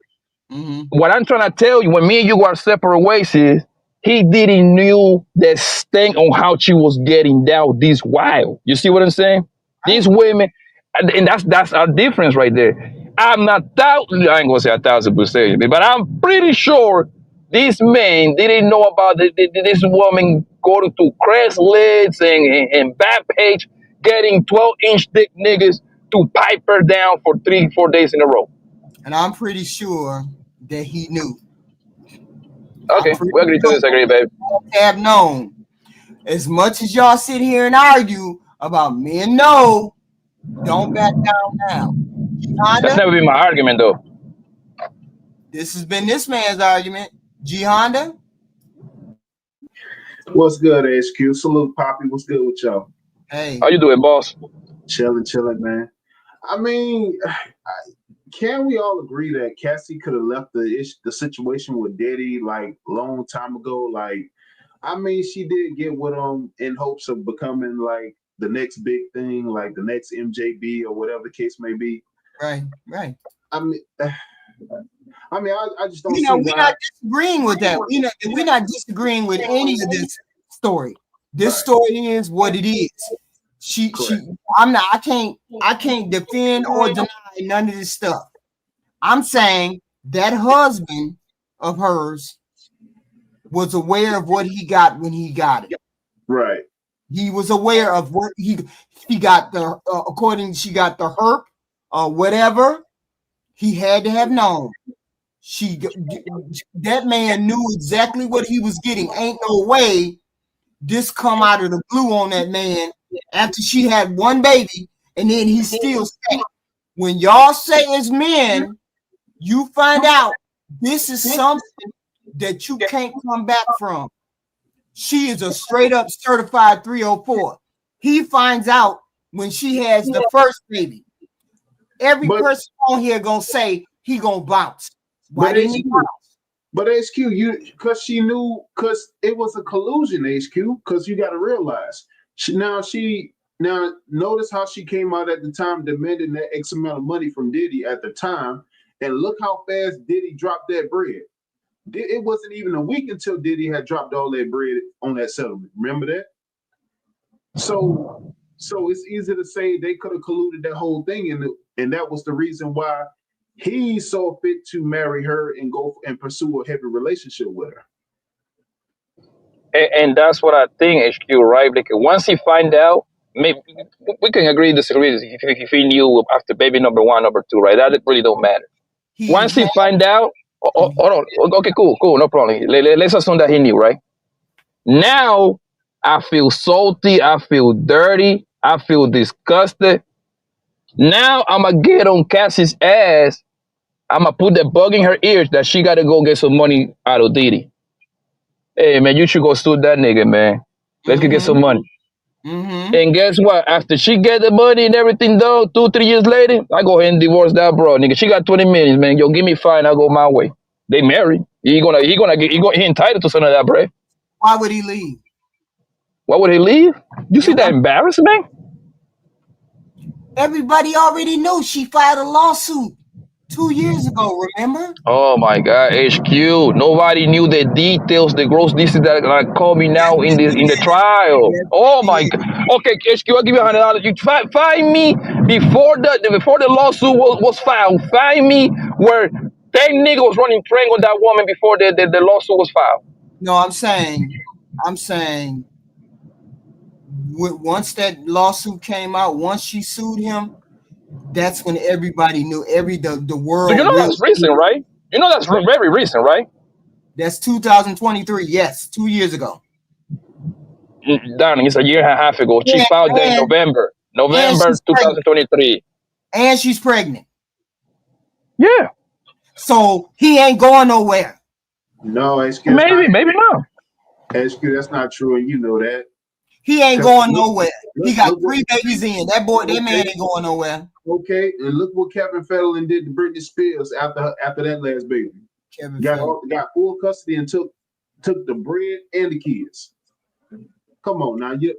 What I'm trying to tell you, when me and you are separate ways, is he didn't knew the extent on how she was getting down this wild. You see what I'm saying? These women, and that's our difference right there. I'm not I ain't gonna say 1,000%, but I'm pretty sure this man didn't know about this woman going to Craigslist and Backpage getting 12-inch dick niggas to pipe her down for 3-4 days in a row. And I'm pretty sure that he knew. Okay, we agree to disagree, babe. Have known. As much as y'all sit here and argue about men know, don't back down now. That's never been my argument, though. This has been this man's argument. G Honda. What's good, HQ? Salute, Poppy. What's good with y'all? Hey. How you doing, boss? Chilling, man. I mean, can we all agree that Cassie could have left the situation with Diddy like long time ago? Like, I mean, she did get with him in hopes of becoming like the next big thing, like the next MJB or whatever the case may be. Right. I mean, I just don't You see know, we're why. not disagreeing with that. We're not disagreeing with any of this story. This story is what it is. I can't defend or deny none of this stuff. I'm saying that husband of hers was aware of what he got when he got it. Right. He was aware of what he got the she got the herp or whatever. He had to have known. That man knew exactly what he was getting. Ain't no way this come out of the blue on that man after she had one baby and then he still stayed. When y'all say as men, you find out this is something that you can't come back from. She is a straight up certified 304. He finds out when she has the first baby. Every person on here gonna say he gonna bounce. Why didn't he bounce? But HQ, because she knew, because it was a collusion, HQ, because you got to realize, now notice how she came out at the time demanding that X amount of money from Diddy at the time, and look how fast Diddy dropped that bread. It wasn't even a week until Diddy had dropped all that bread on that settlement. Remember that? So it's easy to say they could have colluded that whole thing, and that was the reason why he saw fit to marry her and go and pursue a heavy relationship with her. And that's what I think, HQ, right? Like once he find out, maybe we can agree, disagree if he knew after baby number 1, number 2, right? That really don't matter. Once he find out, hold on, okay, cool, no problem. Let's assume that he knew, right? Now I feel salty, I feel dirty, I feel disgusted. Now I'm gonna get on Cassie's ass. I'm gonna put the bug in her ears that she gotta go get some money out of Diddy. Hey man, you should go sue that nigga, man. Let's get some money. And guess what? After she get the money and everything done, 2-3 years later, I go ahead and divorce that bro, nigga. She got 20 million, man. Yo, give me 5, I'll go my way. They married. He entitled to some of that bread. Why would he leave? Why would he leave? You see that embarrassment? Everybody already knew she filed a lawsuit 2 years ago, remember? Oh my God, HQ. Nobody knew the details, the gross details that are coming now in the trial. Oh my God. Okay, HQ, I'll give you $100. You find me before the lawsuit was filed. Find me where that nigga was running train on that woman before the lawsuit was filed. No, I'm saying once that lawsuit came out, once she sued him, that's when everybody knew. The world. So you know that's recent, right? You know that's very recent, right? That's 2023. Yes, 2 years ago. Darling, it's a year and a half ago. She filed that in November 2023. And she's pregnant. Yeah. So he ain't going nowhere. No, HQ. Maybe not. HQ, that's not true, and you know that. He ain't going nowhere. He got 3 babies in. That man ain't going nowhere. Okay, and look what Kevin Federline did to Britney Spears after that last baby. Got full custody and took the bread and the kids. Come on now, you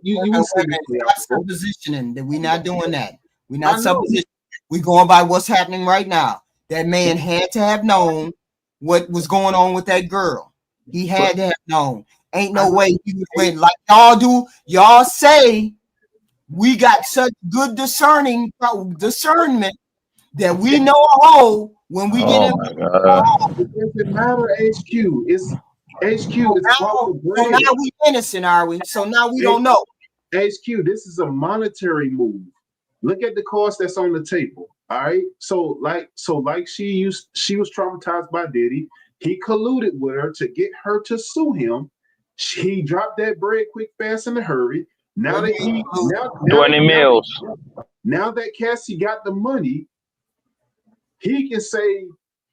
suppositioning that we're not doing that. We're not suppositioning. We're going by what's happening right now. That man had to have known what was going on with that girl. He had to have known. Ain't no way he went like y'all do. Y'all say we got such good discernment that we know a hole when we get in. It doesn't matter, HQ. It's HQ. So now we innocent, are we? So now we don't know. HQ, this is a monetary move. Look at the cost that's on the table. All right. So like she was traumatized by Diddy. He colluded with her to get her to sue him. He dropped that bread quick, fast, in a hurry. Now that 20 mils. Now that Cassie got the money, he can say,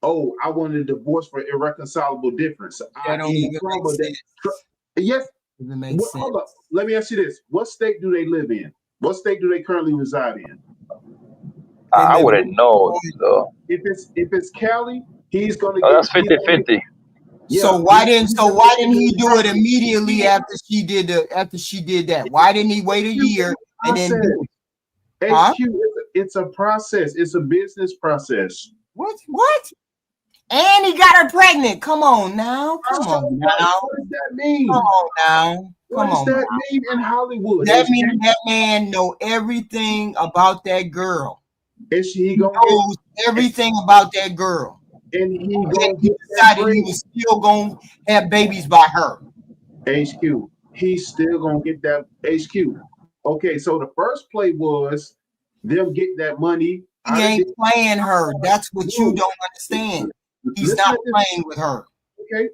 "Oh, I wanted a divorce for irreconcilable difference." Yes. Hold up. Let me ask you this: what state do they live in? What state do they currently reside in? I wouldn't know. So. If it's Cali, he's gonna. That's 50-50. Yeah. So why didn't he do it immediately after she did that? Why didn't he wait a year and then do it. HQ, it's a process. It's a business process. What? And he got her pregnant. Come on now. Come So on what now. does that mean? Come on now. What Come does on. that mean in Hollywood? That means that man know everything about that girl. Is he He gonna knows everything about that girl. get, and he And gonna he get decided that he was still gonna have babies by her. HQ? He's still gonna get that HQ. Okay, so the first play was them get that money. He ain't playing her. That's what you don't understand. He's not playing with her.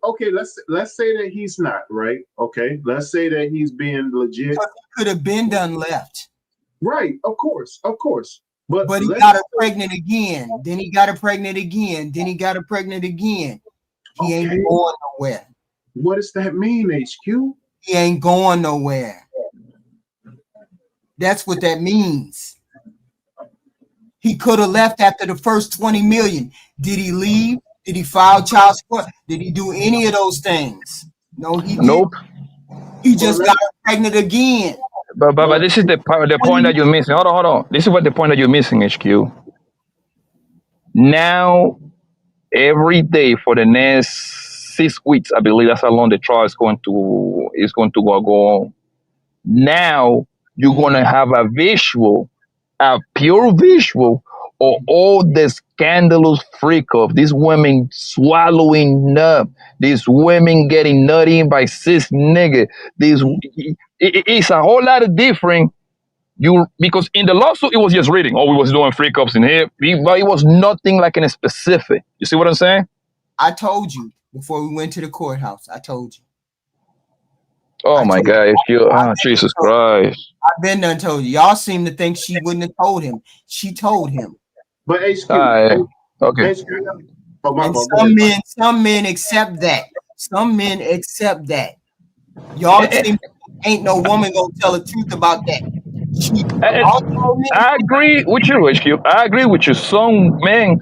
Okay. Let's say that he's not, right. Okay, let's say that he's being legit. Because he could have been done left. Right, of course. But he got her pregnant again. Then he got her pregnant again. Then he got her pregnant again. He ain't going nowhere. What does that mean, HQ? He ain't going nowhere. That's what that means. He could have left after the first 20 million. Did he leave? Did he file child support? Did he do any of those things? No, he didn't. Nope. He just got her pregnant again. But this is the point that you're missing. Hold on. This is what the point that you're missing, HQ. Now, every day for the next 6 weeks, I believe that's how long the trial is going to go on. Now you're gonna have a pure visual of all the scandalous freak of these women swallowing up, these women getting nutty by cis nigga. It's a whole lot of different. Because in the lawsuit it was just reading, we was doing freak ups in here, but it was nothing like in a specific. You see what I'm saying? I told you before we went to the courthouse. I told you. Oh my God! Jesus Christ! I've been done told you. Y'all seem to think she wouldn't have told him. She told him. But HQ, okay. And some men accept that. Some men accept that. Y'all think ain't no woman gonna tell the truth about that. I agree with you, HQ. I agree with you. Some men,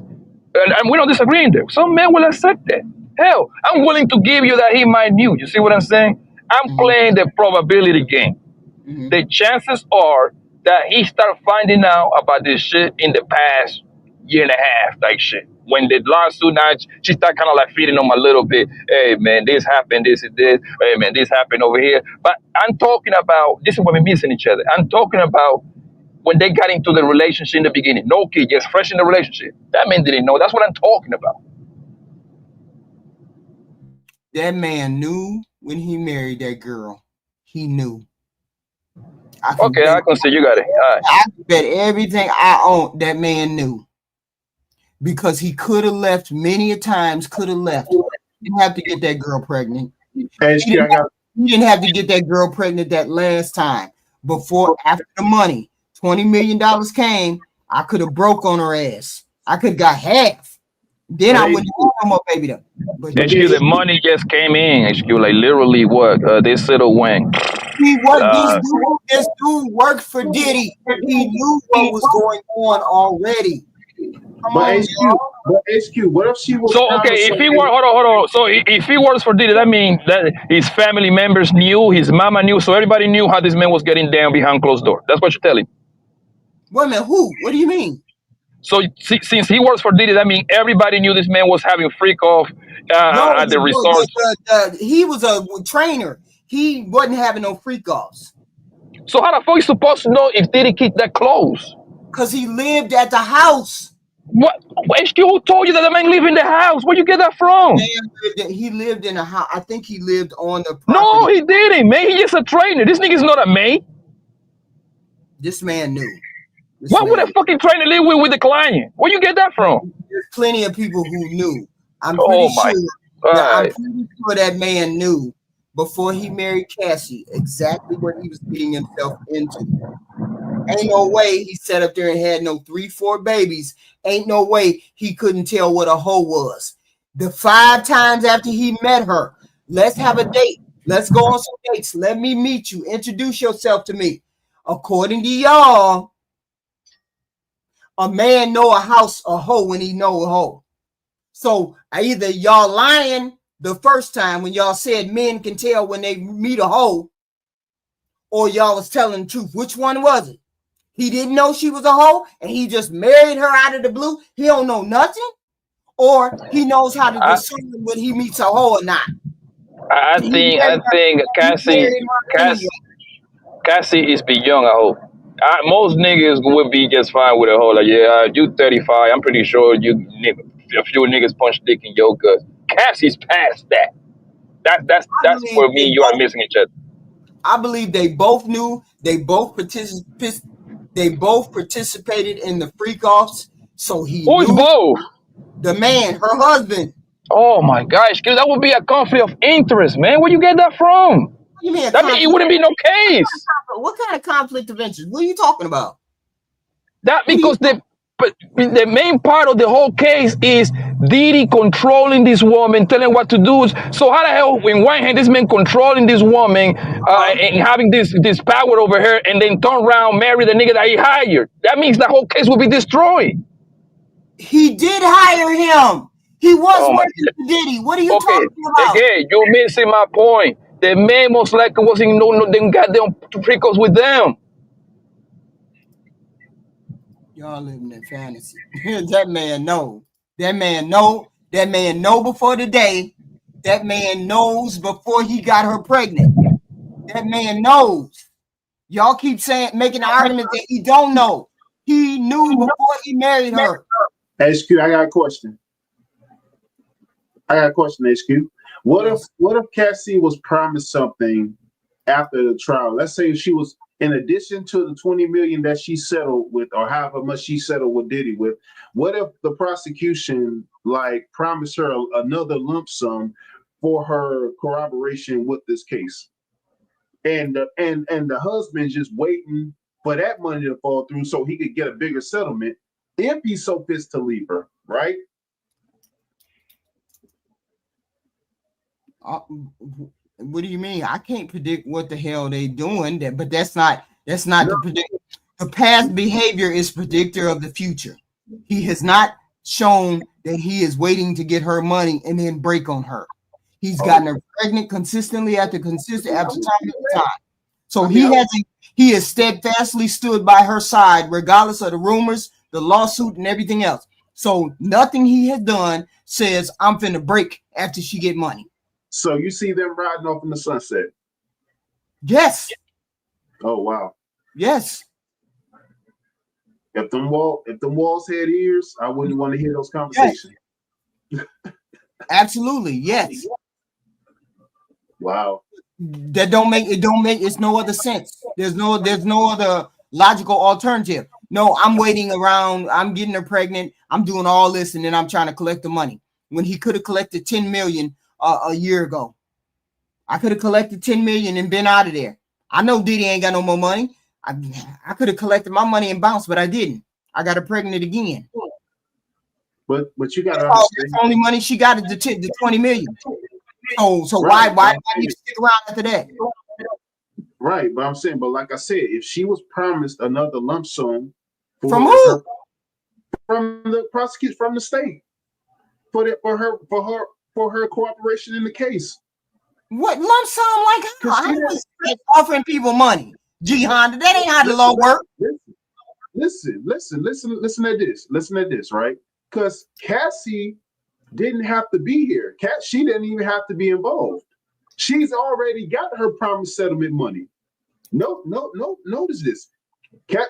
and we don't disagree in there. Some men will accept that. Hell, I'm willing to give you that he might knew. You see what I'm saying? I'm playing the probability game. The chances are that he started finding out about this shit in the past year and a half, like shit. When the lawsuit now, she started kind of like feeding him a little bit. Hey man, this happened, this is this. Hey man, this happened over here. But I'm talking about, this is what we're missing each other. I'm talking about when they got into the relationship in the beginning. No kid, just fresh in the relationship. That man didn't know. That's what I'm talking about. That man knew when he married that girl. He knew. I can see you got it. All right. I bet everything I own that man knew. Because he could have left many a times, He didn't have to get that girl pregnant. He didn't have to get that girl pregnant that last time. After the money, $20 million came, I could have broke on her ass. I could have got half. Then I wouldn't have no more baby though. But HQ, the money just came in. HQ, like literally what? This little wing. This dude worked for Diddy. He knew what was going on already. But HQ, what if she was? So okay, if he were hold on. So if he works for Diddy, that means that his family members knew, his mama knew, so everybody knew how this man was getting down behind closed door. That's what you're telling. Wait a minute, who? What do you mean? So since he works for Diddy, that means everybody knew this man was having freak off at the resort. He was a trainer. He wasn't having no freak offs. So how the fuck you supposed to know if Diddy keep that close? Because he lived at the house. What? HQ, who told you that the man lived in the house? Where you get that from? He lived in a house. I think he lived on the property. No, he didn't, man. He's just a trainer. This nigga's not a maid. This man knew. Why would a fucking trainer live with the client? Where you get that from? There's plenty of people who knew. I'm pretty sure that man knew before he married Cassie exactly what he was getting himself into. Ain't no way he sat up there and had no 3-4 babies. Ain't no way he couldn't tell what a hoe was. The 5 times after he met her, let's have a date. Let's go on some dates. Let me meet you. Introduce yourself to me. According to y'all, a man know a house a hoe when he know a hoe. So either y'all lying the first time when y'all said men can tell when they meet a hoe, or y'all was telling the truth? Which one was it? He didn't know she was a hoe and he just married her out of the blue. He don't know nothing, or he knows how to I, discern when he meets a hoe or not. I He think married I her, think he married her anyway. Cassie is beyond a hoe. Most niggas would be just fine with a hoe. Like, yeah, you 35. I'm pretty sure a few niggas punch dick in your guts. Cassie's past that. I That's believe where me and you are missing each other. I believe they both knew. They both participated in the freak offs. So he Who is knew both? the man, her husband. Oh my gosh, that would be a conflict of interest, man. Where you get that from? What do you mean a That mean it conflict? wouldn't be no case. What kind of conflict of interest? What are you talking about? That What are you because the main part of the whole case is Diddy controlling this woman, telling what to do. So how the hell, in one hand, this man controlling this woman and having this power over her, and then turn around, marry the nigga that he hired? That means the whole case will be destroyed. He did hire him. He was Oh my working for Diddy. What are you God. Okay, talking about? again, you're missing my point. The man most likely wasn't no them goddamn freakos with them. Y'all living in fantasy. That man know. That man know. That man know before the day. That man knows before he got her pregnant. That man knows. Y'all keep saying, making the argument that he don't know. He knew before he married her. HQ, I got a question. HQ. What if Cassie was promised something after the trial? Let's say she was, in addition to the 20 million that she settled with, or however much she settled with Diddy with, what if the prosecution like promised her another lump sum for her corroboration with this case? And the husband's just waiting for that money to fall through so he could get a bigger settlement if he's so pissed to leave her, right? What do you mean? I can't predict what the hell they doing, but that's not the predict. The past behavior is predictor of the future. He has not shown that he is waiting to get her money and then break on her. He's gotten her pregnant consistently after time after time. So he has steadfastly stood by her side, regardless of the rumors, the lawsuit, and everything else. So nothing he has done says I'm finna break after she get money. So you see them riding off in the sunset? Yes. Oh wow. Yes. If them walls had ears, I wouldn't want to hear those conversations. Yes. Absolutely, yes. Wow. That don't make it's no other sense. There's no other logical alternative. No, I'm waiting around, I'm getting her pregnant, I'm doing all this, and then I'm trying to collect the money. When he could have collected 10 million a year ago. I could have collected 10 million and been out of there. I know Diddy ain't got no more money. I could have collected my money and bounced, but I didn't. I got her pregnant again. But you got to understand. The only money she got is the 20 million. So right. why need to stick around after that? Right, but I'm saying, but like I said, if she was promised another lump sum from who? From the prosecutor, from the state, for her cooperation in the case. What lump sum? Like how was offering people money? G Honda, that ain't how the law works. Listen at this. Listen at this, right? Because Cassie didn't have to be here. She didn't even have to be involved. She's already got her promised settlement money. No, notice this.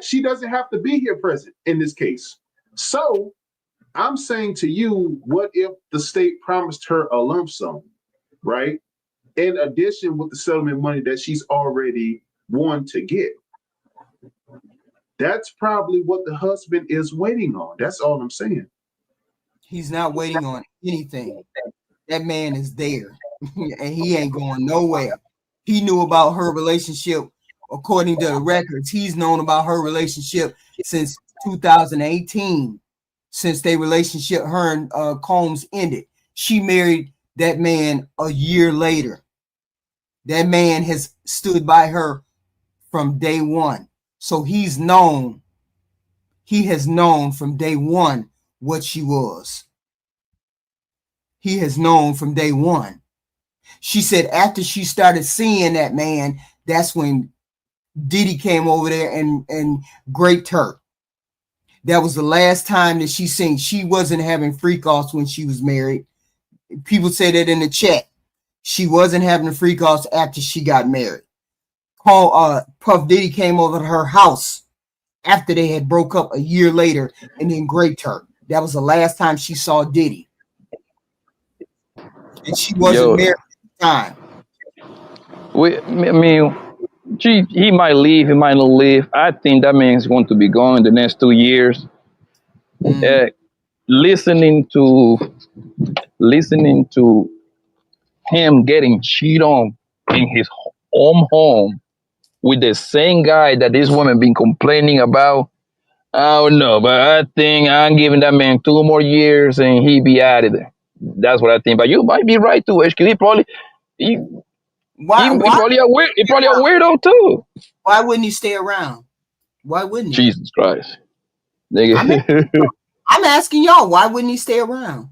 She doesn't have to be here present in this case. So I'm saying to you, what if the state promised her a lump sum, right? In addition with the settlement money that she's already won to get. That's probably what the husband is waiting on. That's all I'm saying. He's not waiting on anything. That man is there and he ain't going nowhere. He knew about her relationship, according to the records. He's known about her relationship since 2018, since their relationship, her and Combs ended. She married that man a year later. That man has stood by her from day one. So he has known from day one what she was. He has known from day one. She said after she started seeing that man, that's when Diddy came over there and raped her. That was the last time that she seen. She wasn't having freak offs when she was married. People say that in the chat. She wasn't having freak offs after she got married. Puff Diddy came over to her house after they had broke up a year later and then raped her. That was the last time she saw Diddy. And she wasn't married at the time. I mean, he might leave, he might not leave. I think that man is going to be gone in the next 2 years. Listening to him getting cheated on in his own home with the same guy that this woman been complaining about. I don't know, but I think I'm giving that man 2 more years and he be out of there. That's what I think. But you might be right too, HQ. He probably probably a weirdo too. Why wouldn't he stay around? Why wouldn't he? Jesus Christ. Nigga. I'm asking y'all, why wouldn't he stay around?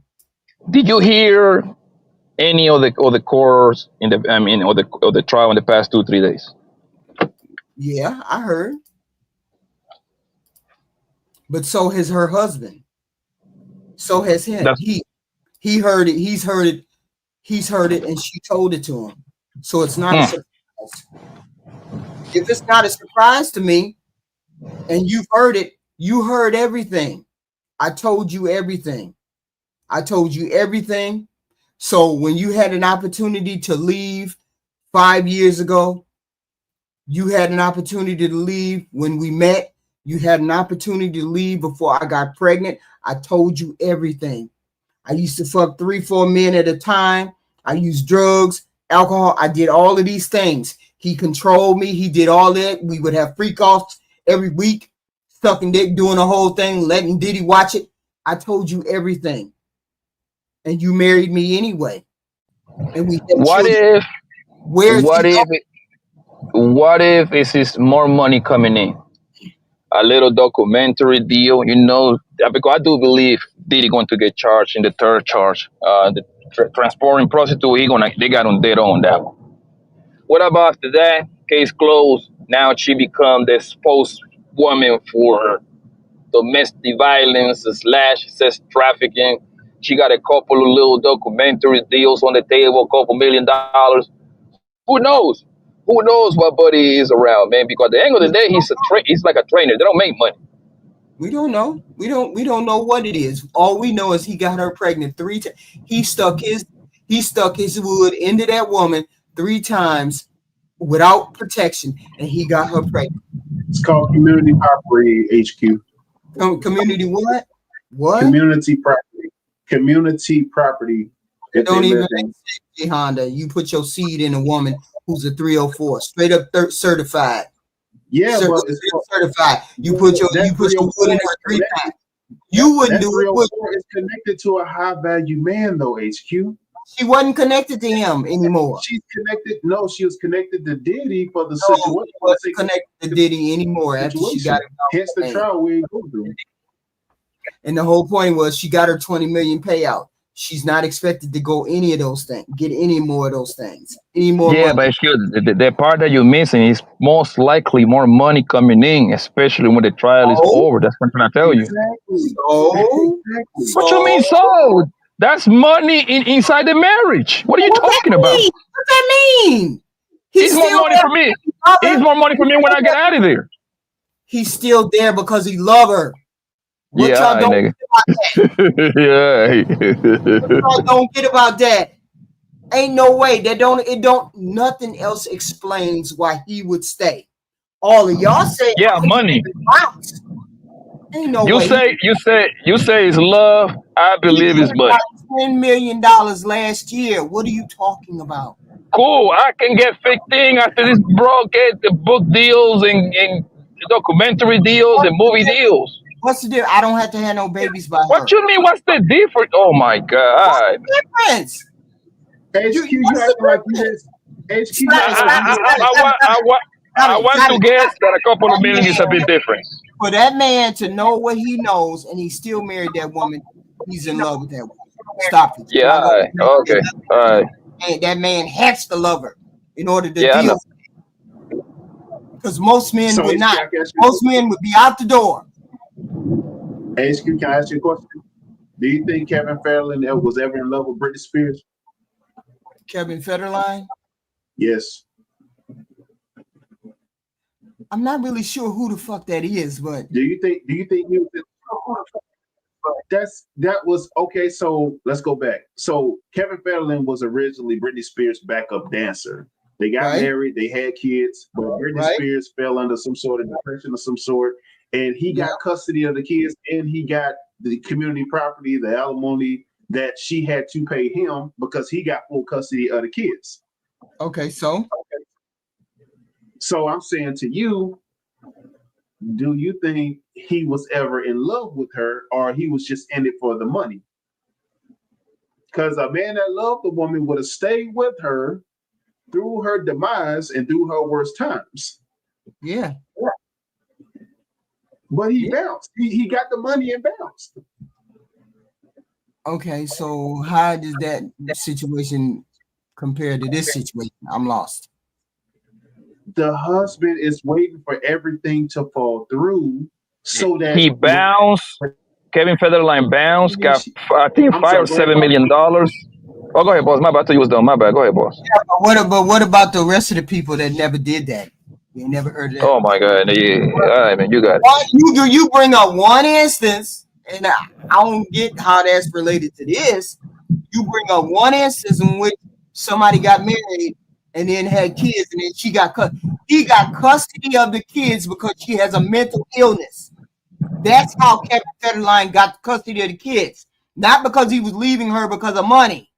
Did you hear any of the courts in the trial in the past 2-3 days? Yeah, I heard. But so has her husband. So has him. He heard it. He's heard it. He's heard it, and she told it to him. So it's not a surprise. If it's not a surprise to me, and you've heard it, you heard everything. I told you everything. I told you everything. So when you had an opportunity to leave 5 years ago, you had an opportunity to leave when we met. You had an opportunity to leave before I got pregnant. I told you everything. I used to fuck 3-4 men at a time. I used drugs, alcohol. I did all of these things. He controlled me. He did all that. We would have freak offs every week, sucking dick, doing the whole thing, letting Diddy watch it. I told you everything. And you married me anyway. And we had children. What if it's just more money coming in? A little documentary deal, because I do believe Diddy going to get charged in the third charge. The transporting prostitute, they got on dead on that one. What about after that? Case closed. Now she become the spokeswoman for domestic violence / sex trafficking. She got a couple of little documentary deals on the table, $2 million. Who knows? Who knows what Buddy is around, man? Because at the end of the day, he's like a trainer. They don't make money. We don't know. We don't know what it is. All we know is he got her pregnant 3 times. He stuck his wood into that woman 3 times without protection, and he got her pregnant. It's called community property, HQ. Community what? What? Community property. Community property. Don't even say Honda. You put your seed in a woman who's a 304, straight up certified. Yeah, but it's certified. You put your foot in her 3 times. You wouldn't do it. It's connected to a high value man, though. HQ. She wasn't connected to him anymore. She's connected. No, she was connected to Diddy for the situation. She wasn't connected to Diddy anymore after she got it. Hence the trial we go through. And the whole point was she got her 20 million payout. She's not expected to go any of those things, get any more of those things. Any more money. But the part that you're missing is most likely more money coming in, especially when the trial is over. That's what I'm trying to tell you. Exactly. What you mean so? That's money inside the marriage. What are you talking about? What that mean? He's more money for me. He's more money for me when I get out of there. He's still there because he love her. What y'all don't get about that? What y'all don't get about that? Ain't no way. Nothing else explains why he would stay. All of y'all say money. Ain't no you way. You say it's love. I believe it's money. $10 million last year. What are you talking about? Cool. I can get 15 after this bro get the book deals and documentary deals and movie deals. What's the difference? I don't have to have no babies by her. What you mean? What's the difference? Oh my God! What's the difference? HQ, you acting like you just HQ. I want to guess that a couple of million is a bit different. For that man to know what he knows and he still married that woman, he's in love with that woman. Stop it. Yeah. Okay. All right. And that man has to love her in order to deal. Because most men So, would HQ, not. I can ask you a Most question. men would be out the door. HQ, can I ask you a question? Do you think Kevin Federline was ever in love with Britney Spears? Kevin Federline. Yes. I'm not really sure who the fuck that is, but Do you think he was that was okay? So let's go back. So Kevin Federline was originally Britney Spears' backup dancer. They got right, married, they had kids, but Britney right, Spears fell under some sort of depression of some sort, and he yeah. got custody of the kids, and he got the community property, the alimony that she had to pay him because he got full custody of the kids. Okay, so I'm saying to you, do you think he was ever in love with her, or he was just in it for the money? Because a man that loved the woman would have stayed with her through her demise and through her worst times. yeah. But he Yeah. bounced. He got the money and bounced. Okay, so how does that situation compare to this situation? I'm lost. The husband is waiting for everything to fall through so that He bounced. Kevin Federline bounced. Got I think I'm five sorry, or go ahead, $7 boss. million. Oh, go ahead, boss. My bad. I thought you was done. My bad. Go ahead, boss. But what about the rest of the people that never did that? You never heard of that? Oh my God. Yeah. All right, man. You got it. Why you bring up one instance, and I don't get how that's related to this. You bring up one instance in which somebody got married and then had kids, and then he got custody of the kids because she has a mental illness. That's how Kevin Federline got custody of the kids, not because he was leaving her because of money.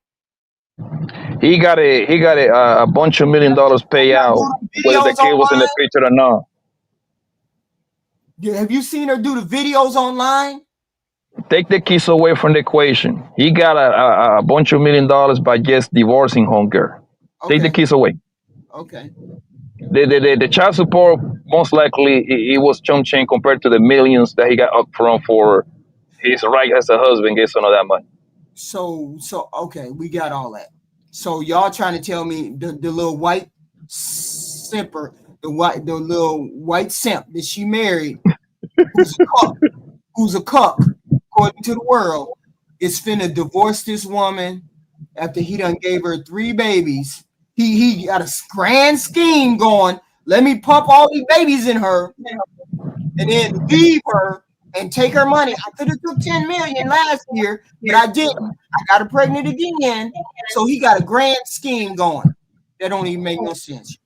He got a bunch of $1 million payout, whether the Videos kid was in the online. picture or not. Have you seen her do the videos online? Take the kids away from the equation. He got a bunch of $1 million by just divorcing homegirl. Take the Okay, kids away. okay. The child support most likely it was chump change compared to the millions that he got up front for his right as a husband gets some of that money. So okay, we got all that. So y'all trying to tell me the little white simper, the little white simp that she married, who's a cuck, according to the world, is finna divorce this woman after he done gave her 3 babies. He got a grand scheme going. Let me pump all these babies in her and then leave her and take her money. I could have took 10 million last year, but I didn't. I got her pregnant again. So he got a grand scheme going. That don't even make no sense.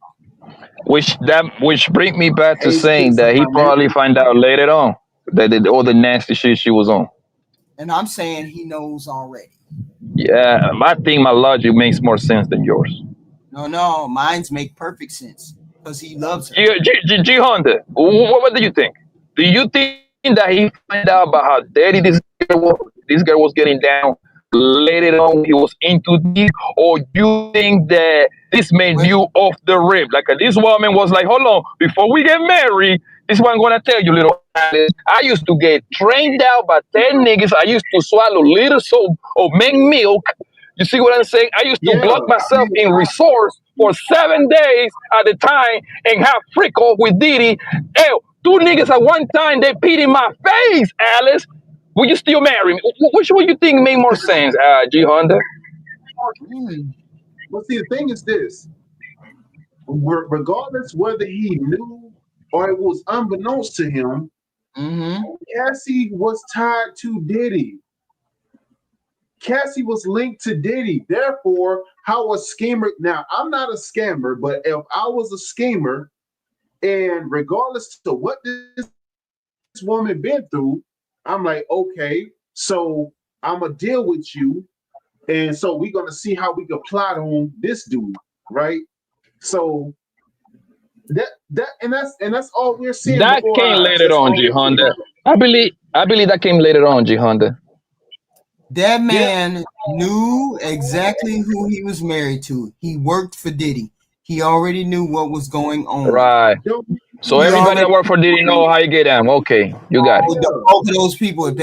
Which bring me back to HQ, saying so that he probably find out later on that all the nasty shit she was on. And I'm saying he knows already. Yeah, I think my logic makes more sense than yours. No, mine's make perfect sense because he loves her. G Honda, what do you think? Do you think that he find out about how dirty this girl was getting down later on? He was into this, or you think that this made Well, you off the rip? Like this woman was like, hold on, before we get married, this is what I'm gonna tell you, little Alice. I used to get trained out by 10 niggas. I used to swallow liters of mint milk. You see what I'm saying? I used to yeah, block myself in resorts for 7 days at a time and have freak off with Diddy. Hell, 2 niggas at one time, they peed in my face, Alice. Will you still marry me? Which one you think made more sense, G Honda? But see, the thing is this: regardless whether he knew or it was unbeknownst to him, Cassie was tied to Diddy. Cassie was linked to Diddy. Therefore, how a schemer. Now, I'm not a scammer, but if I was a schemer, and regardless to what this woman been through, I'm like, okay, so I'm gonna deal with you, and so we're gonna see how we can plot on this dude, right? So that's all we're seeing That before came our eyes. later That's on, all G we're seeing. Honda. I believe that came later on, G Honda. That man knew exactly who he was married to. He worked for Diddy. He already knew what was going on. Right. So We everybody already that worked for Diddy know how you get down. Okay, you got it. with both of those people, if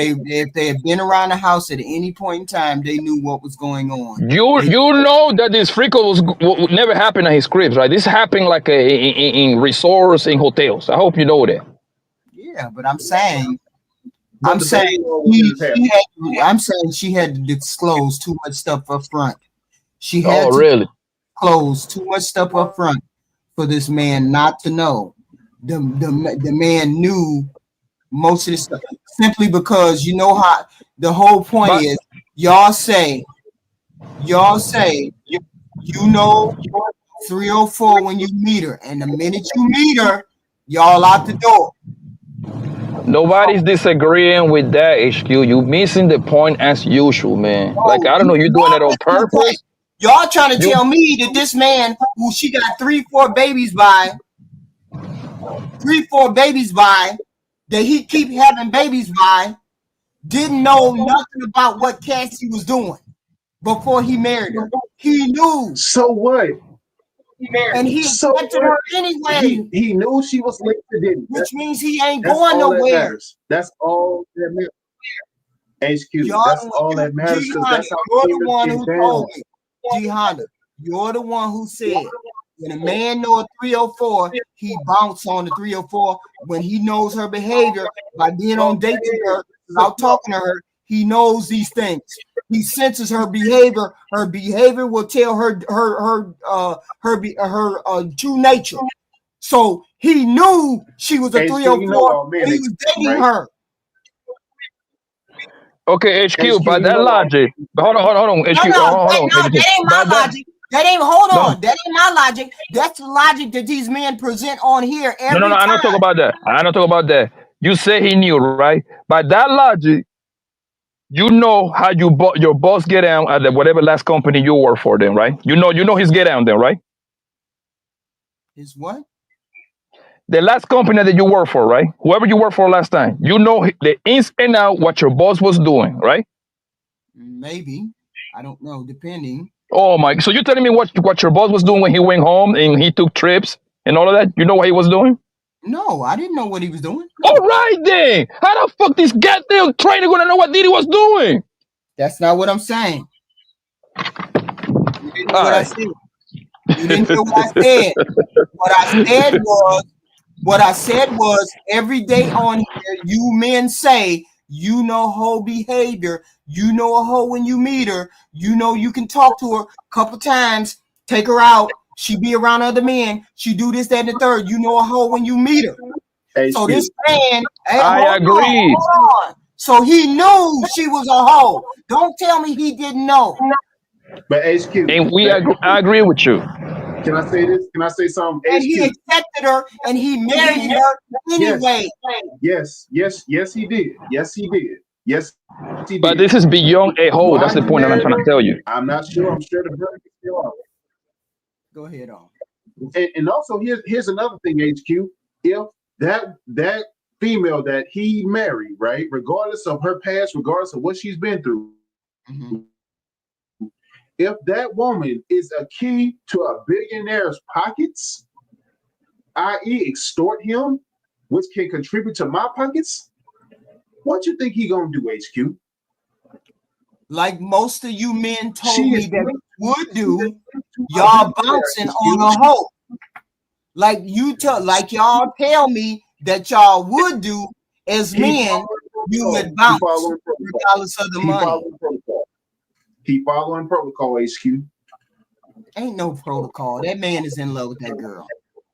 they had been around the house at any point in time, they knew what was going on. You know that this freako would never happen at his cribs, right? This happened like in resorts, in hotels. I hope you know that. Yeah, but I'm saying But I'm the saying baby oil was happening. I'm saying she had to disclose too much stuff up front. She Oh, had to really? disclose too much stuff up front for this man not to know. The man knew most of this stuff simply because you know how the whole point But is y'all say you know 304 when you meet her, and the minute you meet her, y'all out the door. nobody's disagreeing with that, HQ. You missing the point as usual, man. Like, Oh, I don't know, you doing it on y'all purpose? y'all trying to You tell me that this man who she got 3-4 babies by, that he keep having babies by, didn't know nothing about what Cassie was doing before he married her. He knew, So what? and he So accepted what? her anyway, He knew she was linked to Diddy. which means he ain't That's going all that nowhere. matters. That's all that matters. HQ. Y'all, That's all that matters G because Honda, that's how you're the females one get who down. told me. G Honda, you're the one who said when a man knows a 304, he bounce on the 304 when he knows her behavior by being on dates with her without talking to her. He knows these things. He senses her behavior. Her behavior will tell her true nature. So he knew she was a HQ, 304. you know all men And he was dating right? her. okay, HQ? HQ, By you that know all logic, hold on, HQ. No, Hold on, that ain't my By that, logic. That ain't hold no, on. That ain't my logic. That's the logic that these men present on here no. every I'm not time. talking about that. I'm not talking about that. You say he knew, right? By that logic, you know how your boss get down at whatever last company you work for, then, right? You know his get down, then, right? Is what? The last company that you work for, right? Whoever you worked for last time, you know the ins and out what your boss was doing, right? Maybe. I don't know. Depending. Oh my! So you're telling me what your boss was doing when he went home and he took trips and all of that? You know what he was doing? No, I didn't know what he was doing. All No, right then. How the fuck this goddamn trainer gonna know what Diddy was doing? that's not what I'm saying. You didn't hear All what I right. said. You didn't hear what I said. What I said was every day on here, you men say you know hoe behavior. You know a hoe when you meet her. You know you can talk to her a couple times, take her out. She be around other men. She do this, that, and the third. You know a hoe when you meet her. So HQ. this man, hey, I agreed. hold on. So he knew she was a hoe. Don't tell me he didn't know. But HQ, And I agree with you. can I say this? Can I say something? And he HQ. accepted her and he married her Yes. anyway. Yes, he did. Yes, he did. Yes, he But did. this is beyond a whole. Why That's the he point that I'm married trying to her? tell you. I'm not sure. I'm sure the verdict is still out. Go ahead on. And also here's another thing, HQ. If that female that he married, right, regardless of her past, regardless of what she's been through, Mm-hmm. if that woman is a key to a billionaire's pockets, i.e., extort him, which can contribute to my pockets, what you think he gonna do, HQ? Like most of you men told She me is that would do, y'all y'all bouncing on a hoe. Like y'all tell me that y'all would do as men, you would bounce regardless of the money. Keep following protocol, HQ. Ain't no protocol. That man is in love with that girl.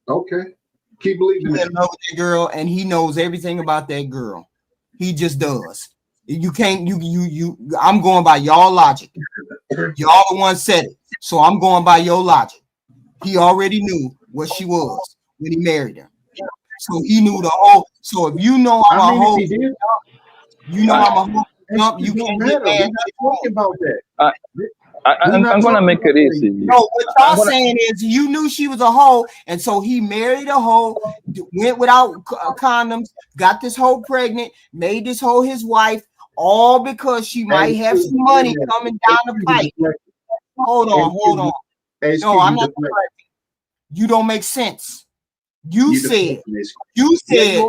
Okay. Keep believing He's that. in love with that girl, and he knows everything about that girl. He just does. You can't. I'm going by y'all logic. Y'all the one said it, so I'm going by your logic. He already knew what she was when he married her, so he knew the whole. So if you know I'm a whole, you know I'm a whole. You can't get mad. We're not talking about that. I'm gonna make it easy. No, what y'all saying is you knew she was a hoe, and so he married a hoe, went without condoms, got this hoe pregnant, made this hoe his wife, all because she might have some money coming down the pipe. Hold on. No, I'm not. You don't make sense. You said Yeah, you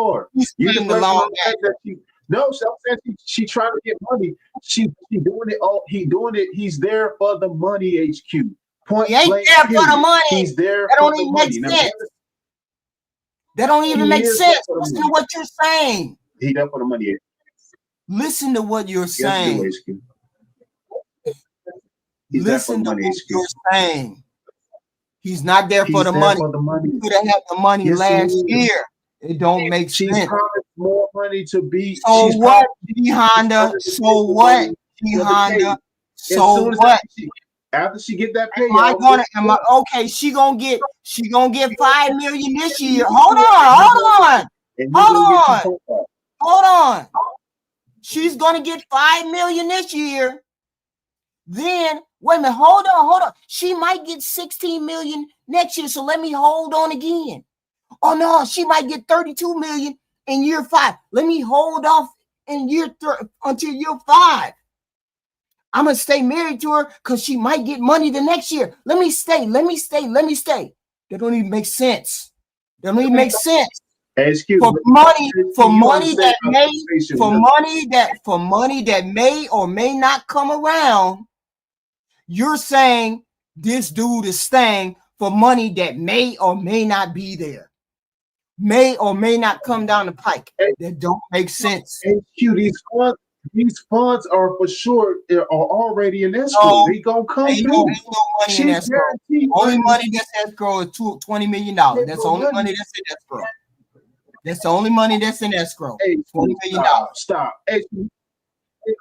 are. he's You playing the deflecting long on the game. fact that no, so I'm saying she trying to get money. She doing it all. He doing it. He's there for the money. HQ. Point He ain't blank. there Period. for the money. He's there That for don't the even make money. Now, sense. That don't even he make is sense. there for the Listen money. to what you're saying. He there for the money. Listen to what you're Yes, you saying. do, HQ. He's there for Listen the to money. what HQ. you're saying. He's not there for He's the there money. for the money. He could have had the money Yes, he last is. year. It don't make She's sense. promised more money to be. So she's what, promised G Honda? So what, G Honda? So what? After she get that payout, Am I gonna? Am I okay? She gonna get 5 million this year. Hold on. She's gonna get 5 million this year. Then wait a minute. Hold on. She might get 16 million next year. So let me hold on again. Oh no, she might get 32 million in year 5. Let me hold off in until year 5. I'm gonna stay married to her because she might get money the next year. Let me stay. That don't even make sense. For money that may or may not come around. You're saying this dude is staying for money that may or may not be there, may or may not come down the pike. That don't make sense. HQ, these funds are for sure are already in escrow. They gonna come through. Ain't no money in escrow. Only money that's escrow is $20 million. That's the only money that's in escrow. That's the only money that's in escrow. $20 million. Stop. HQ,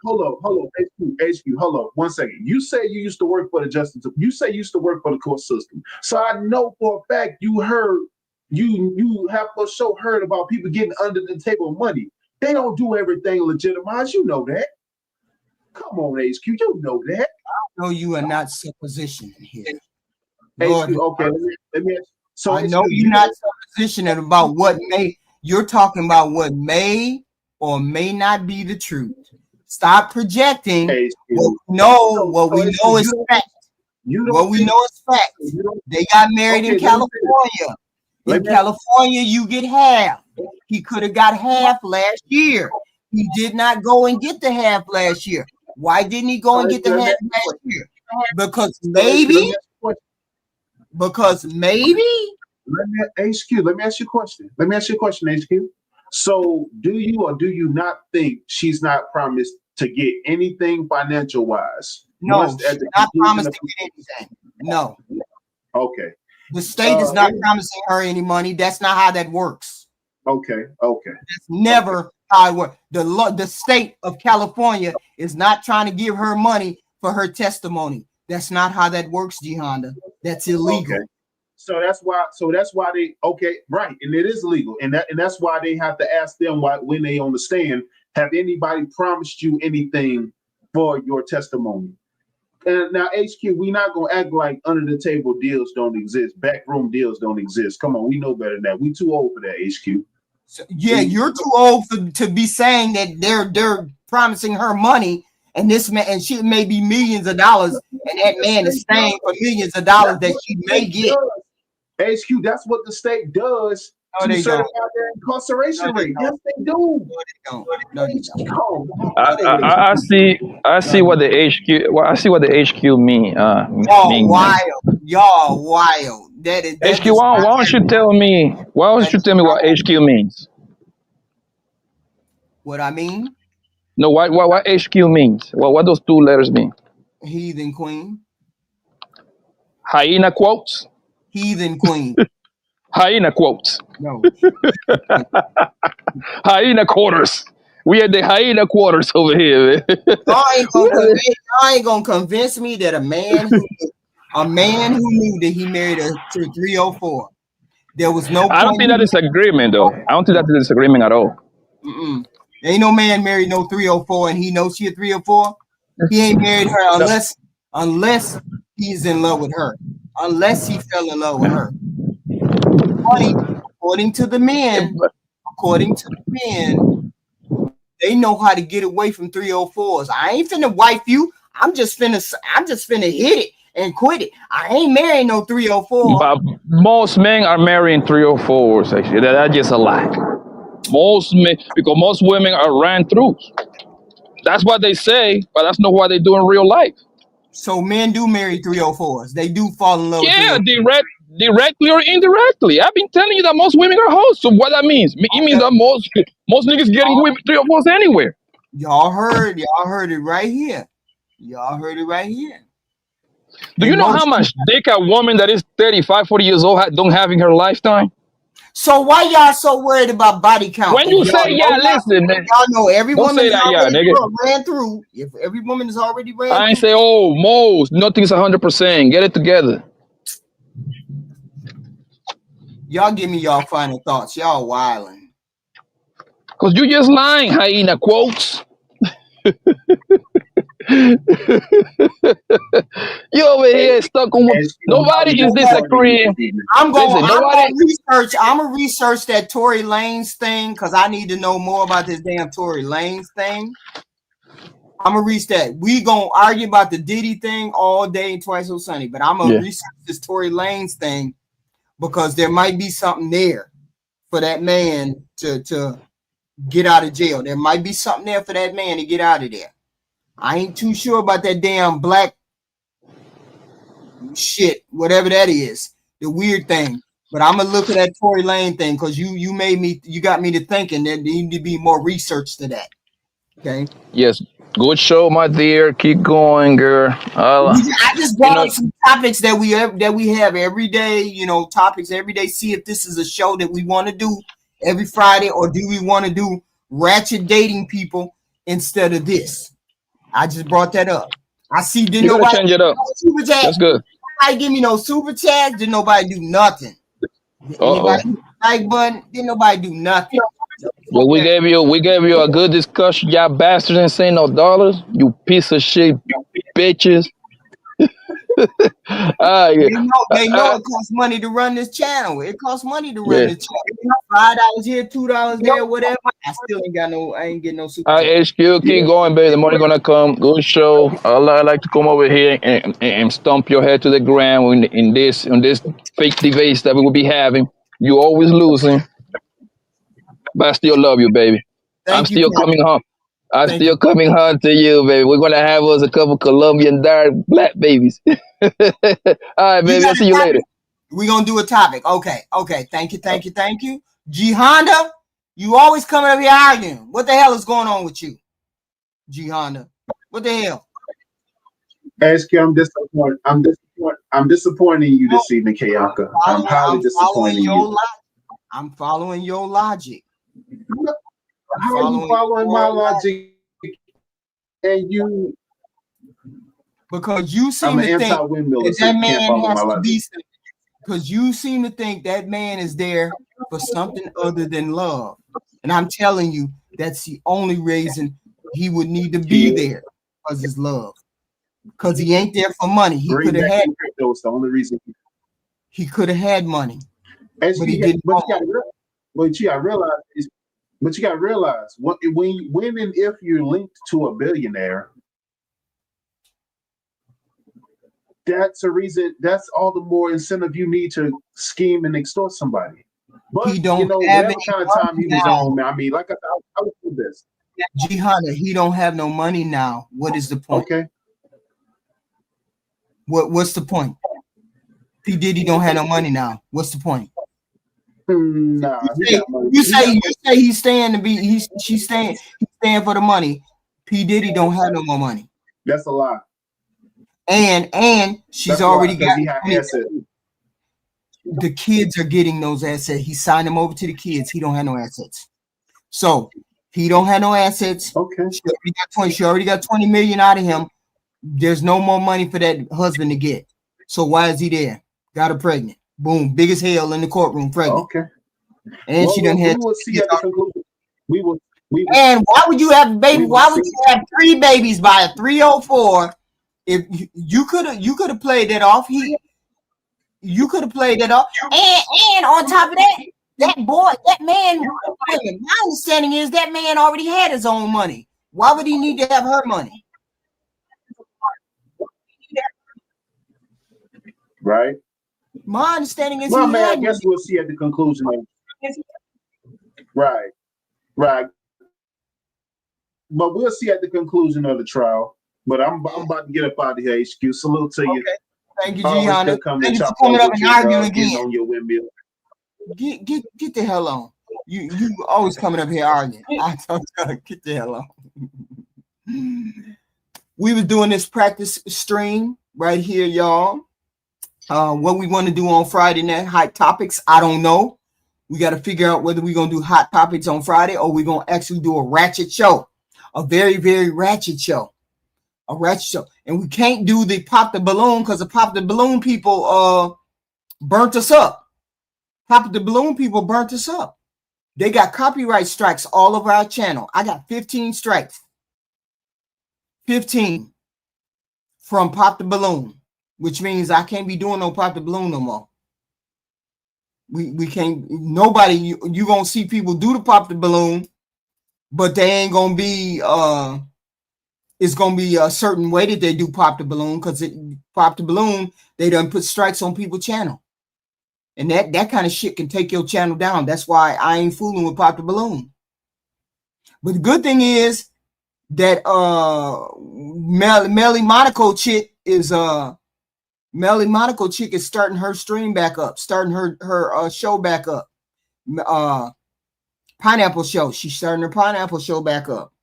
hold on. HQ, hold on. 1 second. You say you used to work for the justice. You say you used to work for the court system. So I know for a fact you heard. You have for sure heard about people getting under the table money. They don't do everything legitimized. You know that. Come on, HQ. You know that. No, you are not suppositioning here. HQ, okay, let me so I know you're not suppositioning about what may. You're talking about what may or may not be the truth. Stop projecting. What we know is fact. What we know is fact. They got married in California. In California, you get half. He could have got half last year. He did not go and get the half last year. Why didn't he go and get the half last year? Because maybe. Let me ask you a question. HQ. So, do you or do you not think she's not promised to get anything financial wise? No, she's not promised to get anything. No. Okay. The state is not promising her any money. That's not how that works. Okay. That's never how it works. The state of California is not trying to give her money for her testimony. That's not how that works, G Honda. That's illegal. Okay. So that's why they right, and it is illegal, and that's why they have to ask them when they on the stand, have anybody promised you anything for your testimony? And now HQ, we not gonna act like under the table deals don't exist, backroom deals don't exist. Come on, we know better than that. We too old for that, HQ. So, yeah, you're too old to be saying that they're promising her money, and this man, and she may be millions of dollars, and that man is staying for millions of dollars that she may get. HQ, that's what the state does to certify their incarceration rate. Yes, they do. I see what the HQ. Well, I see what the HQ mean. Y'all wild. HQ. Why don't you tell me? Why don't you tell me what HQ means? What I mean? No, what HQ means? What those two letters mean? Heathen queen. Hyena quotes. Heathen queen. Hyena quotes. No. Hyena quarters. We had the hyena quarters over here. Y'all ain't gonna convince me that a man who knew that he married her to 304. There was no. I don't think that is agreement, though. I don't think that is agreement at all. Ain't no man married no 304, and he knows she a 304. He ain't married her unless he's in love with her. Unless he fell in love with her. According to the men, they know how to get away from 304s. I ain't finna wife you. I'm just finna hit it and quit it. I ain't marrying no 304. But most men are marrying 304s. Actually, that's just a lie. Most men, because most women are ran through. That's what they say, but that's not what they do in real life. So men do marry 304s. They do fall in love with Yeah, 304s. directly or indirectly. I've been telling you that most women are hoes. So what that means? It means that most niggas getting with 304s anywhere. Y'all heard it right here. Y'all heard it right here. Do you know how much dick a woman that is 35, 40 years old don't have in her lifetime? So why y'all so worried about body count? When you say yeah, listen, man. Y'all know every Don't woman say is that, yeah, already nigga. ran through. If every woman is already ran I ain't through. say, oh, most. Nothing's 100%. Get it together. Y'all give me y'all final thoughts. Y'all wilding. Because you just lying, hyena quotes. You over here stuck on nobody is disagreeing. I'm gonna Listen, research that Tory Lanez thing because I need to know more about this damn Tory Lanez thing. I'm gonna reach that. We gonna argue about the Diddy thing all day and twice so sunny, but I'm gonna research this Tory Lanez thing because there might be something there for that man to get out of jail. There might be something there for that man to get out of there. I ain't too sure about that damn black shit, whatever that is, the weird thing. But I'm gonna look at that Tory Lanez thing because you got me to thinking that there need to be more research to that. Okay. yes, good show, my dear. Keep going, girl. I just brought up some topics that we have every day. Topics every day. See if this is a show that we want to do every Friday, or do we want to do ratchet dating people instead of this? I just brought that up. I see. Didn't nobody change it up? Super chat? That's good. Nobody give me no super chats. Didn't nobody do nothing? Anybody hit the like button? Didn't nobody do nothing? Well, we gave you a good discussion, y'all bastards ain't saying no dollars. You piece of shit bitches. They know it costs money to run this channel. It costs money to run this channel. $5 here, $2 there, whatever. I ain't getting no super chat. HQ, keep going, baby. The money gonna come. Good show. I like to come over here and stomp your head to the ground in this fake debate that we will be having. You always losing, but I still love you, baby. I'm still coming home. I'm still coming home to you, baby. We're gonna have us a couple Colombian dark black babies. All right, baby. I'll see you later. We're gonna do a topic. Okay. Thank you. G Honda, you always coming up here arguing. What the hell is going on with you? G Honda. What the hell? SQ, I'm disappointing you this evening, Kayaka. I'm highly disappointing you. I'm following your logic. How are you following my logic? And you, because you seem to think that man has to be, because you seem to think that man is there for something other than love. And I'm telling you, that's the only reason he would need to be there, because it's love. Because he ain't there for money. He could have had crypto. It's the only reason he could have had money. But you got to realize when and if you're linked to a billionaire, that's a reason. That's all the more incentive you need to scheme and extort somebody. But he don't have whatever kind of time he was on. I mean, like I would do this. G Hunter, he don't have no money now. What is the point? Okay. What's the point? P. Diddy don't have no money now. What's the point? Nah, you say he's staying to be she's staying for the money. P. Diddy don't have no more money. That's a lie. And she's already got assets. The kids are getting those assets. He signed them over to the kids. He don't have no assets. So he don't have no assets. Okay. She already got 20 million out of him. There's no more money for that husband to get. So why is he there? Got her pregnant. Boom. Big as hell in the courtroom, pregnant. Okay. And she done had. We will. And why would you have a baby? Why would you have 3 babies by a 304? If you could have played that off, you could have played that off. And on top of that, that man. My understanding is that man already had his own money. Why would he need to have her money? right? My understanding is Well, he man, I had guess we'll see at the conclusion of right, right. But we'll see at the conclusion of the trial. But I'm about to get up out of here, HQ. Salute to you. Okay. Thank you, Always Gianna. good coming Thank to you for chop coming up up with and you, arguing getting again. on your windmill. Get the hell on. You always coming up here arguing. I told you, get the hell on. We was doing this practice stream right here, y'all. What we want to do on Friday night, hot topics, I don't know. We got to figure out whether we're going to do hot topics on Friday or we're going to actually do a ratchet show. A very, very ratchet show. A ratchet show. And we can't do the pop the balloon because the pop the balloon people burnt us up. Pop the balloon people burnt us up. They got copyright strikes all over our channel. I got 15 strikes. 15 from Pop the Balloon, which means I can't be doing no Pop the Balloon no more. We can't, nobody, you gonna see people do the Pop the Balloon, but they ain't gonna be, it's gonna be a certain way that they do Pop the Balloon, because Pop the Balloon, they done put strikes on people's channel. And that kind of shit can take your channel down. That's why I ain't fooling with Pop the Balloon. But the good thing is that Melly Monaco chick is Melly Monaco chick is starting her stream back up, starting her show back up. Pineapple show. She's starting her pineapple show back up.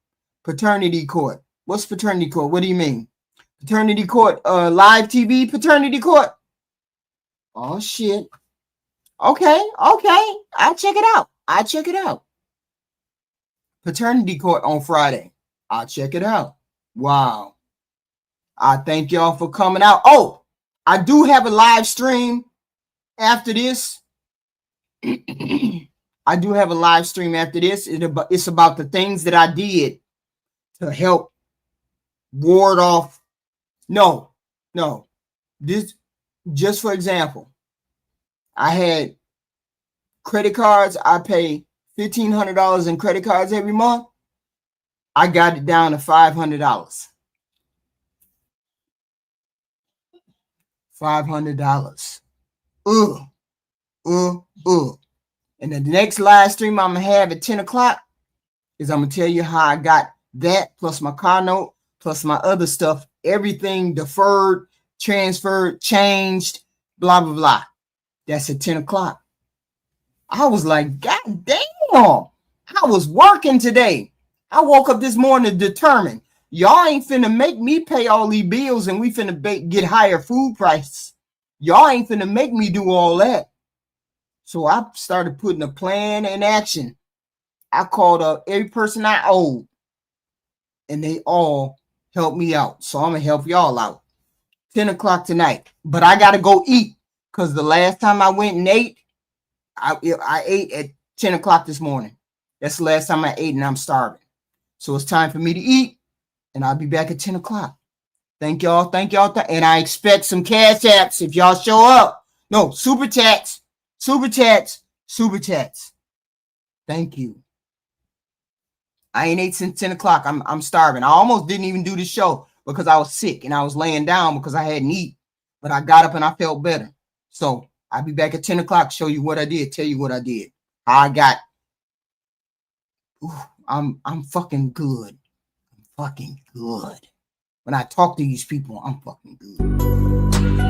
Paternity court. What's paternity court? What do you mean? Paternity court, live TV paternity court. Oh shit. Okay. I'll check it out. Paternity court on Friday. I'll check it out. Wow. I thank y'all for coming out. Oh, I do have a live stream after this. I do have a live stream after this. It's about the things that I did to help ward off. No. This, just for example, I had credit cards. I pay $1,500 in credit cards every month. I got it down to $500. $500. And the next live stream I'm gonna have at 10 o'clock is I'm gonna tell you how I got that plus my car note plus my other stuff, everything deferred, transferred, changed, blah blah blah. That's at 10 o'clock. I was like, God damn! I was working today. I woke up this morning determined. Y'all ain't finna make me pay all these bills and we finna get higher food prices. Y'all ain't finna make me do all that. So I started putting a plan in action. I called up every person I owed, and they all helped me out. So I'm going to help y'all out. 10 o'clock tonight. But I got to go eat, because the last time I went and ate, I ate at 10 o'clock this morning. That's the last time I ate, and I'm starving. So it's time for me to eat, and I'll be back at 10 o'clock. Thank y'all. And I expect some cash apps if y'all show up. No, super chats. Thank you. I ain't ate since 10 o'clock. I'm starving. I almost didn't even do the show because I was sick and I was laying down because I hadn't eaten. But I got up and I felt better. So I'll be back at 10 o'clock, show you what I did, tell you what I did. I got, I'm fucking good. I'm fucking good. When I talk to these people, I'm fucking good.